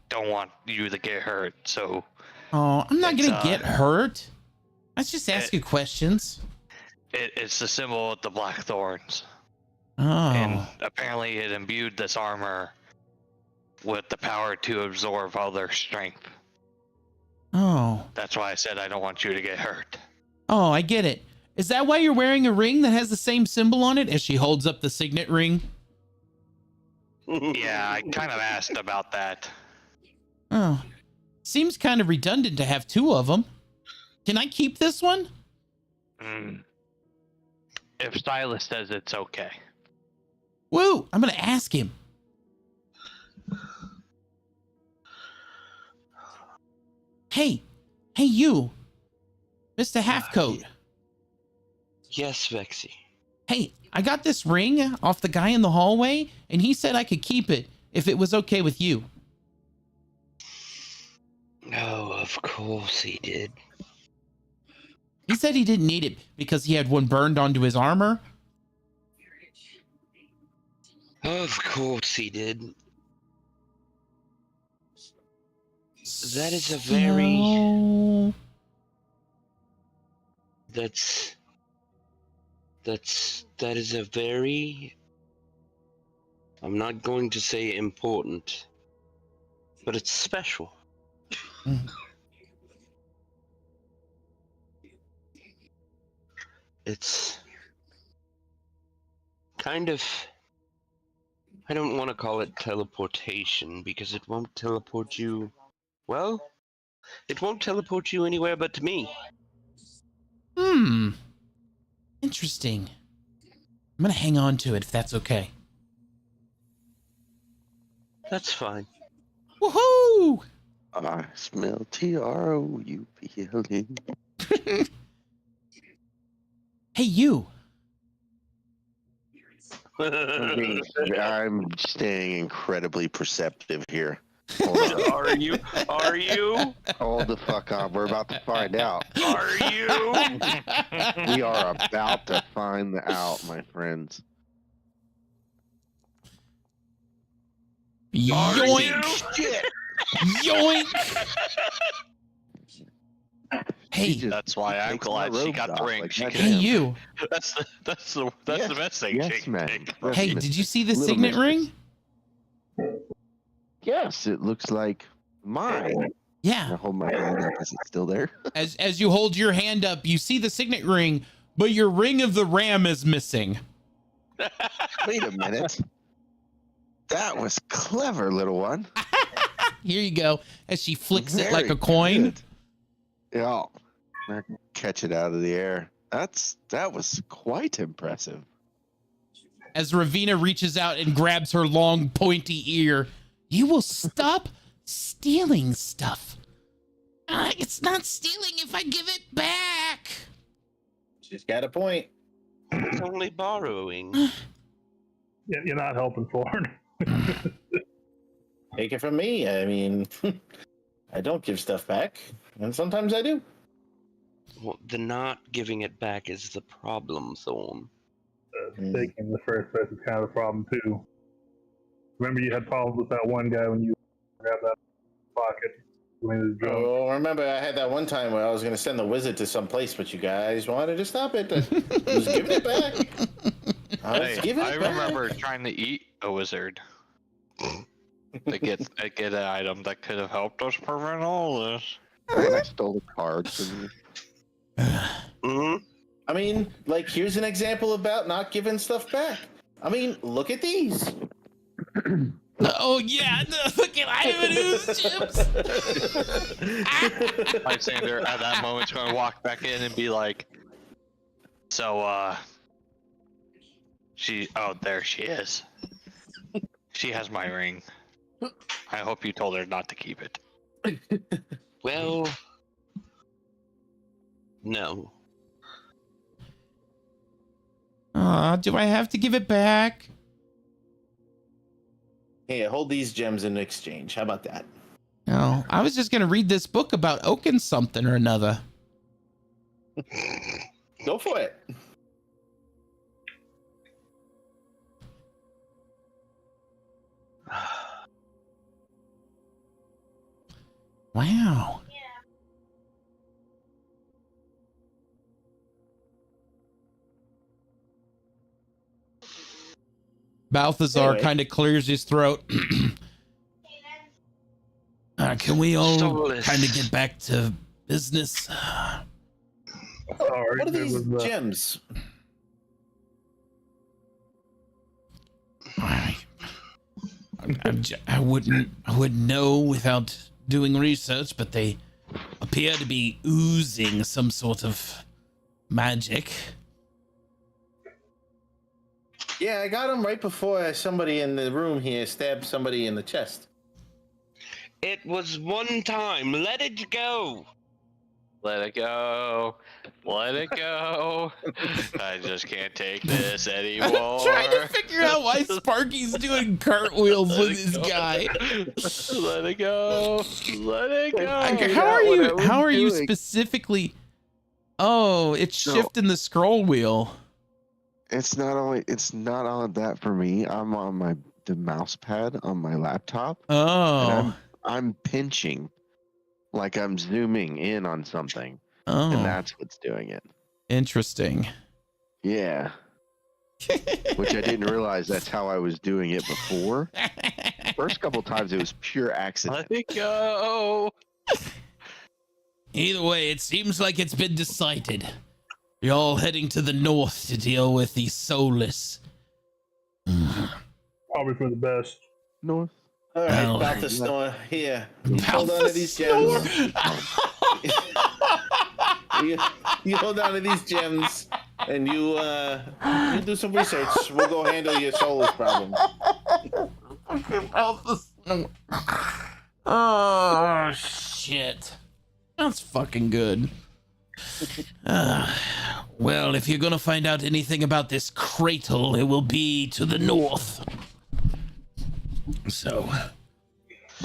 don't want you to get hurt, so
Oh, I'm not
It's,
gonna get hurt. Let's just ask you questions.
it's the symbol of the black thorns.
Oh.
And apparently it imbued this armor with the power to absorb all their strength.
Oh.
That's why I said I don't want you to get hurt.
Oh, I get it. Is that why you're wearing a ring that has the same symbol on it as she holds up the signet ring?
Yeah, I kind of asked about that.
Oh. Seems kind of redundant to have two of them. Can I keep this one?
If Silas says it's okay.
Woo! I'm gonna ask him. Hey, you, Mr. Halfcoat.
Yes, Vexy.
Hey, I got this ring off the guy in the hallway, and he said I could keep it if it was okay with you.
Oh, of course he did.
He said he didn't need it because he had one burned onto his armor.
Of course he did. That is a very...
So-
That is a very... I'm not going to say important, but it's special.
Mm.
It's kind of... I don't want to call it teleportation, because it won't teleport you... Well, it won't teleport you anywhere but to me.
Interesting. I'm gonna hang on to it if that's okay.
That's fine.
Woohoo!
I smell TROUPLE.
Hey, you.
I'm staying incredibly perceptive here. Hold on.
Are you?
Hold the fuck on. We're about to find out.
Are you?
We are about to find out, my friends.
Yoink! Yoink! Hey,
That's why I'm
takes my
glad she
robes
got the
off
ring.
like
She
that.
can,
hey, you.
that's the
Yes,
best thing
yes,
she can
ma'am.
take.
Yes,
Hey,
miss-
did you see the
little
signet
mistress.
ring?
Yes, it looks like mine. I
Yeah.
hold my hand up. Is it still there?
As you hold your hand up, you see the signet ring, but your ring of the ram is missing.
Wait a minute. That was clever, little one.
Here you go. As she flicks it
Very
like a coin.
good. Yeah. I catch it out of the air. That was quite impressive.
As Ravina reaches out and grabs her long, pointy ear. You will stop stealing stuff. It's not stealing if I give it back.
She's got a point.
It's only borrowing.
Yeah, you're not helping Thorn.
Take it from me. I mean, I don't give stuff back, and sometimes I do.
Well, the not giving it back is the problem, Thorn.
Taking in the first place is kind of a problem too. Remember, you had problems with that one guy when you grabbed that pocket when he was drunk.
Oh, remember I had that one time where I was going to send the wizard to some place, but you guys wanted to stop it. I was giving it back. I was giving it
I
back.
remember trying to eat a wizard to get an item that could have helped us prevent all this.
And I stole the cards from you.
Mm-hmm.
I mean, like, here's an example about not giving stuff back. I mean, look at these.
Oh yeah, the fucking Ivanhoe's chips.
Lysander at that moment's going to walk back in and be like, so, there she is. She has my ring. I hope you told her not to keep it.
Well, no.
Do I have to give it back?
Here, hold these gems in exchange. How about that?
No, I was just gonna read this book about Oaken something or another.
Go for it.
Wow. Balthazar
Anyway.
kind of clears his throat. Can we all
Soulless.
kind of get back to business?
Sorry,
What are
there
these
was,
gems?
I wouldn't know without doing research, but they appear to be oozing some sort of magic.
Yeah, I got them right before somebody in the room here stabbed somebody in the chest.
It was one time. Let it go.
Let it go. Let it go. I just can't take this anymore.
Trying to figure out why Sparky's doing cartwheels with this guy.
Let it go. Let it go.
How are you specifically? Oh, it's shifting the scroll wheel.
It's not all that for me. I'm on the mouse pad on my laptop.
Oh.
And I'm pinching like I'm zooming in on something.
Oh.
And that's what's doing it.
Interesting.
Yeah. Which I didn't realize that's how I was doing it before. First couple times it was pure accident.
Let it go.
Either way, it seems like it's been decided. You're all heading to the north to deal with the soulless.
probably for the best.
North.
All right,
Oh.
about the snore. Here, hold on to these gems. you hold on to these gems, and you do some research. We'll go handle your soulless problem.
Oh shit, that's fucking good. Well, if you're gonna find out anything about this cradle, it will be to the north. So,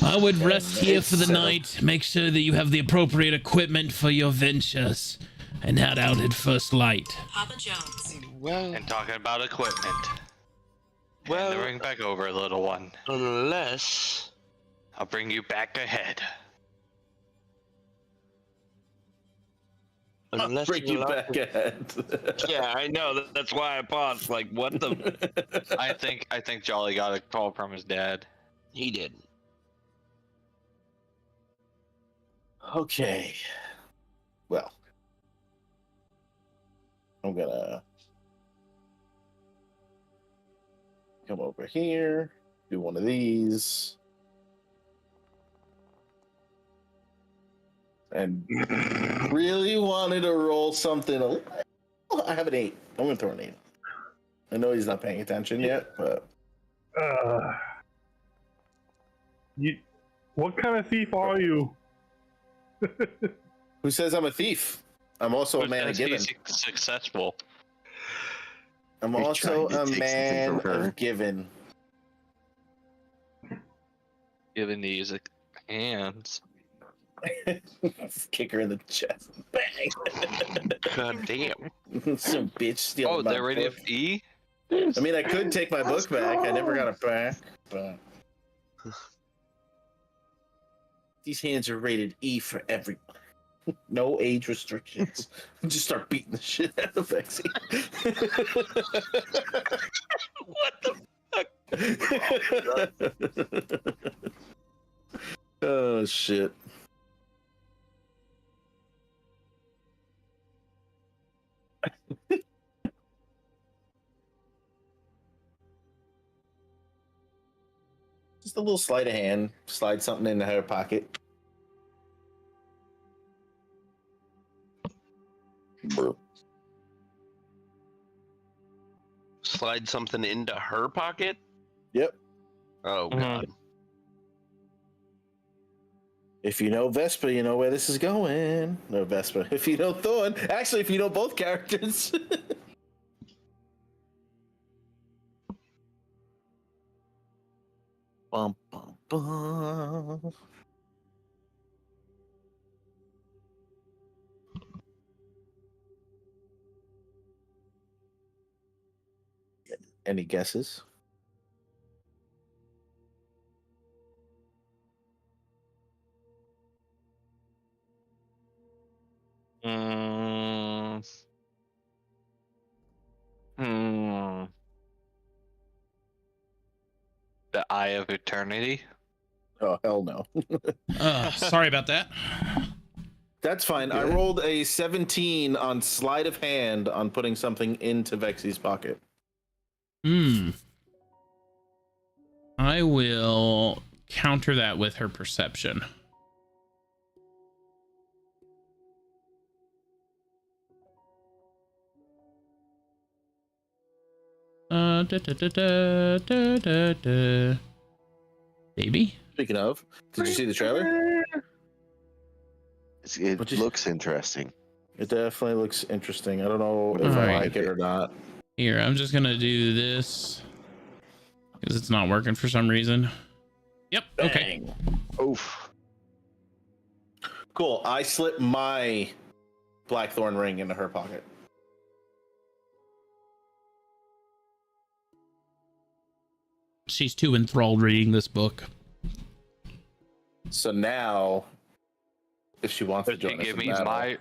I would rest here for the night, make sure that you have the appropriate equipment for your ventures, and head out at first light.
Papa Jones.
Well,
And talking about equipment.
Well-
Hand the ring back over, little one.
unless
I'll bring you back ahead.
unless
Bring you
allow-
back ahead.
Yeah, I know. That's why I paused. Like, what the?
I think Jolly got a call from his dad.
He did.
Okay. Well, I'm gonna come over here, do one of these, and really wanted to roll something. I have an 8. I'm gonna throw an 8. I know he's not paying attention yet, but
What kind of thief are you?
who says I'm a thief? I'm also a
Who
man of
says
given.
he's successful.
I'm
He's
also
trying
a
to take
man
something from her.
of given.
Given these hands.
Kick her in the chest. Bang!
God damn.
Some bitch stealing
Oh,
my
they're ready
book.
to E?
I mean, I could take my book back. I never got it back. But these hands are rated E for everyone. No age restrictions. Just start beating the shit out of Vexy.
What the?
Oh shit. Just a little sleight of hand. Slide something into her pocket.
Slide something into her pocket?
Yep.
Oh,
Mhm.
God.
If you know Vespa, you know where this is going. No, Vespa. If you know Thorn. Actually, if you know both characters. Bum, bum, bum. Any guesses?
Mm. Hmm. The Eye of Eternity.
Oh, hell no.
Sorry about that.
That's fine. I
Good.
rolled a 17 on sleight of hand on putting something into Vexy's pocket.
I will counter that with her perception. Baby?
Speaking of, did you see the trailer?
It
What you-
looks interesting.
It definitely looks interesting. I don't know if I
Alright.
like it or not.
Here, I'm just gonna do this because it's not working for some reason. Yep. Okay.
Bang.
Oof.
Cool. I slipped my Blackthorn ring into her pocket.
She's too enthralled reading this book.
So now, if she wants to
Does she
join us
give
in
me
battle,
my?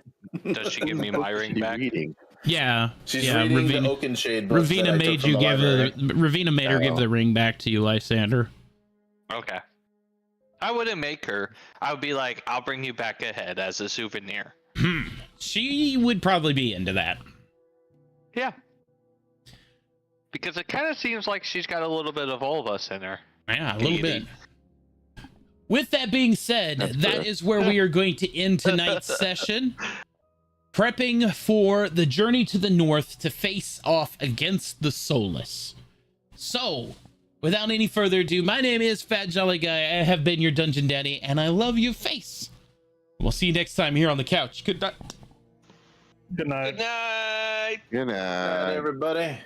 Does she give me my ring back?
Reading.
Yeah.
she's
yeah,
reading
Ravina,
the Oakenshade book. that I
Ravina
took
made
from
you
the
give
library.
Ravina made her give the ring back to you, Lysander.
Okay. I wouldn't make her. I would be like, I'll bring you back a head as a souvenir.
She would probably be into that.
Yeah. Because it kind of seems like she's got a little bit of all of us in her.
Yeah, a little bit.
Deity.
With that being said, that is where we are going to end tonight's session. Prepping for the journey to the north to face off against the Soulless. So, without any further ado, my name is Fat Jolly Guy. I have been your Dungeon Daddy, and I love you face. We'll see you next time here on the couch. Good night.
Good night.
Good night.
Good
All right,
night.
everybody.